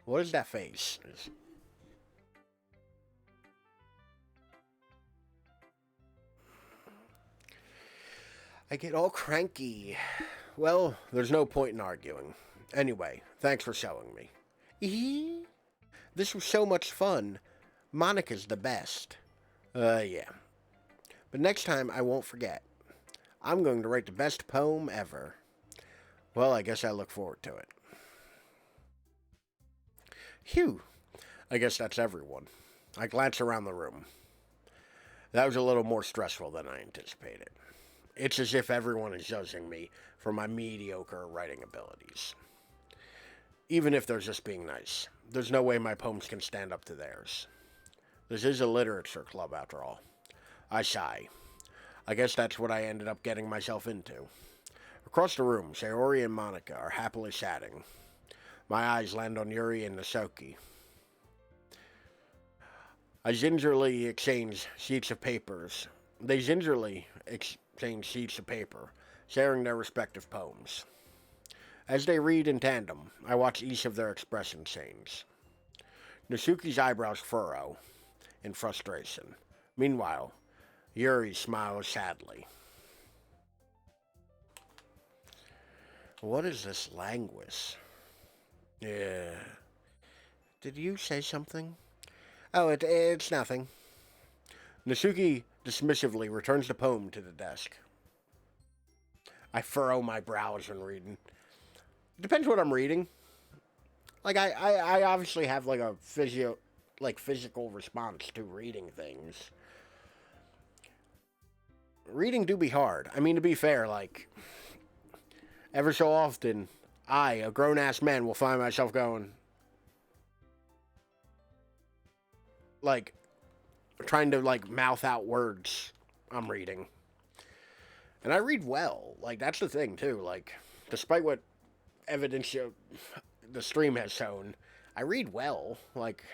A: What is that face? I get all cranky. Well, there's no point in arguing. Anyway, thanks for showing me. This was so much fun. Monica's the best. Yeah. But next time I won't forget. I'm going to write the best poem ever. Well, I guess I look forward to it. Phew. I guess that's everyone. I glance around the room. That was a little more stressful than I anticipated. It's as if everyone is judging me for my mediocre writing abilities. Even if they're just being nice, there's no way my poems can stand up to theirs. This is a literature club, after all. I sigh. I guess that's what I ended up getting myself into. Across the room, Sayori and Monica are happily chatting. My eyes land on Yuri and Nasoki. I gingerly exchange sheets of papers. They gingerly exchange sheets of paper, sharing their respective poems. As they read in tandem, I watch each of their expressions change. Nasuki's eyebrows furrow in frustration. Meanwhile, Yuri smiles sadly. What is this language? Yeah. Did you say something? Oh, it's nothing. Nasuki dismissively returns the poem to the desk. I furrow my brows when reading. Depends what I'm reading. Like I obviously have like a physical response to reading things. Reading do be hard. I mean, to be fair, like ever so often, I, a grown ass man, will find myself going like trying to like mouth out words I'm reading. And I read well. Like that's the thing too. Like despite what evidence the stream has shown, I read well. Like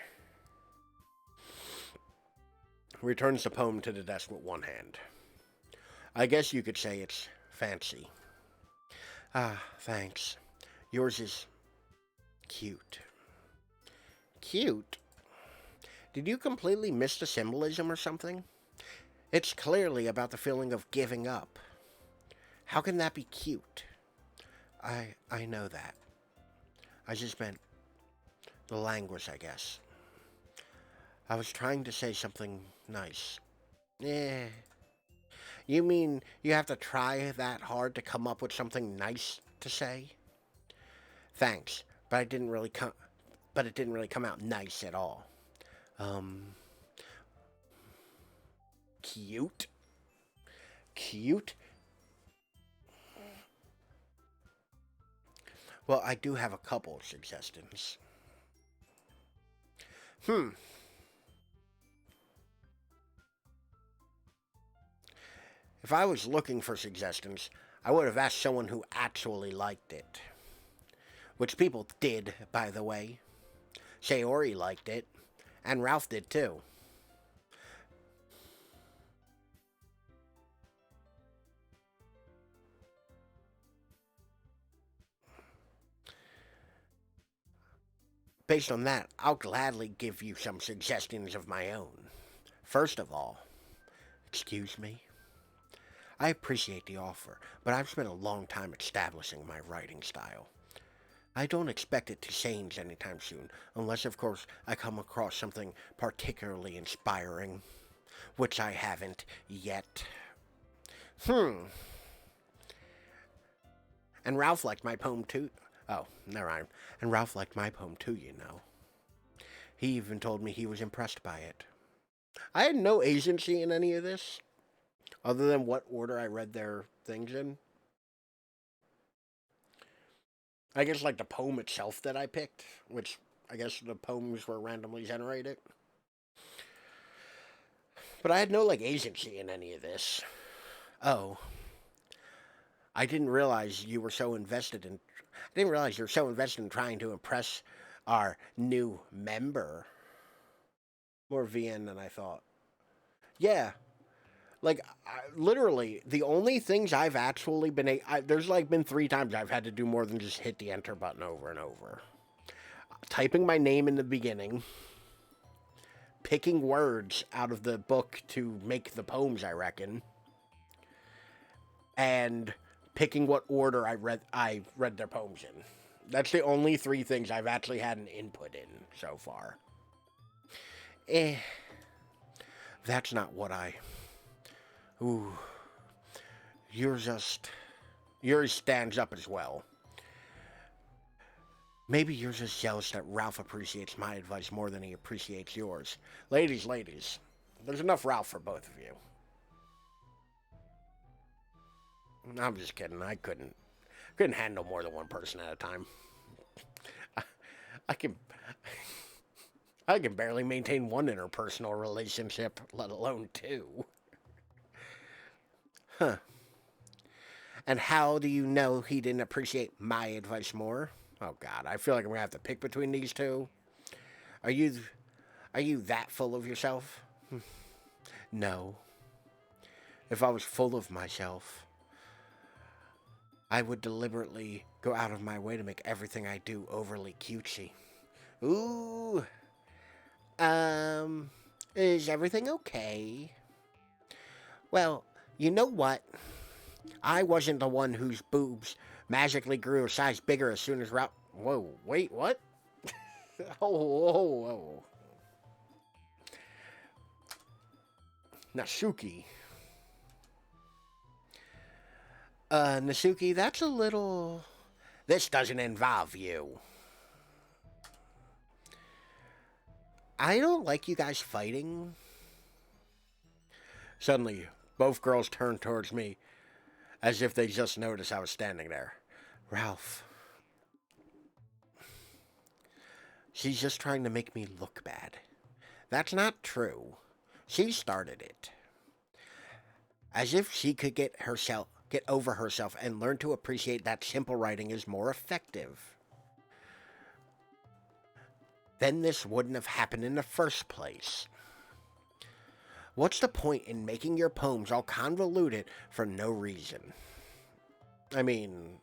A: returns the poem to the desk with one hand. I guess you could say it's fancy. Ah, thanks. Yours is cute. Cute? Did you completely miss the symbolism or something? It's clearly about the feeling of giving up. How can that be cute? I know that. I just meant the language, I guess. I was trying to say something nice. Eh. You mean you have to try that hard to come up with something nice to say? Thanks, but it didn't really come out nice at all. Cute? Cute? Well, I do have a couple of suggestions. If I was looking for suggestions, I would have asked someone who actually liked it. Which people did, by the way. Sayori liked it, and Ralph did too. Based on that, I'll gladly give you some suggestions of my own. First of all, excuse me? I appreciate the offer, but I've spent a long time establishing my writing style. I don't expect it to change anytime soon, unless, of course, I come across something particularly inspiring, which I haven't yet. And Ralph liked my poem too. Oh, never mind. And Ralph liked my poem too, you know. He even told me he was impressed by it. I had no agency in any of this, other than what order I read their things in. I guess like the poem itself that I picked, which I guess the poems were randomly generated. But I had no like agency in any of this. Oh, I didn't realize you were so invested in. I didn't realize you were so invested in trying to impress our new member. More VN than I thought. Yeah, like literally the only things I've actually been there's like been 3 times I've had to do more than just hit the enter button over and over. Typing my name in the beginning, picking words out of the book to make the poems, I reckon, and picking what order I read their poems in. That's the only 3 things I've actually had an input in so far. That's not what I... Ooh. Yours stands up as well. Maybe you're just jealous that Ralph appreciates my advice more than he appreciates yours. Ladies, there's enough Ralph for both of you. I'm just kidding. I couldn't handle more than one person at a time. I can barely maintain one interpersonal relationship, let alone two. Huh. And how do you know he didn't appreciate my advice more? Oh God, I feel like I'm gonna have to pick between these two. Are you that full of yourself? No. If I was full of myself, I would deliberately go out of my way to make everything I do overly cutesy. Ooh. Is everything okay? Well, you know what? I wasn't the one whose boobs magically grew a size bigger as soon as Ralph... Whoa, wait, what? Whoa. Nasuki. Nasuki, that's a little... This doesn't involve you. I don't like you guys fighting. Suddenly, both girls turned towards me, as if they just noticed I was standing there. Ralph. She's just trying to make me look bad. That's not true. She started it. As if she could get over herself and learn to appreciate that simple writing is more effective. Then this wouldn't have happened in the first place. What's the point in making your poems all convoluted for no reason? I mean,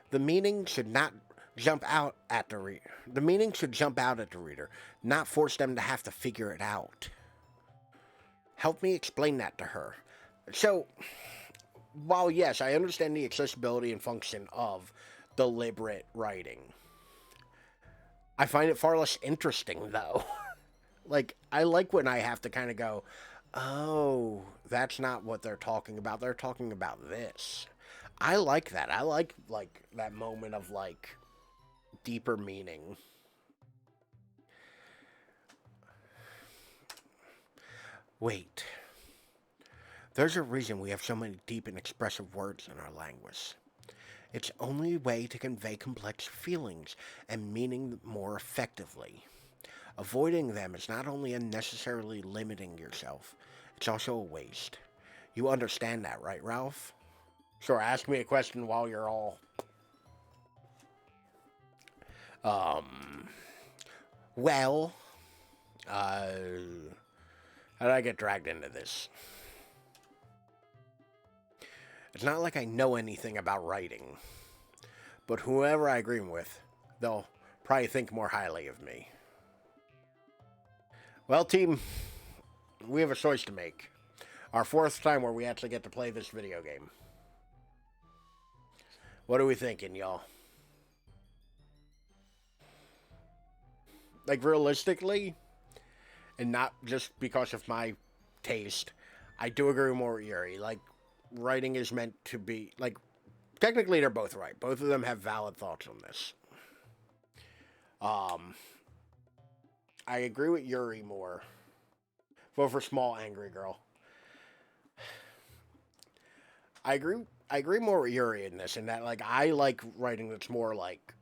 A: the meaning should not jump out at the reader. The meaning should jump out at the reader, not force them to have to figure it out. Help me explain that to her. So, while yes, I understand the accessibility and function of deliberate writing, I find it far less interesting, though. Like, I like when I have to kind of go, oh, that's not what they're talking about. They're talking about this. I like that. I like that moment of, like, deeper meaning. Wait. There's a reason we have so many deep and expressive words in our language. It's only way to convey complex feelings and meaning more effectively. Avoiding them is not only unnecessarily limiting yourself, it's also a waste. You understand that, right, Ralph? Sure, ask me a question while you're all... Well... How did I get dragged into this? It's not like I know anything about writing. But whoever I agree with, they'll probably think more highly of me. Well, team, we have a choice to make. Our fourth time where we actually get to play this video game. What are we thinking, y'all? Like, realistically, and not just because of my taste, I do agree more with Yuri. Like, writing is meant to be, like, technically they're both right. Both of them have valid thoughts on this. I agree with Yuri more. Vote for small angry girl. I agree more with Yuri in this, in that, like, I like writing that's more like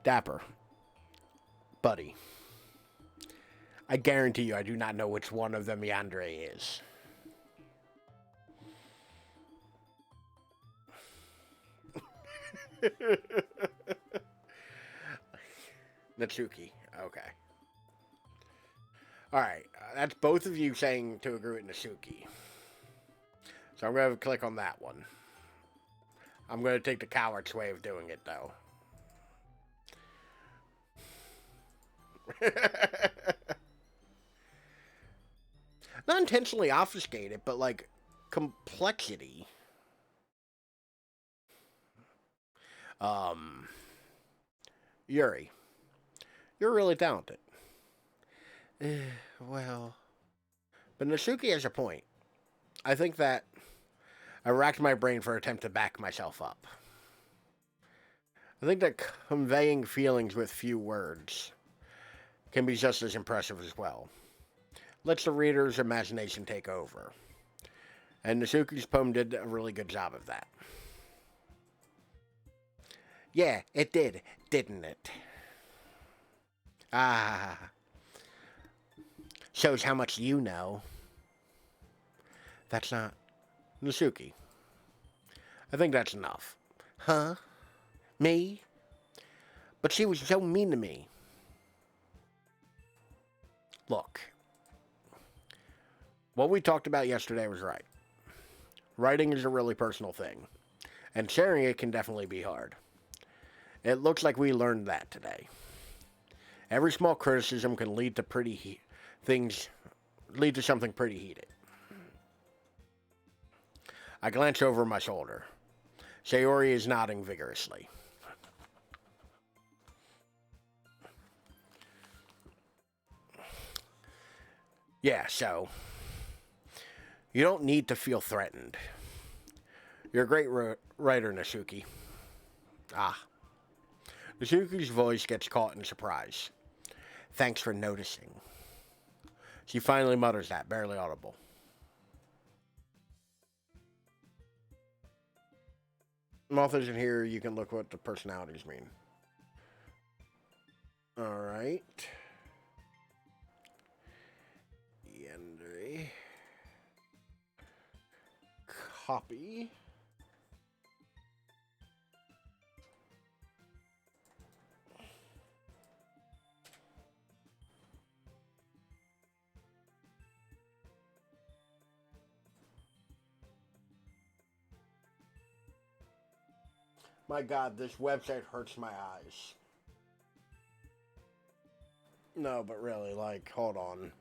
A: dapper. Buddy. I guarantee you I do not know which one of them Yandere is. Natsuki. Okay. Alright. That's both of you saying to agree with Natsuki. So I'm going to click on that one. I'm going to take the coward's way of doing it, though. Not intentionally obfuscated, but, like, complexity. Yuri, you're really talented. Well. But Nasuki has a point. I think that I racked my brain for an attempt to back myself up. I think that conveying feelings with few words can be just as impressive as well. Lets the reader's imagination take over. And Nasuki's poem did a really good job of that. Yeah, it did, didn't it? Ah. Shows how much you know. That's not... Nasuki. I think that's enough. Huh? Me? But she was so mean to me. Look. What we talked about yesterday was right. Writing is a really personal thing. And sharing it can definitely be hard. It looks like we learned that today. Every small criticism can lead to something pretty heated. I glance over my shoulder. Sayori is nodding vigorously. Yeah, so you don't need to feel threatened. You're a great writer, Nasuki. Ah. Nasuki's voice gets caught in surprise. Thanks for noticing. She finally mutters that, barely audible. Moth isn't here. You can look what the personalities mean. Alright. Yandere. Copy. My God, this website hurts my eyes. No, but really, like, hold on.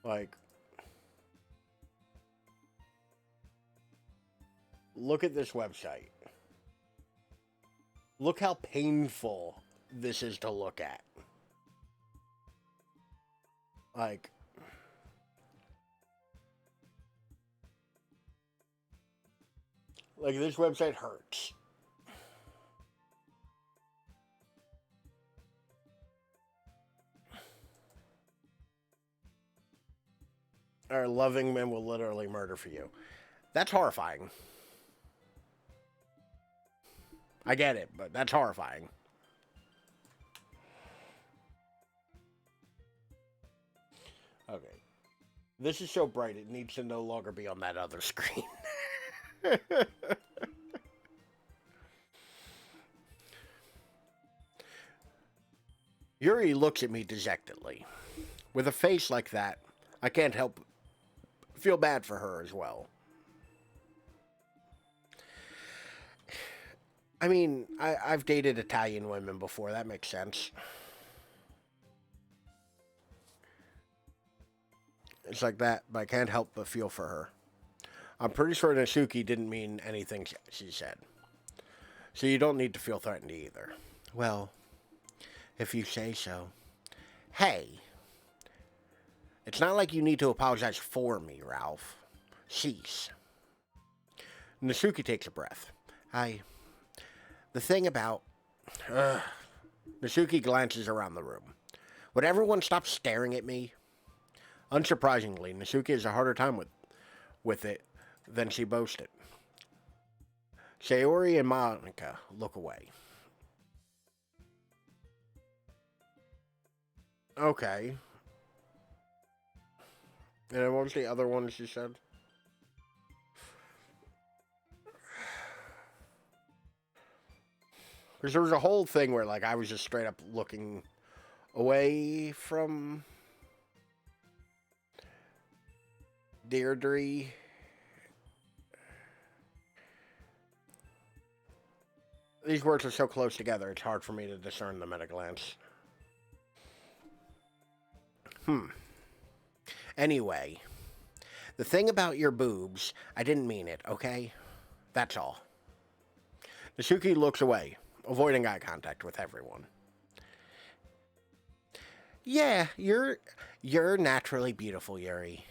A: Like, look at this website. Look how painful this is to look at. Like, this website hurts. Our loving men will literally murder for you. That's horrifying. I get it, but that's horrifying. Okay. This is so bright, it needs to no longer be on that other screen. Yuri looks at me dejectedly. With a face like that, I can't help feel bad for her as well. I mean, I've dated Italian women before, that makes sense. It's like that, but I can't help but feel for her. I'm pretty sure Nasuki didn't mean anything she said. So you don't need to feel threatened either. Well, if you say so. Hey, it's not like you need to apologize for me, Ralph. Cease. Nasuki takes a breath. The thing about... Nasuki glances around the room. Would everyone stop staring at me? Unsurprisingly, Nasuki has a harder time with it than she boasted. Sayori and Monica look away. Okay. And what was the other one she said? Because there was a whole thing where, like, I was just straight up looking away from Deirdre. These words are so close together, it's hard for me to discern them at a glance. Anyway, the thing about your boobs, I didn't mean it, okay? That's all. Nasuki looks away, avoiding eye contact with everyone. Yeah, you're naturally beautiful, Yuri.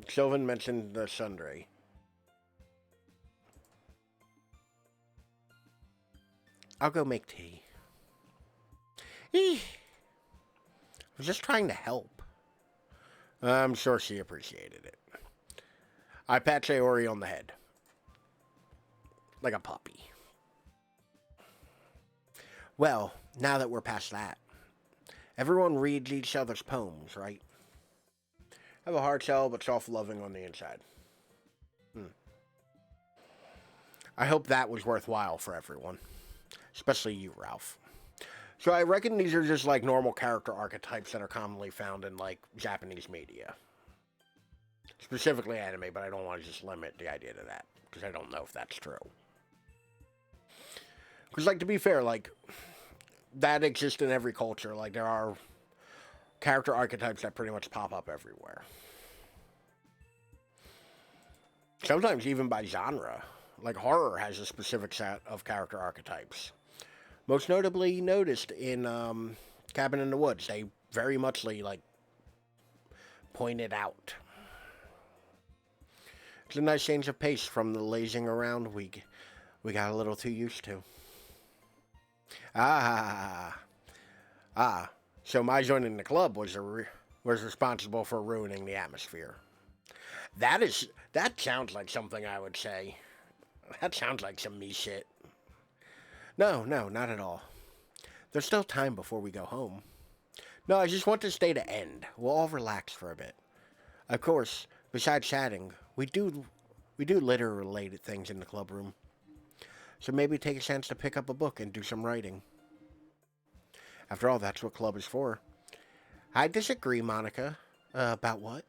A: Sylvan mentioned the sundry. I'll go make tea. Eeh. I was just trying to help. I'm sure she appreciated it. I pat Sayori on the head. Like a puppy. Well, now that we're past that, everyone reads each other's poems, right? Have a hard shell, but soft-loving on the inside. I hope that was worthwhile for everyone. Especially you, Ralph. So I reckon these are just like normal character archetypes that are commonly found in like Japanese media. Specifically anime, but I don't want to just limit the idea to that. Because I don't know if that's true. Because like to be fair, like that exists in every culture. Like there are character archetypes that pretty much pop up everywhere. Sometimes even by genre. Like horror has a specific set of character archetypes. Most notably noticed in Cabin in the Woods. They very muchly like point it out. It's a nice change of pace from the lazing around we got a little too used to. So my joining the club was responsible for ruining the atmosphere. That sounds like something I would say. That sounds like some me shit. No, not at all. There's still time before we go home. No, I just want this day to end. We'll all relax for a bit. Of course, besides chatting, we do litter-related things in the club room. So maybe take a chance to pick up a book and do some writing. After all, that's what club is for. I disagree, Monica. About what?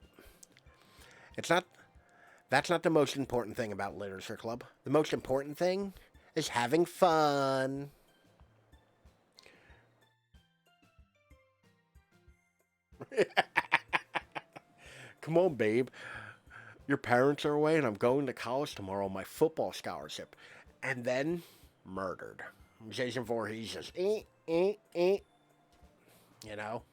A: That's not the most important thing about Literature Club. The most important thing is having fun. Come on, babe. Your parents are away and I'm going to college tomorrow on my football scholarship. And then murdered. Jason Voorhees just, you know?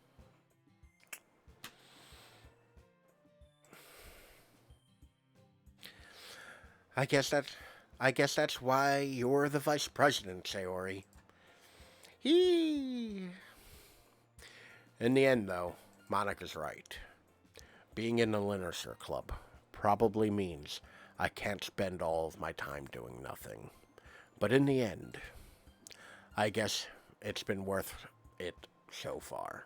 A: I guess that's why you're the vice president, Sayori. Hee. In the end, though, Monica's right. Being in the Literature Club probably means I can't spend all of my time doing nothing. But in the end, I guess it's been worth it so far.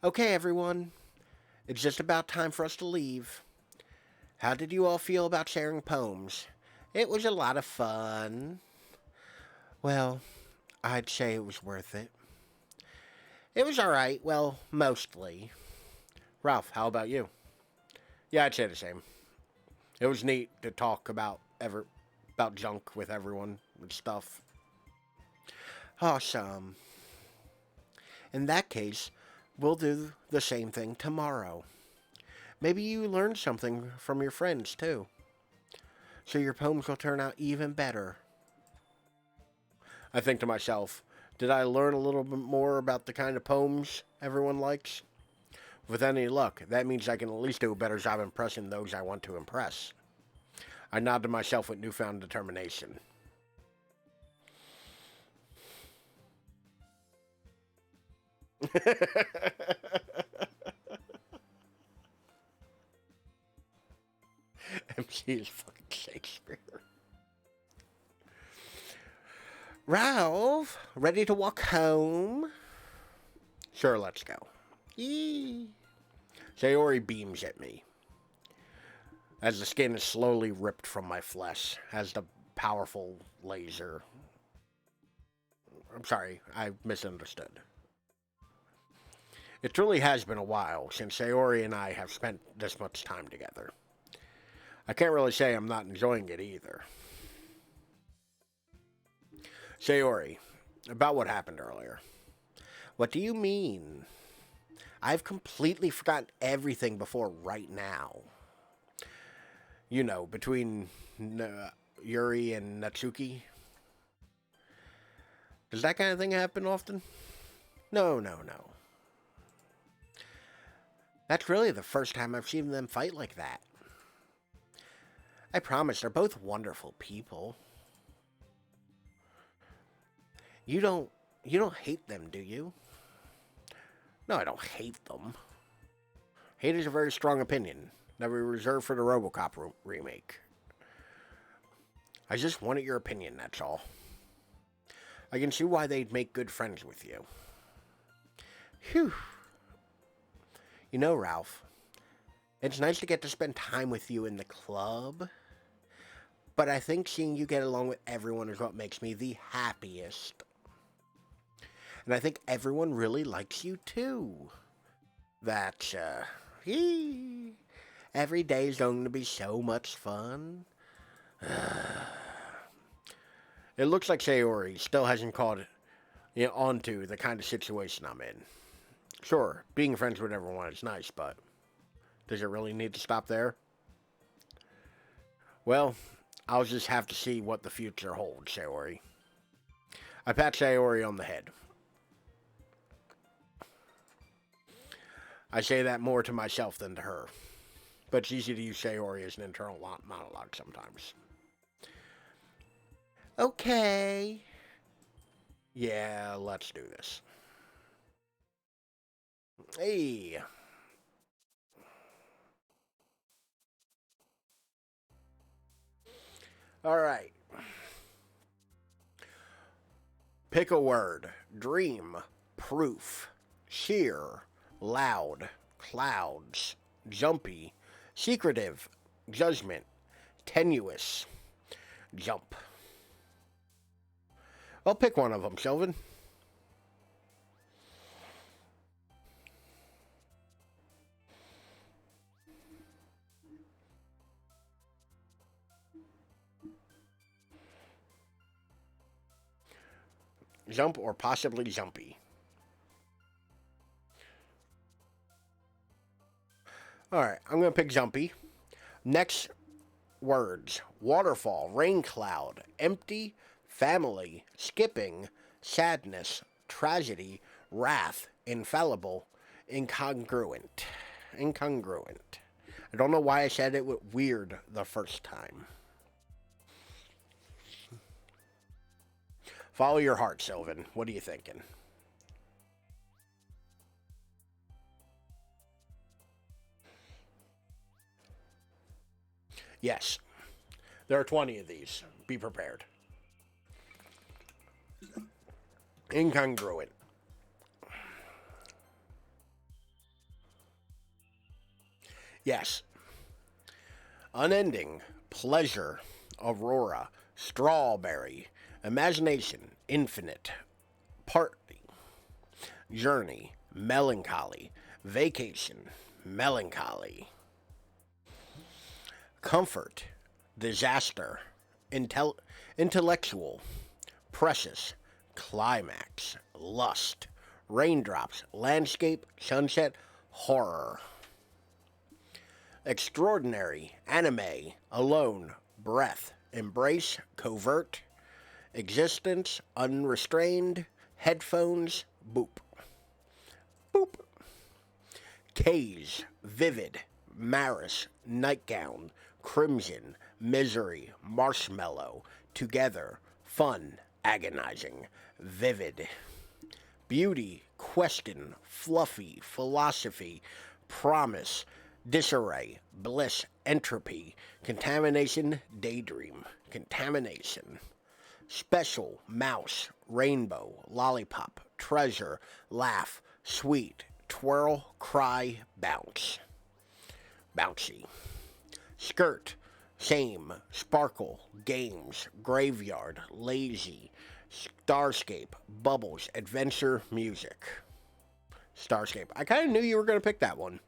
A: Okay, everyone. It's just about time for us to leave. How did you all feel about sharing poems? It was a lot of fun. Well, I'd say it was worth it. It was alright, well, mostly. Ralph, how about you? Yeah, I'd say the same. It was neat to talk about junk with everyone and stuff. Awesome. In that case, we'll do the same thing tomorrow. Maybe you learned something from your friends, too. So your poems will turn out even better. I think to myself, did I learn a little bit more about the kind of poems everyone likes? With any luck, that means I can at least do a better job impressing those I want to impress. I nod to myself with newfound determination. MC is fucking Shakespeare. Ralph, ready to walk home? Sure, let's go. Yee. Sayori beams at me as the skin is slowly ripped from my flesh as the powerful laser. I'm sorry, I misunderstood. It truly has been a while since Sayori and I have spent this much time together. I can't really say I'm not enjoying it either. Sayori, about what happened earlier. What do you mean? I've completely forgotten everything before right now. You know, between Yuri and Natsuki. Does that kind of thing happen often? No, no, no. That's really the first time I've seen them fight like that. I promise, they're both wonderful people. You don't hate them, do you? No, I don't hate them. Hate is a very strong opinion that we reserve for the RoboCop remake. I just wanted your opinion, that's all. I can see why they'd make good friends with you. Phew. You know, Ralph, it's nice to get to spend time with you in the club, but I think seeing you get along with everyone is what makes me the happiest. And I think everyone really likes you too. That's, every day is going to be so much fun. It looks like Sayori still hasn't caught onto the kind of situation I'm in. Sure, being friends with everyone is nice, but does it really need to stop there? Well, I'll just have to see what the future holds, Sayori. I pat Sayori on the head. I say that more to myself than to her, but it's easy to use Sayori as an internal monologue sometimes. Okay. Yeah, let's do this. Hey. All right. Pick a word. Dream. Proof. Sheer. Loud. Clouds. Jumpy. Secretive. Judgment. Tenuous. Jump. I'll pick one of them, Sylvan. Jump or possibly jumpy. Alright, I'm going to pick jumpy. Next words. Waterfall, rain cloud, empty, family, skipping, sadness, tragedy, wrath, infallible, incongruent. Incongruent. I don't know why I said it weird the first time. Follow your heart, Sylvan. What are you thinking? Yes. There are 20 of these. Be prepared. Incongruent. Yes. Unending. Pleasure. Aurora. Strawberry. Imagination. Infinite. Party. Journey. Melancholy. Vacation. Melancholy. Comfort. Disaster. Intellectual. Precious. Climax. Lust. Raindrops. Landscape. Sunset. Horror. Extraordinary. Anime. Alone. Breath. Embrace. Covert. Existence. Unrestrained. Headphones. Boop. Boop. Cage. Vivid. Maris. Nightgown. Crimson. Misery. Marshmallow. Together. Fun. Agonizing. Vivid. Beauty. Question. Fluffy. Philosophy. Promise. Disarray. Bliss. Entropy. Contamination. Daydream. Contamination. Special. Mouse. Rainbow. Lollipop. Treasure. Laugh. Sweet. Twirl. Cry. Bounce. Bouncy. Skirt. Shame. Sparkle. Games. Graveyard. Lazy. Starscape. Bubbles. Adventure. Music. Starscape. I kind of knew you were going to pick that one.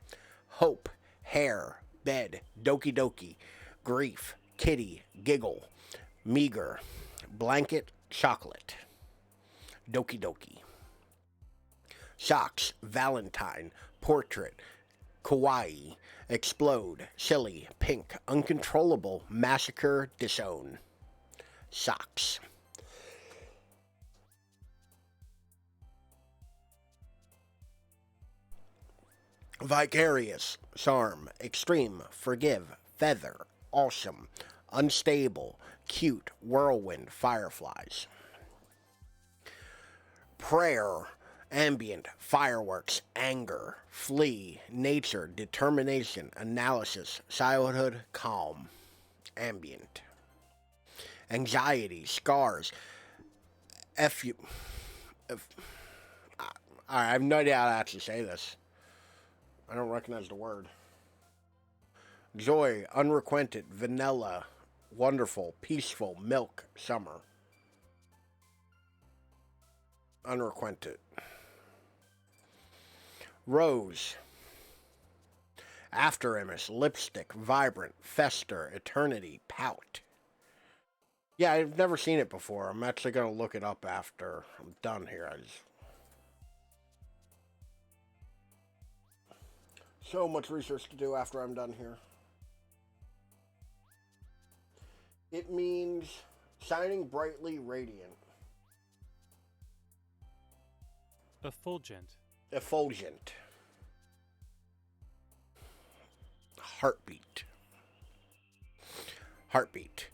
A: Hope. Hair. Bed. Doki Doki. Grief. Kitty. Giggle. Meager. Blanket. Chocolate. Doki Doki. Socks, Valentine, portrait, kawaii, explode, silly, pink, uncontrollable, massacre, disown. Socks. Vicarious, charm, extreme, forgive, feather, awesome, unstable, cute, whirlwind, fireflies. Prayer, ambient, fireworks, anger, flee, nature, determination, analysis, childhood, calm, ambient. Anxiety, scars, F you. I have no idea how to actually say this. I don't recognize the word. Joy, unrequited, vanilla, wonderful, peaceful, milk, summer. Unrequited. Rose. Afterimage, lipstick, vibrant, fester, eternity, pout. Yeah, I've never seen it before. I'm actually going to look it up after I'm done here. So much research to do after I'm done here. It means shining brightly radiant.
E: Effulgent.
A: Effulgent. Heartbeat. Heartbeat.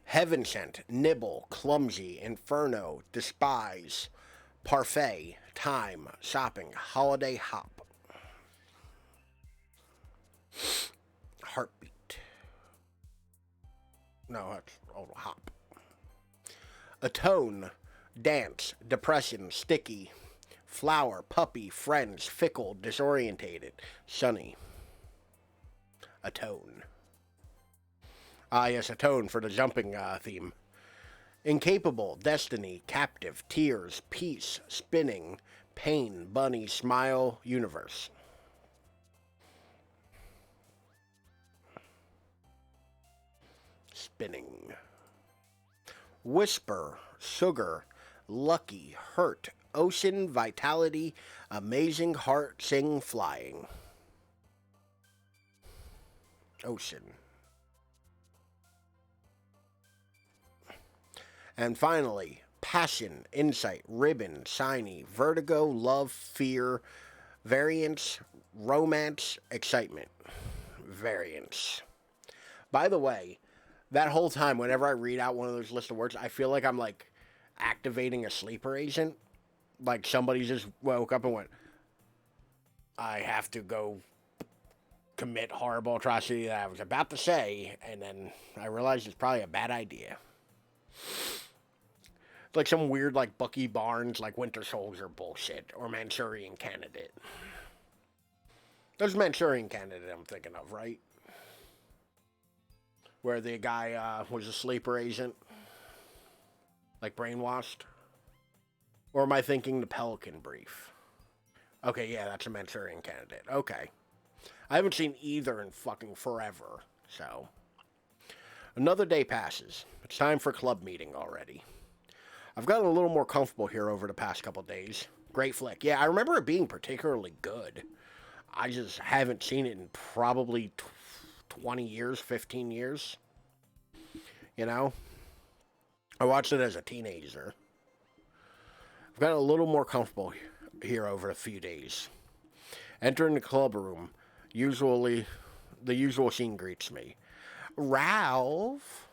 A: Heaven sent, nibble, clumsy, inferno, despise, parfait, time, shopping, holiday hop. Heartbeat. No, that's hop. Atone, dance, depression, sticky, flower, puppy, friends, fickle, disorientated, sunny. Atone. Ah, yes, atone for the jumping theme. Incapable, destiny, captive, tears, peace, spinning, pain, bunny, smile, universe. Spinning. Whisper, sugar, lucky, hurt, ocean, vitality, amazing heart, sing, flying. Ocean. And finally, passion, insight, ribbon, shiny, vertigo, love, fear, variance, romance, excitement. Variance. By the way, that whole time, whenever I read out one of those list of words, I feel like I'm like activating a sleeper agent. Like somebody just woke up and went, I have to go commit horrible atrocity that I was about to say, and then I realized it's probably a bad idea. It's like some weird like Bucky Barnes, like Winter Soldier bullshit, or Manchurian Candidate. There's Manchurian Candidate I'm thinking of, right? Where the guy was a sleeper agent, like brainwashed. Or am I thinking the Pelican Brief? Okay, yeah, that's a Manchurian Candidate. Okay. I haven't seen either in fucking forever, so. Another day passes. It's time for club meeting already. I've gotten a little more comfortable here over the past couple days. Great flick. Yeah, I remember it being particularly good. I just haven't seen it in probably 20 years, 15 years. You know? I watched it as a teenager. I've gotten a little more comfortable here over a few days. Entering the club room, usually the usual scene greets me. Ralph?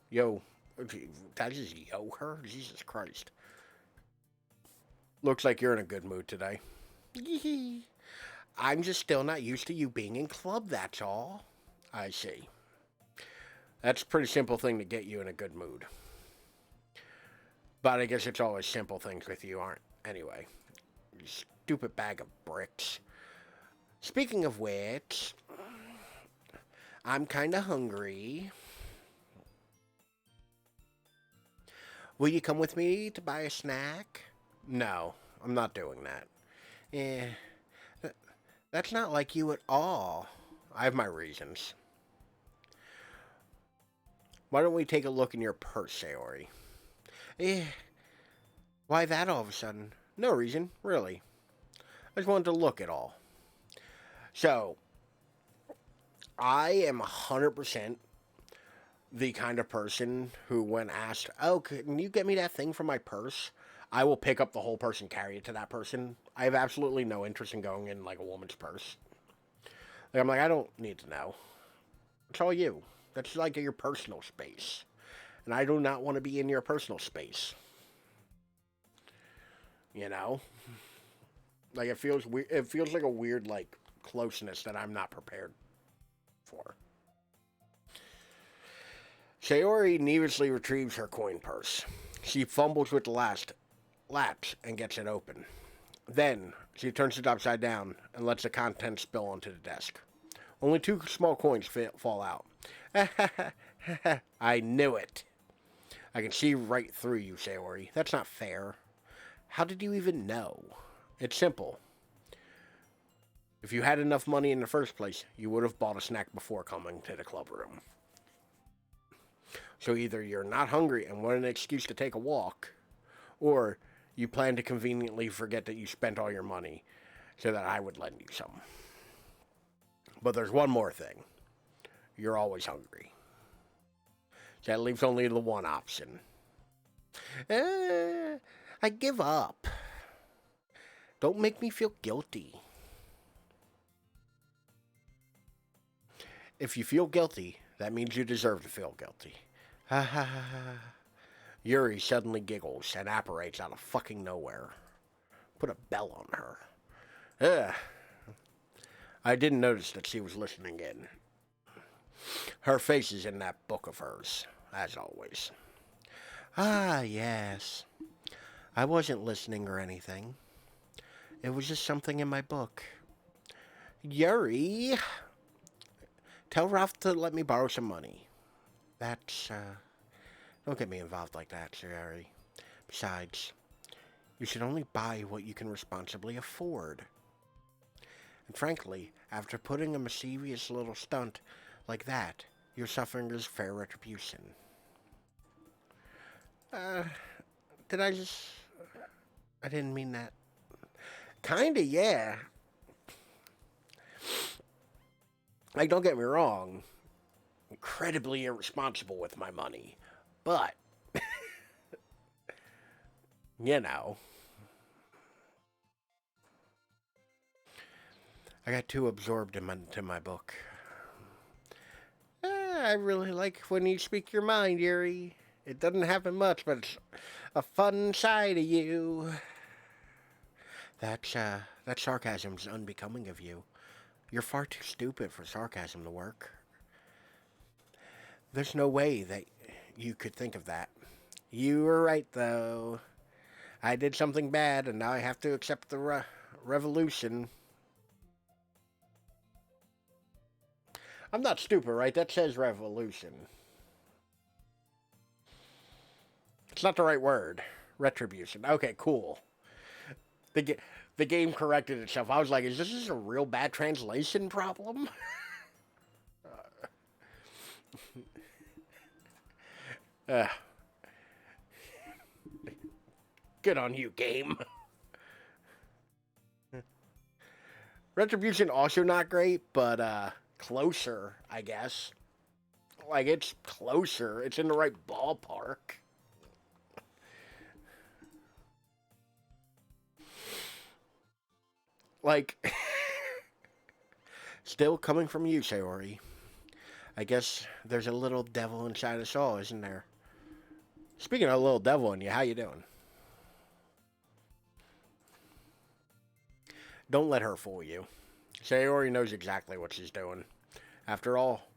A: Yo, did I just yo her? Jesus Christ. Looks like you're in a good mood today. I'm just still not used to you being in club, that's all. I see. That's a pretty simple thing to get you in a good mood. But I guess it's always simple things with you, aren't? Anyway, you stupid bag of bricks. Speaking of which, I'm kinda hungry. Will you come with me to buy a snack? No, I'm not doing that. That's not like you at all. I have my reasons. Why don't we take a look in your purse, Sayori? Why that all of a sudden? No reason, really. I just wanted to look at all. So, I am 100% the kind of person who, when asked, "Oh, can you get me that thing from my purse?" I will pick up the whole purse and carry it to that person. I have absolutely no interest in going in like a woman's purse. Like, I'm like, I don't need to know. It's all you. That's like your personal space, and I do not want to be in your personal space. You know, like it feels weird. It feels like a weird like closeness that I'm not prepared for. Sayori needlessly retrieves her coin purse. She fumbles with the last latch and gets it open. Then, she turns it upside down and lets the contents spill onto the desk. Only 2 small coins fall out. I knew it. I can see right through you, Sayori. That's not fair. How did you even know? It's simple. If you had enough money in the first place, you would have bought a snack before coming to the club room. So either you're not hungry and want an excuse to take a walk, or you plan to conveniently forget that you spent all your money so that I would lend you some. But there's one more thing. You're always hungry. That leaves only the one option. I give up. Don't make me feel guilty. If you feel guilty, that means you deserve to feel guilty. Ha ha ha ha. Yuri suddenly giggles and apparates out of fucking nowhere. Put a bell on her. Ugh. I didn't notice that she was listening in. Her face is in that book of hers, as always. Ah, yes. I wasn't listening or anything. It was just something in my book. Yuri, tell Ralph to let me borrow some money. That's, don't get me involved like that, Yuri. Besides, you should only buy what you can responsibly afford. And frankly, after putting a mischievous little stunt like that, your suffering is fair retribution. Did I just... I didn't mean that. Kinda, yeah. Like, don't get me wrong. Incredibly irresponsible with my money. But, you know. I got too absorbed into my book. I really like when you speak your mind, Yuri. It doesn't happen much, but it's a fun side of you. That sarcasm's unbecoming of you. You're far too stupid for sarcasm to work. There's no way that you could think of that. You were right, though. I did something bad, and now I have to accept the revolution. I'm not stupid, right? That says revolution. It's not the right word. Retribution. Okay, cool. The game corrected itself. I was like, is this just a real bad translation problem? Good on you, game. Retribution also not great, but closer, I guess. Like, it's closer. It's in the right ballpark. Like, still coming from you, Sayori. I guess there's a little devil inside us all, isn't there? Speaking of a little devil in you, how you doing? Don't let her fool you. Sayori knows exactly what she's doing. After all,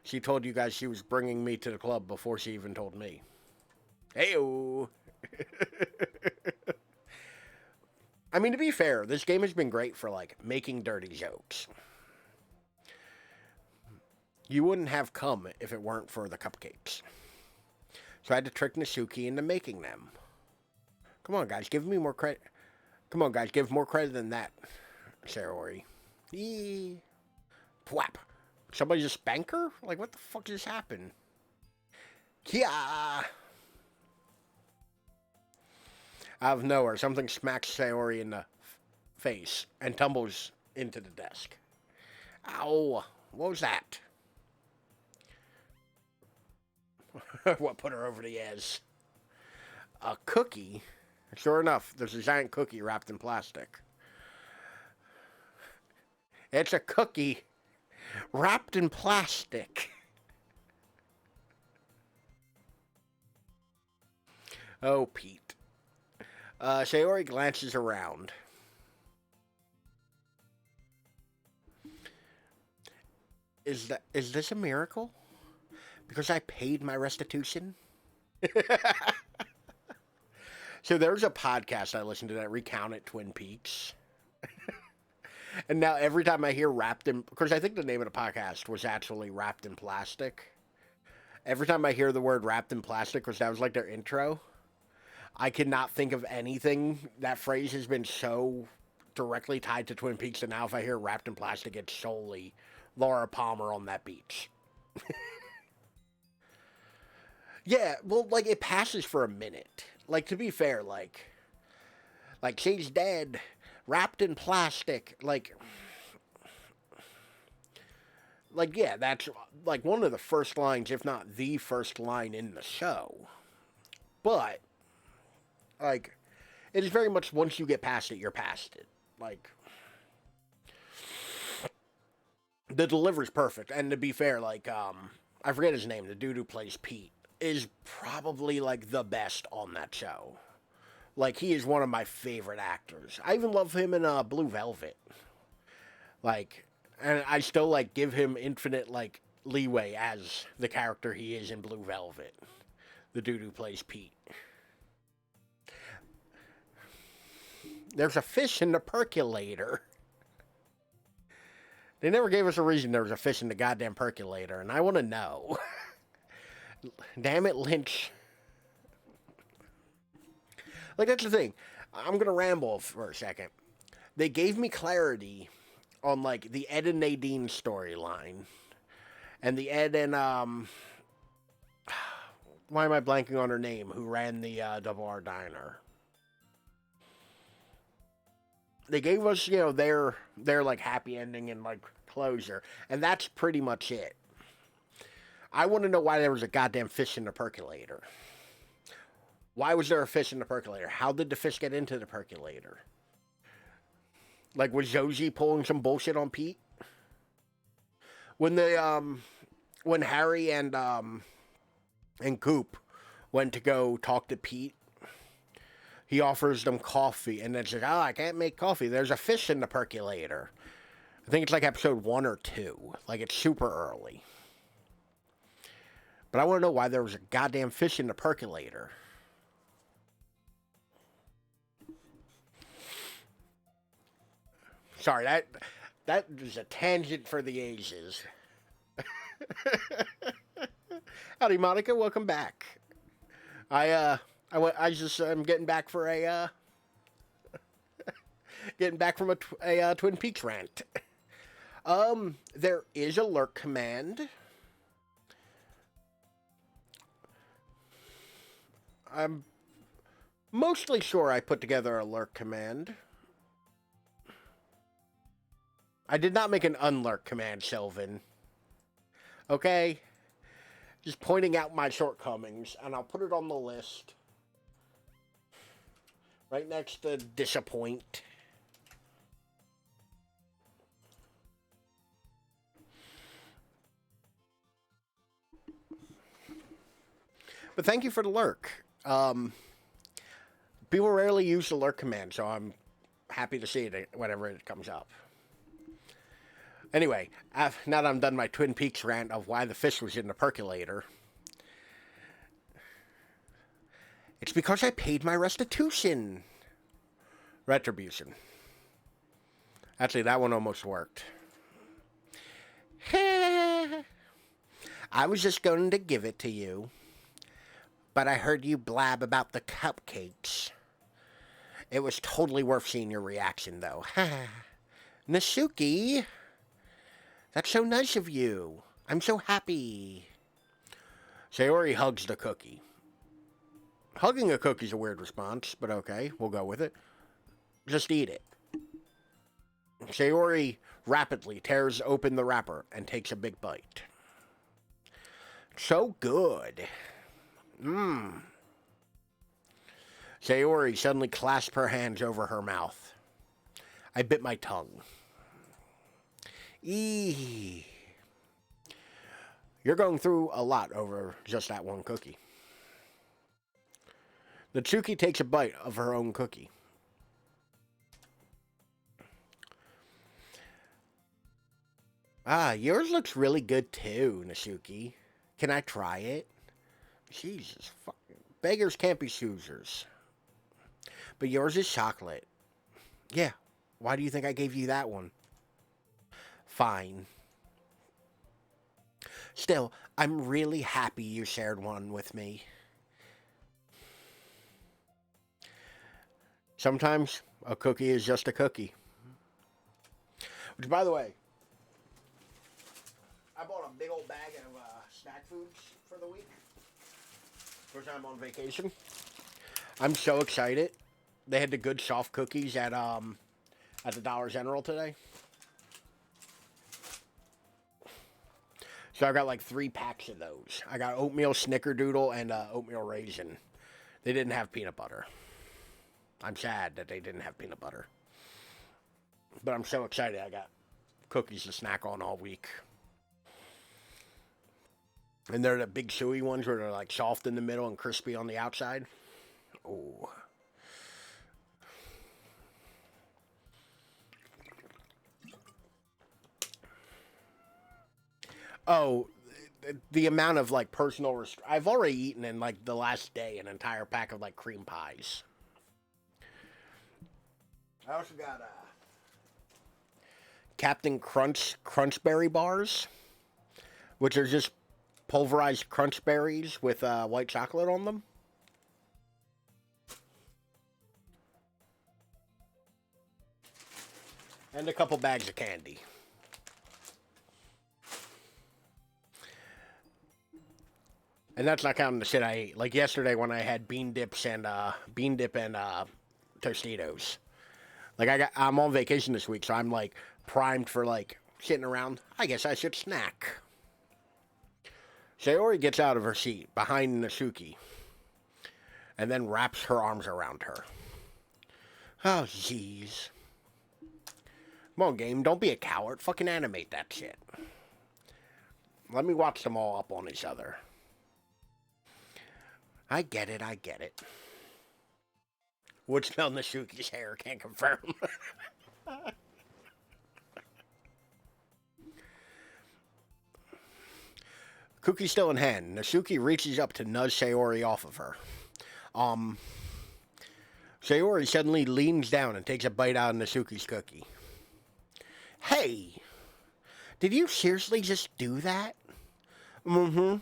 A: she told you guys she was bringing me to the club before she even told me. Heyo! I mean, to be fair, this game has been great for, like, making dirty jokes. You wouldn't have come if it weren't for the cupcakes. So I had to trick Nasuki into making them. Come on, guys, give me more credit. Come on, guys, give more credit than that, Sayori. Eee. Pwap. Somebody just spank her? Like, what the fuck just happened? Kia! Out of nowhere, something smacks Sayori in the face and tumbles into the desk. Ow! What was that? What put her over the edge? A cookie? Sure enough, there's a giant cookie wrapped in plastic. It's a cookie wrapped in plastic. Oh, Pete. Sayori glances around. Is this a miracle? Because I paid my restitution? So there's a podcast I listened to that recounted Twin Peaks. And now every time I hear wrapped in... Because I think the name of the podcast was actually Wrapped in Plastic. Every time I hear the word wrapped in plastic, because that was like their intro, I cannot think of anything. That phrase has been so directly tied to Twin Peaks that now if I hear wrapped in plastic, it's solely Laura Palmer on that beach. Yeah, well, like, it passes for a minute. Like, to be fair, like she's dead, wrapped in plastic, like, yeah, that's, like, one of the first lines, if not the first line in the show. But, like, it is very much, once you get past it, you're past it. Like, the delivery's perfect, and to be fair, like, I forget his name, the dude who plays Pete, is probably, like, the best on that show. Like, he is one of my favorite actors. I even love him in Blue Velvet. Like, and I still, like, give him infinite, like, leeway as the character he is in Blue Velvet. The dude who plays Pete. There's a fish in the percolator. They never gave us a reason there was a fish in the goddamn percolator, and I want to know. Damn it, Lynch. Like, that's the thing. I'm going to ramble for a second. They gave me clarity on, like, the Ed and Nadine storyline. And the Ed and, why am I blanking on her name? Who ran the Double R Diner. They gave us, you know, their like, happy ending and, like, closure. And that's pretty much it. I want to know why there was a goddamn fish in the percolator. Why was there a fish in the percolator? How did the fish get into the percolator? Like, was Josie pulling some bullshit on Pete? When when Harry and Coop went to go talk to Pete, he offers them coffee, and then says, "Oh, I can't make coffee. There's a fish in the percolator." I think it's like episode 1 or 2. Like, it's super early. But I want to know why there was a goddamn fish in the percolator. Sorry, that is a tangent for the ages. Howdy, Monica. Welcome back. I'm getting back for a getting back from a Twin Peaks rant. There is a lurk command. I'm mostly sure I put together a lurk command. I did not make an unlurk command, Sylvan. Okay? Just pointing out my shortcomings, and I'll put it on the list. Right next to disappoint. But thank you for the lurk. People rarely use the lurk command, so I'm happy to see it whenever it comes up. Anyway, now that I'm done my Twin Peaks rant of why the fish was in the percolator, it's because I paid my restitution. Retribution. Actually, that one almost worked. I was just going to give it to you, but I heard you blab about the cupcakes. It was totally worth seeing your reaction, though. Nasuki, that's so nice of you. I'm so happy. Sayori hugs the cookie. Hugging a cookie's a weird response, but okay, we'll go with it. Just eat it. Sayori rapidly tears open the wrapper and takes a big bite. So good. Sayori suddenly clasped her hands over her mouth. I bit my tongue. Eee. You're going through a lot over just that one cookie. Natsuki takes a bite of her own cookie. Ah, yours looks really good too, Natsuki. Can I try it? Jesus fucking. Beggars can't be choosers. But yours is chocolate. Yeah, why do you think I gave you that one? Fine. Still, I'm really happy you shared one with me. Sometimes a cookie is just a cookie. Which, by the way, I bought a big old bag of snack foods for the week. Because I'm on vacation. I'm so excited. They had the good soft cookies at the Dollar General today. So I got like 3 packs of those. I got oatmeal snickerdoodle and oatmeal raisin. They didn't have peanut butter. I'm sad that they didn't have peanut butter. But I'm so excited I got cookies to snack on all week. And they're the big chewy ones where they're like soft in the middle and crispy on the outside. Oh. Oh, the amount of like personal I've already eaten in like the last day an entire pack of like cream pies. I also got Captain Crunchberry bars, which are just pulverized crunch berries with white chocolate on them. And a couple bags of candy. And that's not counting the shit I ate. Like yesterday when I had bean dip and Tostitos. Like I'm on vacation this week, so I'm like primed for like sitting around. I guess I should snack. Sayori gets out of her seat behind Natsuki and then wraps her arms around her. Oh, jeez. Come on, game. Don't be a coward. Fucking animate that shit. Let me watch them all up on each other. I get it. Would smell Natsuki's hair. Can't confirm. Cookie still in hand. Natsuki reaches up to nudge Sayori off of her. Sayori suddenly leans down and takes a bite out of Natsuki's cookie. Hey! Did you seriously just do that? Mm-hmm.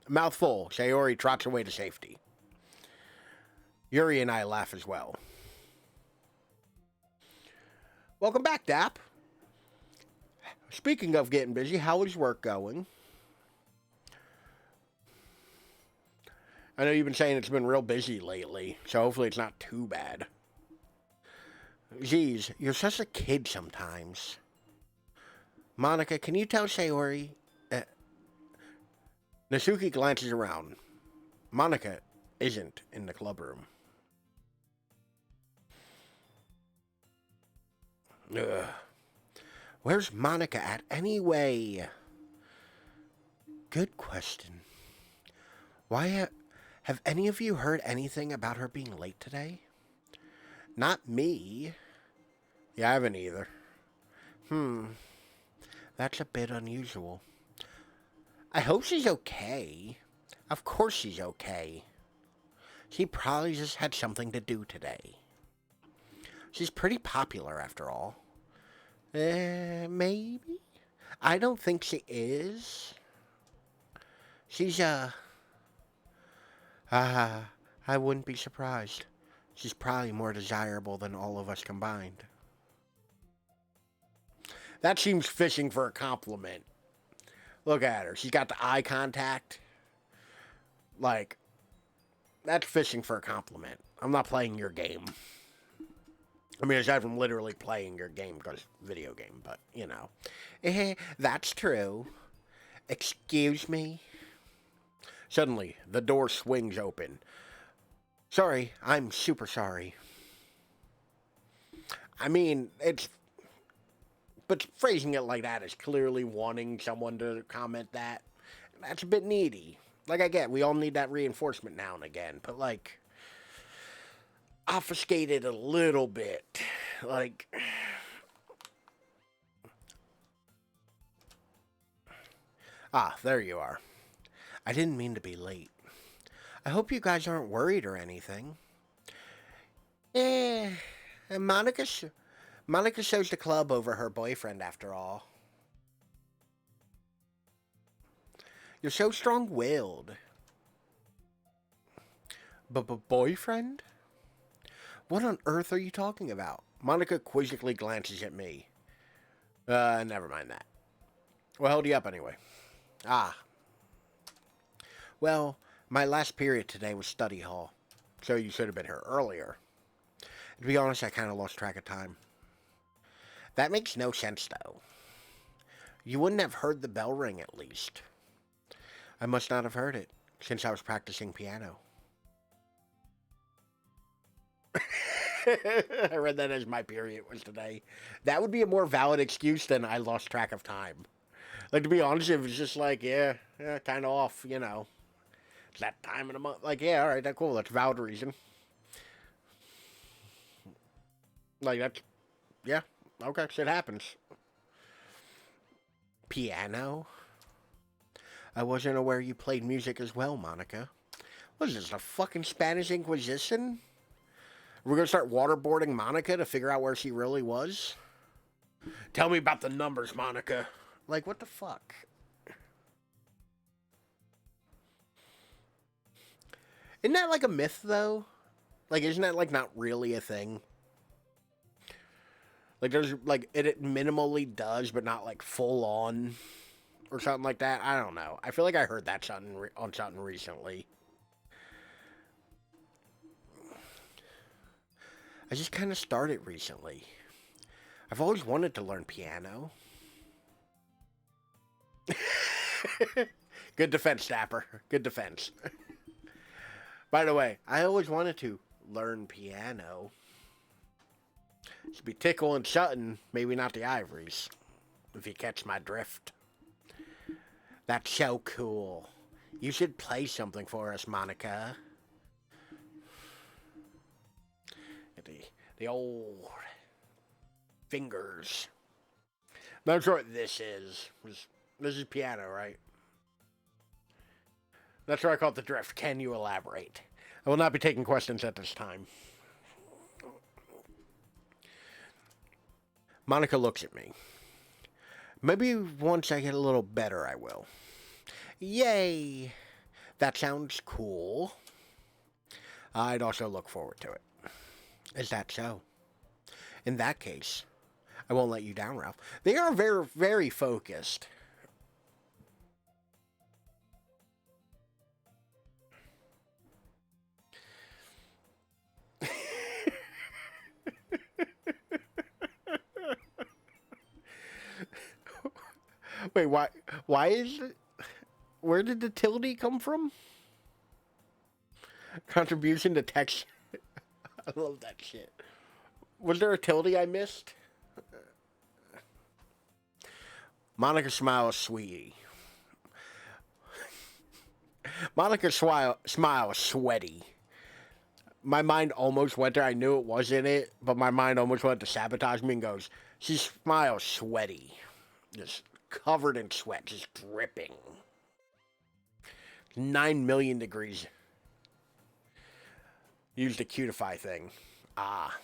A: Mouthful, Sayori trots away to safety. Yuri and I laugh as well. Welcome back, Dap. Speaking of getting busy, how is work going? I know you've been saying it's been real busy lately, so hopefully it's not too bad. Geez, you're such a kid sometimes. Monica, can you tell Sayori... Natsuki glances around. Monica isn't in the club room. Ugh. Where's Monica at anyway? Good question. Why have any of you heard anything about her being late today? Not me. Yeah, I haven't either. That's a bit unusual. I hope she's okay. Of course she's okay. She probably just had something to do today. She's pretty popular after all. Maybe? I don't think she is. She's, I wouldn't be surprised. She's probably more desirable than all of us combined. That seems fishing for a compliment. Look at her. She's got the eye contact. Like, that's fishing for a compliment. I'm not playing your game. I mean, aside from literally playing your game because video game, but you know. That's true. Excuse me? Suddenly, the door swings open. Sorry, I'm super sorry. I mean, but phrasing it like that is clearly wanting someone to comment that. That's a bit needy. Like, I get, we all need that reinforcement now and again, but like, obfuscated a little bit. Like, there you are. I didn't mean to be late. I hope you guys aren't worried or anything. Eh, Monica shows the club over her boyfriend after all. You're so strong-willed. Boyfriend? What on earth are you talking about? Monica quizzically glances at me. Never mind that. What held you up anyway? Well, my last period today was study hall, so you should have been here earlier. To be honest, I kind of lost track of time. That makes no sense, though. You wouldn't have heard the bell ring, at least. I must not have heard it, since I was practicing piano. I read that as my period was today. That would be a more valid excuse than I lost track of time. Like, to be honest, it was just like, yeah, kind of off, you know. It's that time of the month. Like, yeah, alright, that's cool. That's a valid reason. Like, that's, yeah, okay, shit happens. Piano? I wasn't aware you played music as well, Monica. What is this, a fucking Spanish Inquisition? We're gonna start waterboarding Monica to figure out where she really was? Tell me about the numbers, Monica. Like, what the fuck? Isn't that like a myth, though? Like, isn't that like not really a thing? Like, there's like it minimally does, but not like full on, or something like that. I don't know. I feel like I heard that on something recently. I just kind of started recently. I've always wanted to learn piano. Good defense, Dapper. Good defense. By the way, I always wanted to learn piano. Should be Tickle and Sutton, maybe not the Ivories, if you catch my drift. That's so cool. You should play something for us, Monica. The old fingers. I'm not sure what this is. This is piano, right? That's where I call it the drift. Can you elaborate? I will not be taking questions at this time. Monica looks at me. Maybe once I get a little better, I will. Yay! That sounds cool. I'd also look forward to it. Is that so? In that case, I won't let you down, Ralph. They are very, very focused. Wait, why is it? Where did the tilde come from? Contribution to text. I love that shit. Was there a tilde I missed? Monica smiles, sweetie. Monica smiles, sweaty. My mind almost went there. I knew it was in it, but my mind almost went to sabotage me and goes, she smiles, sweaty. Just covered in sweat, just dripping. 9 million degrees. Use the cutify thing. Ah.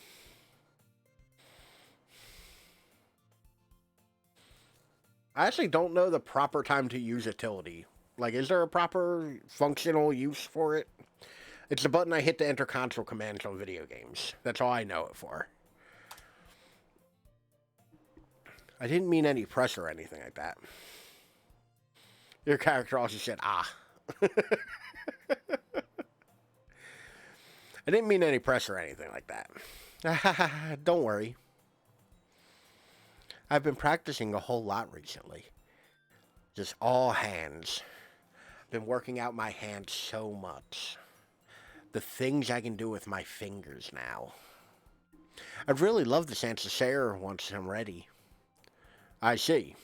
A: I actually don't know the proper time to use a tilde. Like, is there a proper functional use for it? It's the button I hit to enter console commands on video games. That's all I know it for. I didn't mean any press or anything like that. Your character also said, ah. I didn't mean any press or anything like that. Don't worry. I've been practicing a whole lot recently. Just all hands. Been working out my hands so much. The things I can do with my fingers now. I'd really love the chance to share once I'm ready. I see.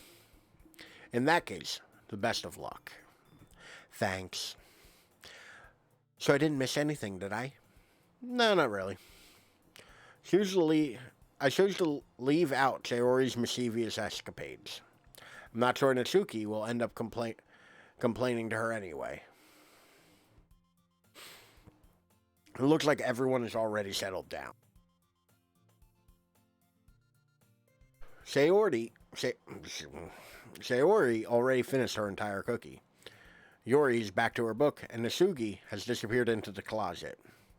A: In that case, the best of luck. Thanks. So I didn't miss anything, did I? No, not really. I chose to leave out Sayori's mischievous escapades. I'm not sure Natsuki will end up complaining to her anyway. It looks like everyone is already settled down. Sayori already finished her entire cookie. Yori's back to her book, and Natsuki has disappeared into the closet.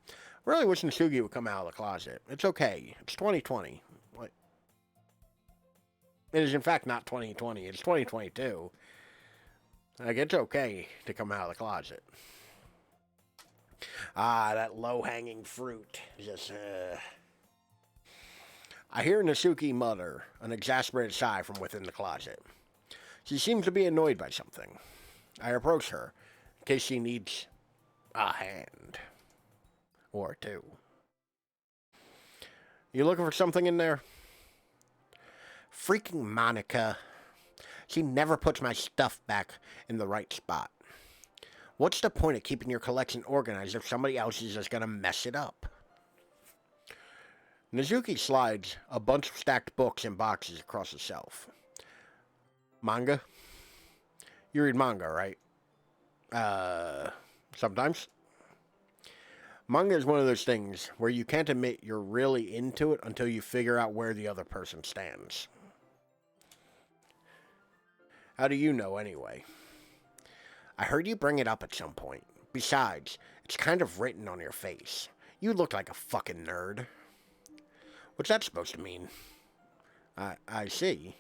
A: I really wish Natsuki would come out of the closet. It's okay. It's 2020. It is in fact not 2020. It's 2022. Like, it's okay to come out of the closet. Ah, that low-hanging fruit. I hear Natsuki mutter an exasperated sigh from within the closet. She seems to be annoyed by something. I approach her, in case she needs a hand. Or two. You looking for something in there? Freaking Monica. She never puts my stuff back in the right spot. What's the point of keeping your collection organized if somebody else is just gonna mess it up? Natsuki slides a bunch of stacked books and boxes across the shelf. Manga? You read manga, right? Sometimes. Manga is one of those things where you can't admit you're really into it until you figure out where the other person stands. How do you know, anyway? I heard you bring it up at some point. Besides, it's kind of written on your face. You look like a fucking nerd. What's that supposed to mean? I see.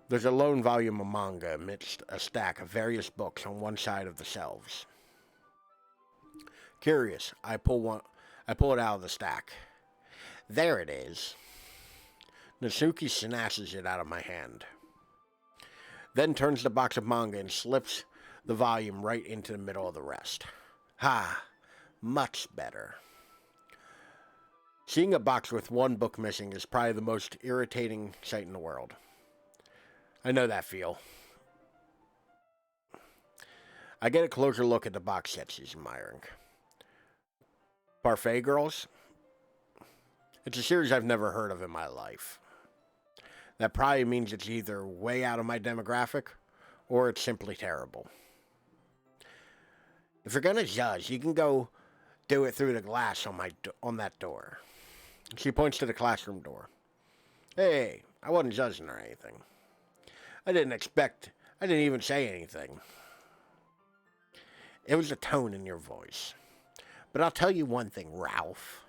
A: There's a lone volume of manga amidst a stack of various books on one side of the shelves. Curious, I pull it out of the stack. There it is. Natsuki snatches it out of my hand. Then turns the box of manga and slips the volume right into the middle of the rest. Ha! Much better. Seeing a box with one book missing is probably the most irritating sight in the world. I know that feel. I get a closer look at the box set she's admiring. Parfait Girls? It's a series I've never heard of in my life. That probably means it's either way out of my demographic, or it's simply terrible. If you're gonna judge, you can go do it through the glass on that door. She points to the classroom door. Hey, I wasn't judging or anything. I didn't even say anything. It was the tone in your voice. But I'll tell you one thing, Ralph.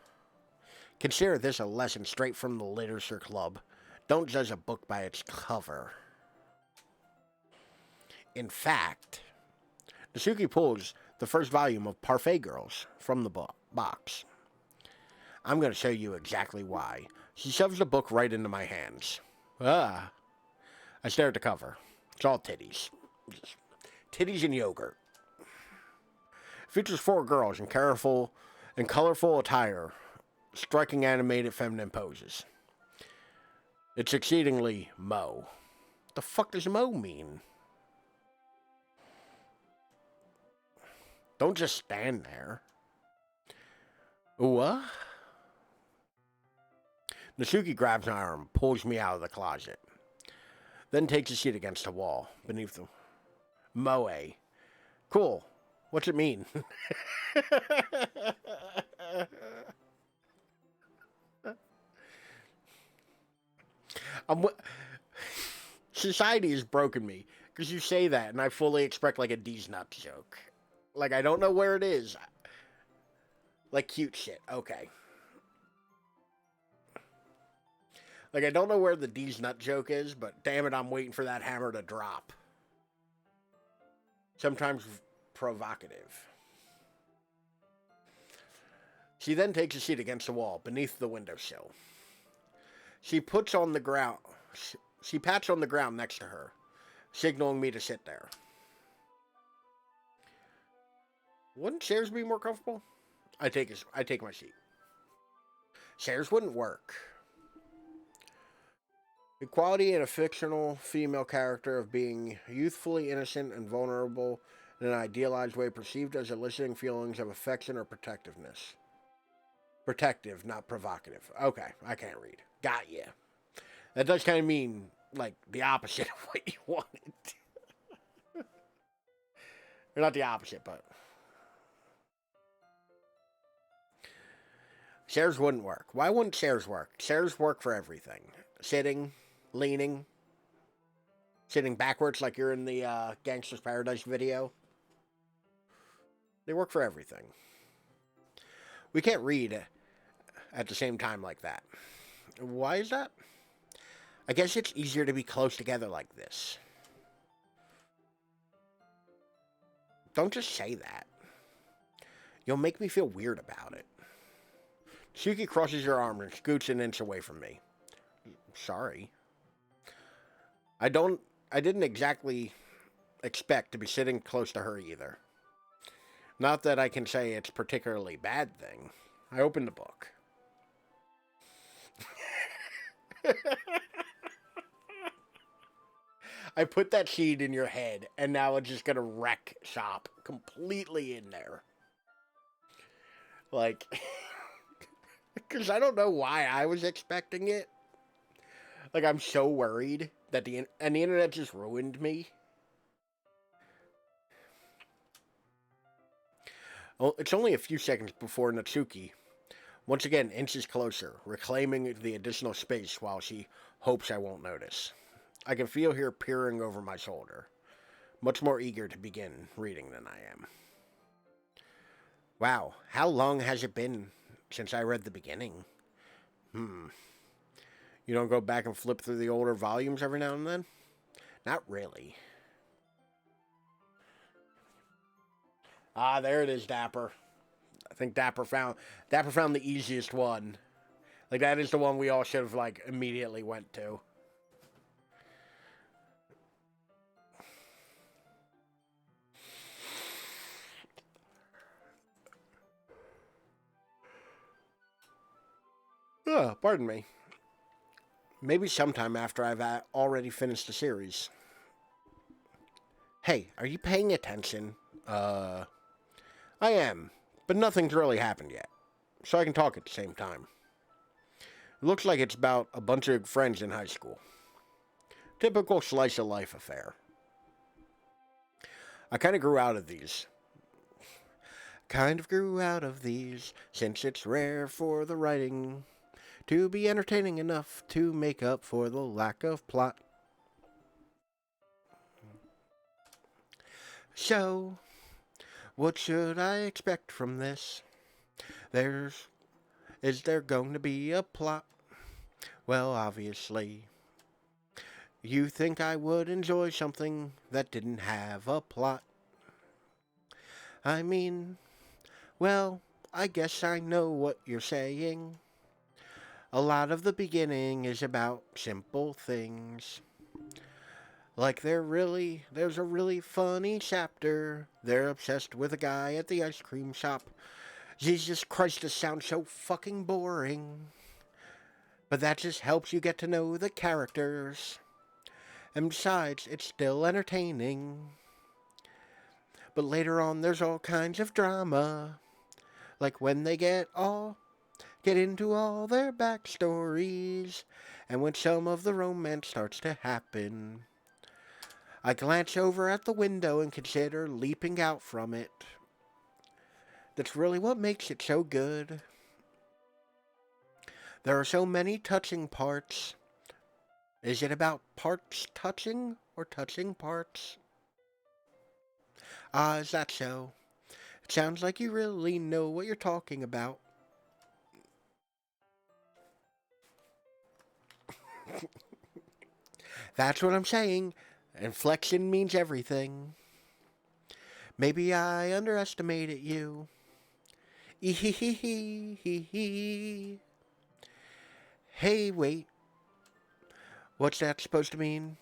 A: Consider this a lesson straight from the Literature Club. Don't judge a book by its cover. In fact, Natsuki pulls the first volume of Parfait Girls from the box. I'm going to show you exactly why. She shoves the book right into my hands. I stare at the cover. It's all titties. Titties and yogurt. Features 4 girls in colorful attire, striking animated feminine poses. It's exceedingly Mo. The fuck does Mo mean? Don't just stand there. What? Natsuki grabs my arm, pulls me out of the closet, then takes a seat against the wall beneath the Moe. Cool. What's it mean? Society has broken me because you say that, and I fully expect like a D's nuts joke. Like, I don't know where it is. Like cute shit. Okay. Like, I don't know where the D's nut joke is, but damn it, I'm waiting for that hammer to drop. Sometimes provocative. She then takes a seat against the wall beneath the windowsill. She puts on the ground. She pats on the ground next to her, signaling me to sit there. Wouldn't chairs be more comfortable? I take my seat. Chairs wouldn't work. Equality in a fictional female character of being youthfully innocent and vulnerable in an idealized way perceived as eliciting feelings of affection or protectiveness. Protective, not provocative. Okay, I can't read. Got ya. That does kind of mean, like, the opposite of what you wanted. Or not the opposite, but... Chairs wouldn't work. Why wouldn't chairs work? Chairs work for everything. Sitting, leaning, sitting backwards like you're in the Gangster's Paradise video. They work for everything. We can't read at the same time like that. Why is that? I guess it's easier to be close together like this. Don't just say that. You'll make me feel weird about it. Suki crosses her arm and scoots an inch away from me. Sorry. I didn't exactly expect to be sitting close to her either. Not that I can say it's a particularly bad thing. I opened the book. I put that seed in your head, and now it's just gonna wreck shop completely in there. Like, because I don't know why I was expecting it. Like, I'm so worried that the internet just ruined me. Oh, it's only a few seconds before Natsuki once again inches closer, reclaiming the additional space while she hopes I won't notice. I can feel her peering over my shoulder, much more eager to begin reading than I am. Wow, how long has it been since I read the beginning? You don't go back and flip through the older volumes every now and then? Not really. Ah, there it is, Dapper. I think Dapper found the easiest one. Like, that is the one we all should have, like, immediately went to. Pardon me. Maybe sometime after I've already finished the series. Hey, are you paying attention? I am, but nothing's really happened yet, so I can talk at the same time. It looks like it's about a bunch of friends in high school. Typical slice of life affair. I kind of grew out of these. Since it's rare for the writing to be entertaining enough to make up for the lack of plot. So, what should I expect from this? Is there going to be a plot? Well, obviously. You think I would enjoy something that didn't have a plot? I mean, well, I guess I know what you're saying. A lot of the beginning is about simple things. Like there's a really funny chapter. They're obsessed with a guy at the ice cream shop. Jesus Christ, this sounds so fucking boring. But that just helps you get to know the characters. And besides, it's still entertaining. But later on, there's all kinds of drama. Like when they get into all their backstories. And when some of the romance starts to happen. I glance over at the window and consider leaping out from it. That's really what makes it so good. There are so many touching parts. Is it about parts touching or touching parts? Ah, is that so? It sounds like you really know what you're talking about. That's what I'm saying. Inflection means everything. Maybe I underestimated you. Ee-hee-hee-hee-hee-hee. Hey, wait. What's that supposed to mean?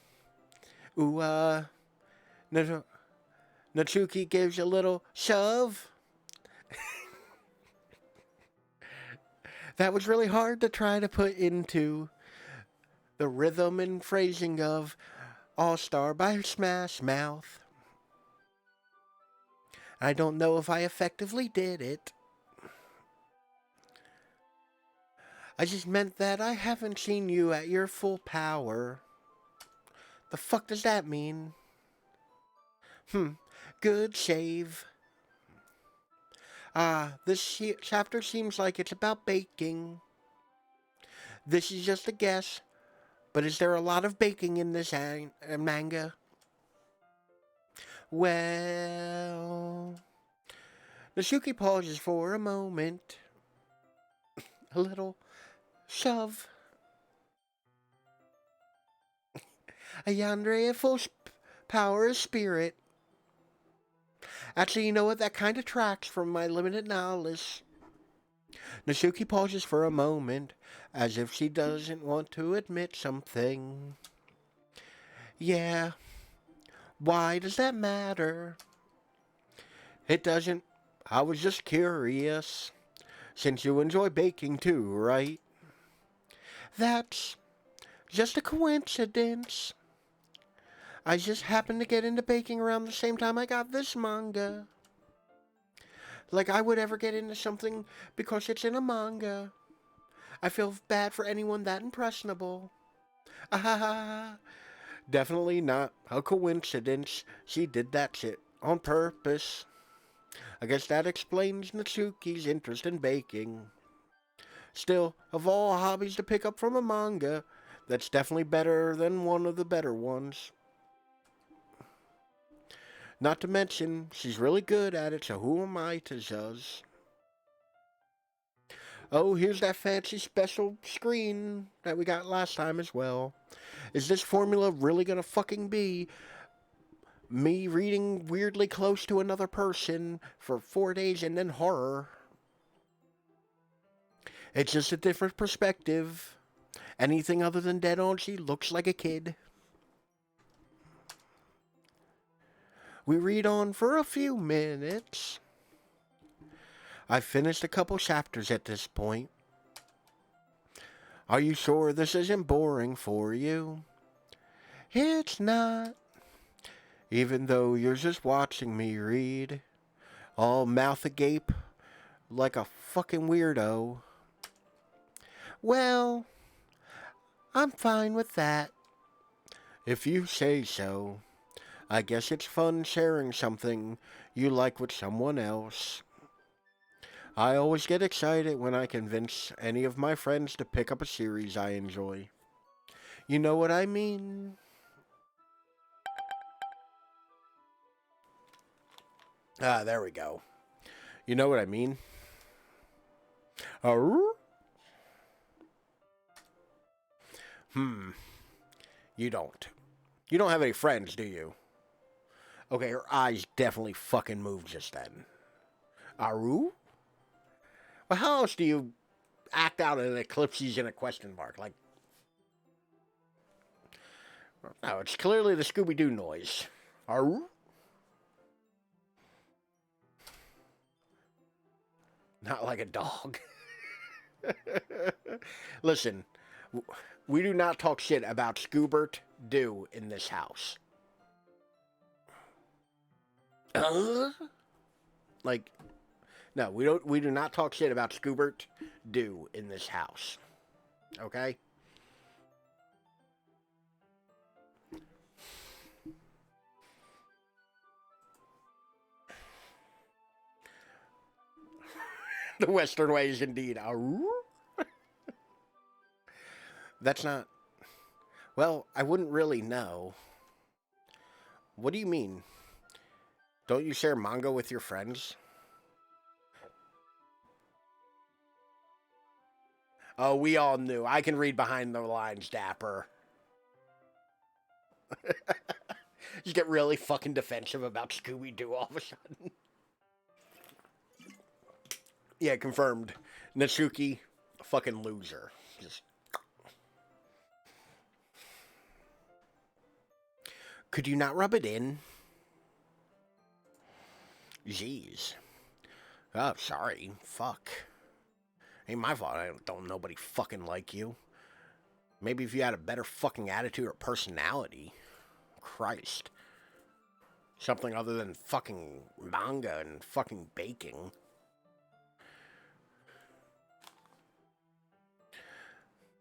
A: Ooh, Natsuki gives a little shove. That was really hard to try to put into the rhythm and phrasing of All Star by Smash Mouth. I don't know if I effectively did it. I just meant that I haven't seen you at your full power. The fuck does that mean? Good shave. This chapter seems like it's about baking. This is just a guess, but is there a lot of baking in this manga? Well, Natsuki pauses for a moment. A little shove. A yandere at full power of spirit. Actually, you know what? That kind of tracks from my limited knowledge. Natsuki pauses for a moment, as if she doesn't want to admit something. Yeah, why does that matter? It doesn't. I was just curious. Since you enjoy baking too, right? That's just a coincidence. I just happened to get into baking around the same time I got this manga. Like I would ever get into something because it's in a manga. I feel bad for anyone that impressionable. Ah, definitely not a coincidence. She did that shit on purpose. I guess that explains Natsuki's interest in baking. Still, of all hobbies to pick up from a manga, that's definitely better than one of the better ones. Not to mention, she's really good at it, so who am I to judge? Oh, here's that fancy special screen that we got last time as well. Is this formula really gonna fucking be me reading weirdly close to another person for 4 days and then horror? It's just a different perspective. Anything other than dead on, she looks like a kid. We read on for a few minutes. I've finished a couple chapters at this point. Are you sure this isn't boring for you? It's not. Even though you're just watching me read, all mouth agape like a fucking weirdo. Well, I'm fine with that. If you say so. I guess it's fun sharing something you like with someone else. I always get excited when I convince any of my friends to pick up a series I enjoy. You know what I mean? Ah, there we go. You know what I mean? Arr? You don't. You don't have any friends, do you? Okay, her eyes definitely fucking moved just then. Aru? Well, how else do you act out an eclipses and a question mark? Like, no, it's clearly the Scooby-Doo noise. Aru? Not like a dog. Listen, we do not talk shit about Scoobert Doo in this house. Like, no, we don't. We do not talk shit about Scoobert Doo in this house. Okay. The Western way is indeed. That's not. Well, I wouldn't really know. What do you mean? Don't you share manga with your friends? Oh, we all knew. I can read behind the lines, Dapper. Just get really fucking defensive about Scooby-Doo all of a sudden. Yeah, confirmed. Natsuki, fucking loser. Just. Could you not rub it in? Jeez. Oh, sorry. Fuck. Ain't my fault. I don't nobody fucking like you. Maybe if you had a better fucking attitude or personality. Christ. Something other than fucking manga and fucking baking.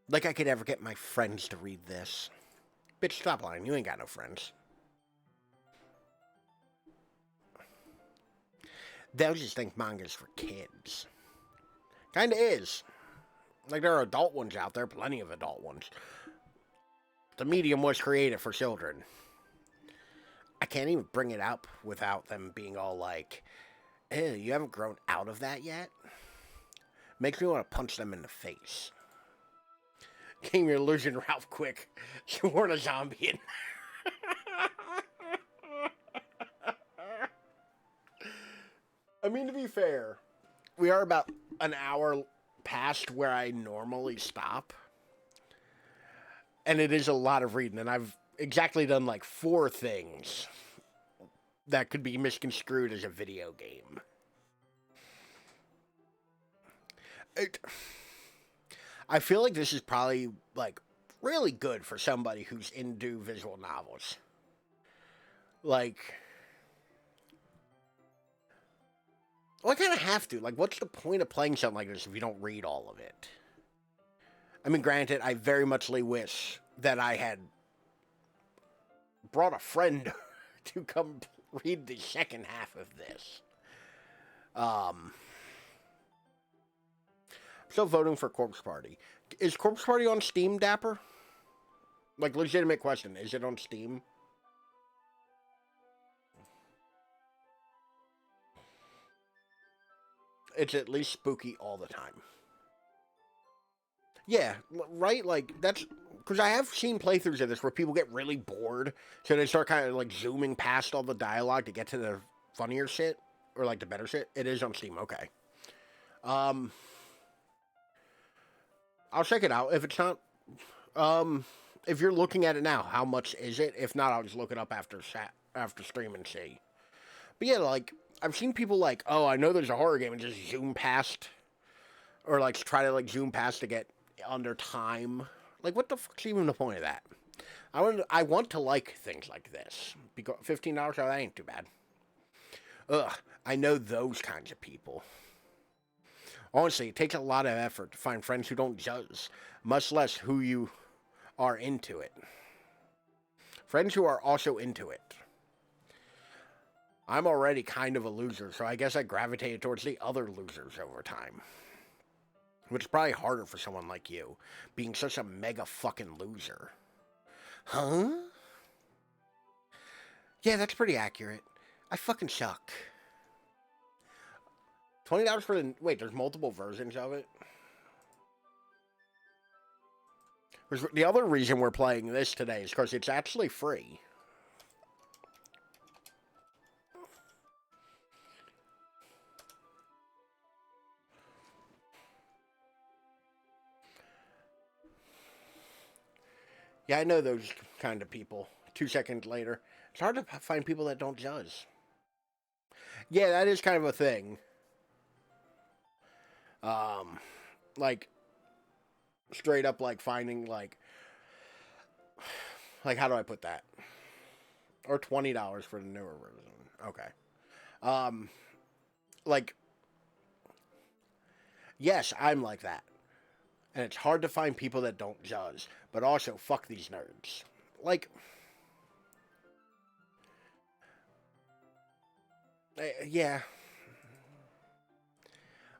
A: Like I could ever get my friends to read this. Bitch, stop lying. You ain't got no friends. They'll just think manga's for kids. Kinda is. Like, there are adult ones out there, plenty of adult ones. The medium was created for children. I can't even bring it up without them being all like, ew, you haven't grown out of that yet? Makes me want to punch them in the face. Game your illusion, Ralph, quick. You weren't a zombie in I mean, to be fair, we are about an hour past where I normally stop. And it is a lot of reading, and I've exactly done like 4 things that could be misconstrued as a video game. I feel like this is probably like really good for somebody who's into visual novels. Like, well, I kind of have to. Like, what's the point of playing something like this if you don't read all of it? I mean, granted, I very muchly wish that I had brought a friend to come read the second half of this. I'm still voting for Corpse Party. Is Corpse Party on Steam, Dapper? Like, legitimate question. Is it on Steam? It's at least spooky all the time. Yeah, right? Like, that's... Because I have seen playthroughs of this where people get really bored, so they start kind of, like, zooming past all the dialogue to get to the funnier shit, or, like, the better shit. It is on Steam, okay. I'll check it out. If it's not... if you're looking at it now, how much is it? If not, I'll just look it up after stream and see. But yeah, like, I've seen people like, oh, I know there's a horror game, and just zoom past, or, like, try to, like, zoom past to get under time. Like, what the fuck's even the point of that? I want to like things like this. Because $15, oh, that ain't too bad. Ugh, I know those kinds of people. Honestly, it takes a lot of effort to find friends who don't judge, much less who you are into it. Friends who are also into it. I'm already kind of a loser, so I guess I gravitated towards the other losers over time. Which is probably harder for someone like you, being such a mega fucking loser. Huh? Yeah, that's pretty accurate. I fucking suck. $20 for the... Wait, there's multiple versions of it? The other reason we're playing this today is because it's actually free. Yeah, I know those kind of people. 2 seconds later. It's hard to find people that don't judge. Yeah, that is kind of a thing. Like, straight up, like, finding, like, how do I put that? Or $20 for the newer version. Okay. Like, yes, I'm like that. And it's hard to find people that don't judge. But also, fuck these nerds. Like, yeah.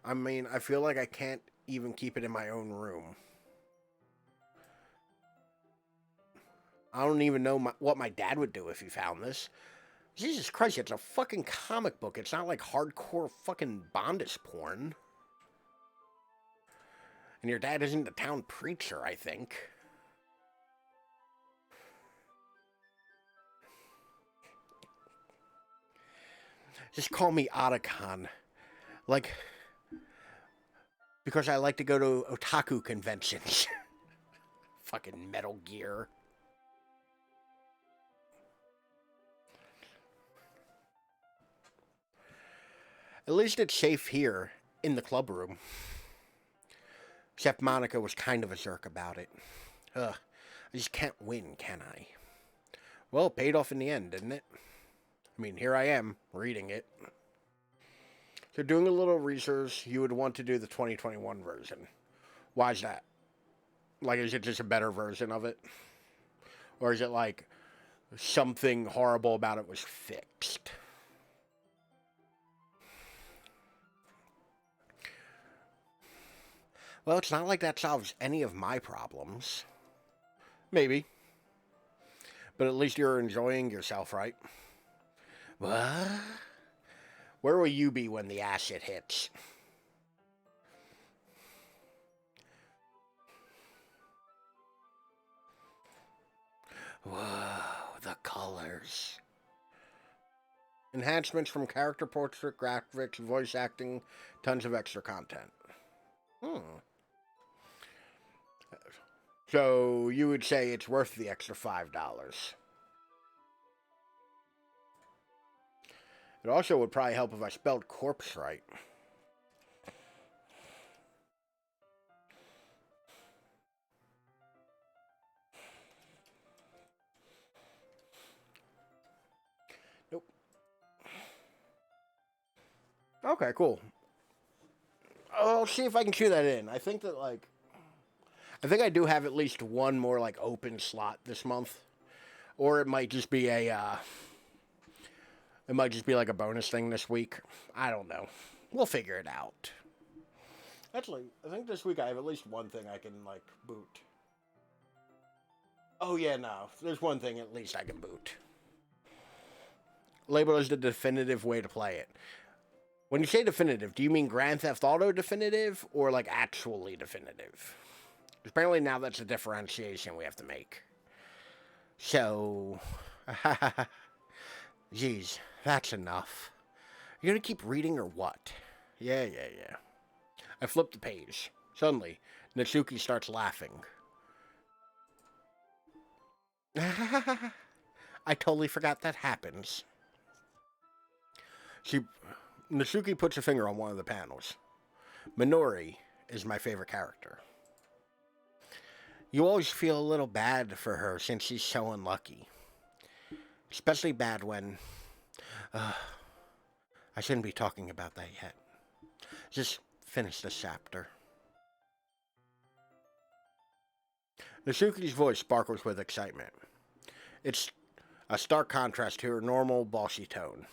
A: I mean, I feel like I can't even keep it in my own room. I don't even know what my dad would do if he found this. Jesus Christ, it's a fucking comic book. It's not like hardcore fucking bondage porn. And your dad isn't the town preacher, I think. Just call me Otacon. Like, Because I like to go to otaku conventions. Fucking Metal Gear. At least it's safe here in the club room. Except Monica was kind of a jerk about it. Ugh, I just can't win, can I? Well, it paid off in the end, didn't it? I mean, here I am, reading it. So doing a little research, you would want to do the 2021 version. Why is that? Like, is it just a better version of it? Or is it like something horrible about it was fixed? Well, it's not like that solves any of my problems. Maybe. But at least you're enjoying yourself, right? What? Where will you be when the acid hits? Whoa, the colors. Enhancements from character portrait, graphics, voice acting, tons of extra content. So you would say it's worth the extra $5. It also would probably help if I spelled corpse right. Nope. Okay, cool. I'll see if I can chew that in. I think I do have at least one more, like, open slot this month. Or it might just be like a bonus thing this week. I don't know. We'll figure it out. Actually, I think this week I have at least one thing I can, like, boot. Oh, yeah, no. There's one thing at least I can boot. Labeled as the definitive way to play it. When you say definitive, do you mean Grand Theft Auto definitive or, like, actually definitive? Apparently now that's a differentiation we have to make. So, geez, that's enough. You gonna keep reading or what? Yeah. I flipped the page. Suddenly, Natsuki starts laughing. I totally forgot that happens. Natsuki puts a finger on one of the panels. Minori is my favorite character. You always feel a little bad for her since she's so unlucky. Especially bad when... I shouldn't be talking about that yet. Just finish this chapter. Natsuki's voice sparkles with excitement. It's a stark contrast to her normal, bossy tone.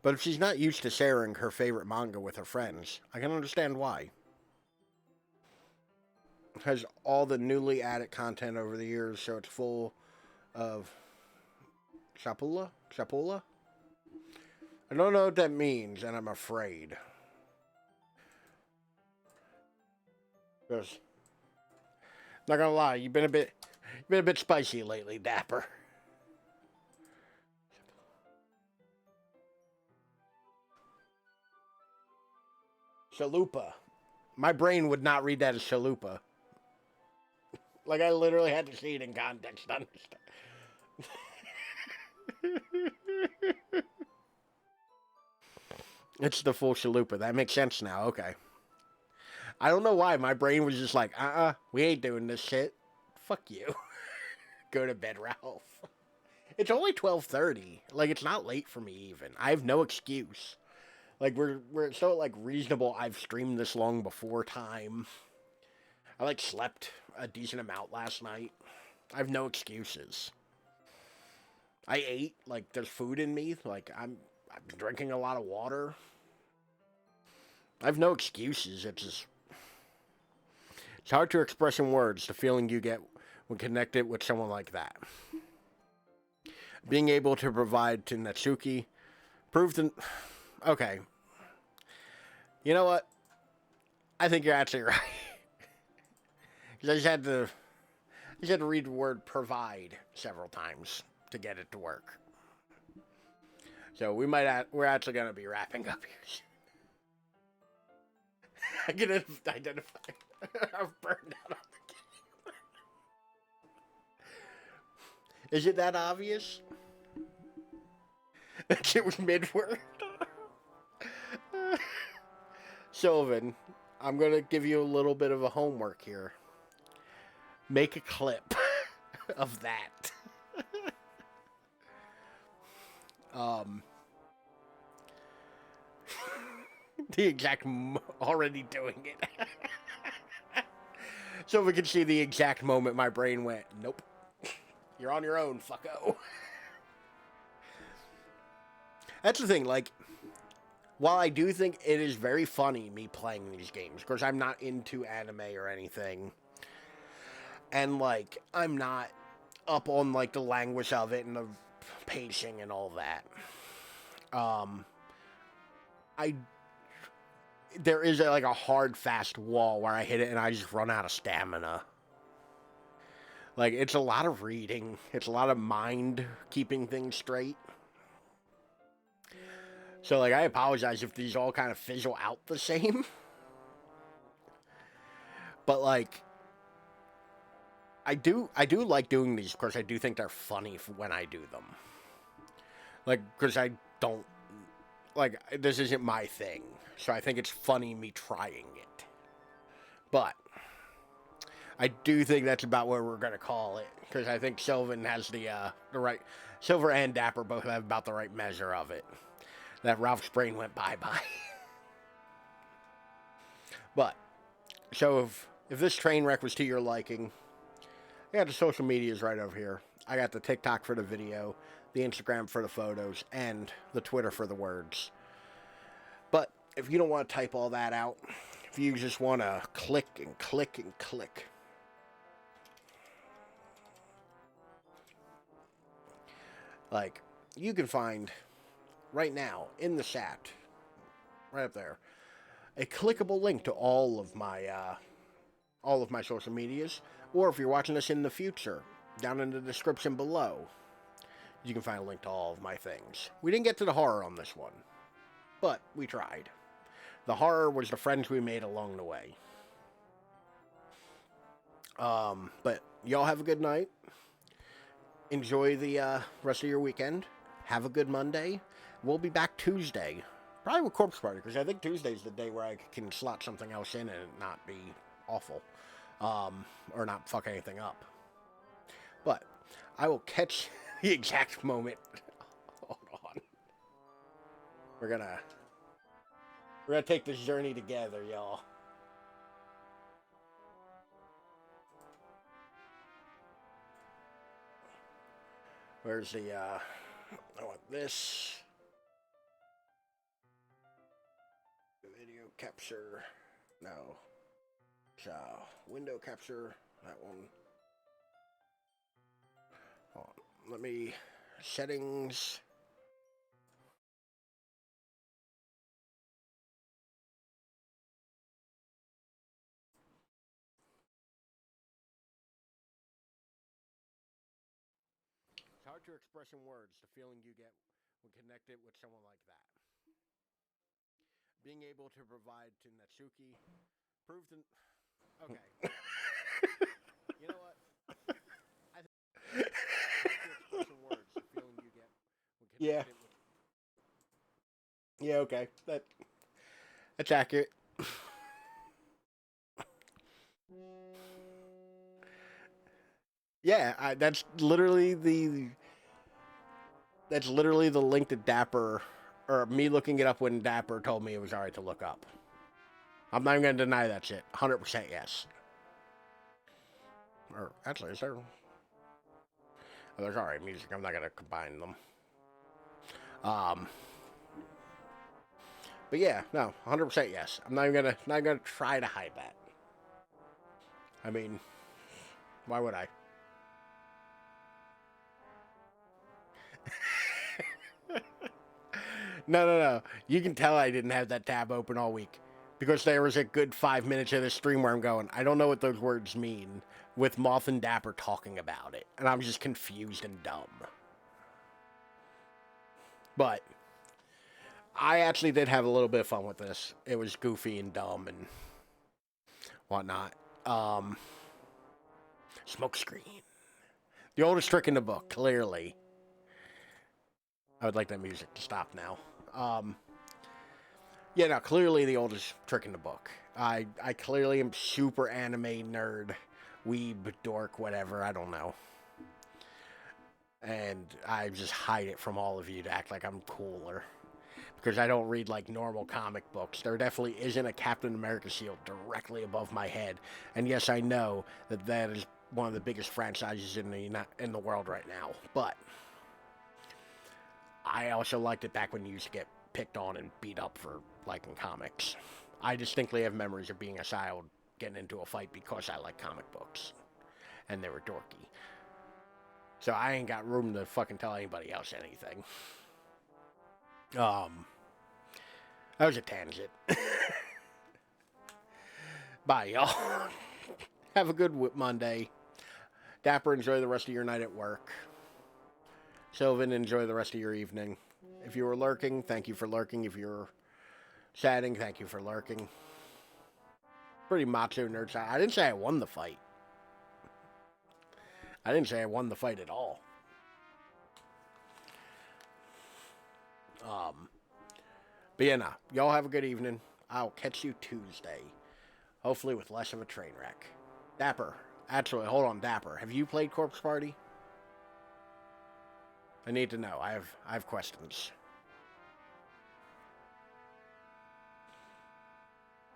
A: But if she's not used to sharing her favorite manga with her friends, I can understand why. Has all the newly added content over the years, so it's full of Chapula? I don't know what that means, and I'm afraid. Because, not gonna lie, you've been a bit spicy lately, Dapper. Chalupa. My brain would not read that as chalupa. Like, I literally had to see it in context to understand. It's the full chalupa. That makes sense now. Okay. I don't know why. My brain was just like, we ain't doing this shit. Fuck you. Go to bed, Ralph. It's only 12:30. Like, it's not late for me even. I have no excuse. Like, we're so, like, reasonable. I've streamed this long before time. I, like, slept a decent amount last night. I have no excuses. I ate. Like, there's food in me. Like, I've been drinking a lot of water. I have no excuses. It's hard to express in words the feeling you get when connected with someone like that. Being able to provide to Natsuki proved okay. You know what? I think you're actually right. Because I just had to read the word provide several times to get it to work. So we're actually going to be wrapping up here. I can identify. I've burned out on the game. Is it that obvious? That shit was mid-word. Sylvan, I'm gonna give you a little bit of a homework here. Make a clip of that. The exact already doing it. So we can see the exact moment my brain went, nope. You're on your own, fucko. That's the thing, like, while I do think it is very funny me playing these games, because I'm not into anime or anything, and like I'm not up on like the language of it and the pacing and all that. I there is like a hard fast wall where I hit it and I just run out of stamina. Like it's a lot of reading, it's a lot of mind keeping things straight. So like I apologize if these all kind of fizzle out the same. But like I do like doing these because I do think they're funny when I do them. Like because I don't like this isn't my thing. So I think it's funny me trying it. But I do think that's about what we're gonna call it because I think Sylvan has the right. Silver and Dapper both have about the right measure of it. That Ralph's brain went bye-bye. But so if this train wreck was to your liking, I got the social medias right over here. I got the TikTok for the video, the Instagram for the photos, and the Twitter for the words. But if you don't want to type all that out, if you just want to click and click and click, like you can find right now in the chat, right up there, a clickable link to all of my social medias. Or if you're watching this in the future, down in the description below, you can find a link to all of my things. We didn't get to the horror on this one, but we tried. The horror was the friends we made along the way. But y'all have a good night. Enjoy the rest of your weekend. Have a good Monday. We'll be back Tuesday. Probably with Corpse Party, because I think Tuesday's the day where I can slot something else in and it not be awful. Or not fuck anything up. But I will catch the exact moment. Hold on. We're gonna take this journey together, y'all. Where's the I want this video capture. No. So window capture, that one. Hold on. Let me settings. It's hard to express in words the feeling you get when connected with someone like that. Being able to provide to Natsuki proved in... Okay. You know what? I think it's hard to express in words the feeling you get when connected with... Yeah, okay. That's accurate. Yeah, that's literally the link to Dapper, or me looking it up when Dapper told me it was alright to look up. I'm not even gonna deny that shit. 100% yes. Or actually, is there? Oh, there's alright music. I'm not gonna combine them. But yeah, no, 100% yes. I'm not gonna try to hide that. I mean, why would I? No. You can tell I didn't have that tab open all week. Because there was a good 5 minutes of the stream where I'm going, I don't know what those words mean, with Moth and Dapper talking about it. And I'm just confused and dumb. But I actually did have a little bit of fun with this. It was goofy and dumb, and whatnot. Smokescreen. The oldest trick in the book, clearly. I would like that music to stop now. Yeah, no, clearly the oldest trick in the book. I clearly am super anime nerd, weeb, dork, whatever, I don't know. And I just hide it from all of you to act like I'm cooler. Because I don't read like normal comic books. There definitely isn't a Captain America shield directly above my head. And yes, I know that that is one of the biggest franchises in the world right now. But I also liked it back when you used to get picked on and beat up for liking comics. I distinctly have memories of being a child getting into a fight because I like comic books. And they were dorky. So I ain't got room to fucking tell anybody else anything. That was a tangent. Bye, y'all. Have a good Monday. Dapper, enjoy the rest of your night at work. Sylvan, enjoy the rest of your evening. If you were lurking, thank you for lurking. If you're chatting, thank you for lurking. Pretty macho nerd side. I didn't say I won the fight. I didn't say I won the fight at all. But yeah, nah. Y'all have a good evening. I'll catch you Tuesday. Hopefully with less of a train wreck. Dapper. Actually, hold on, Dapper. Have you played Corpse Party? I need to know. I have questions.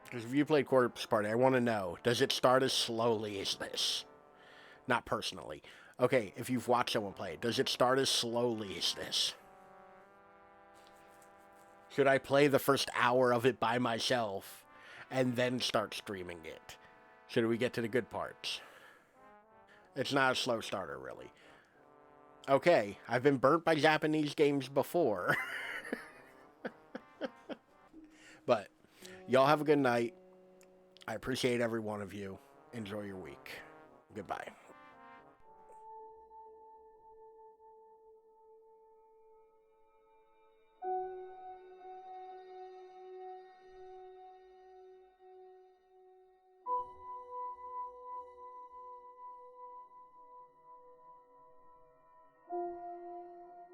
A: Because if you played Corpse Party, I want to know, does it start as slowly as this? Not personally. Okay, if you've watched someone play it, does it start as slowly as this? Should I play the first hour of it by myself and then start streaming it? Should we get to the good parts? It's not a slow starter, really. Okay, I've been burnt by Japanese games before. But y'all have a good night. I appreciate every one of you. Enjoy your week. Goodbye.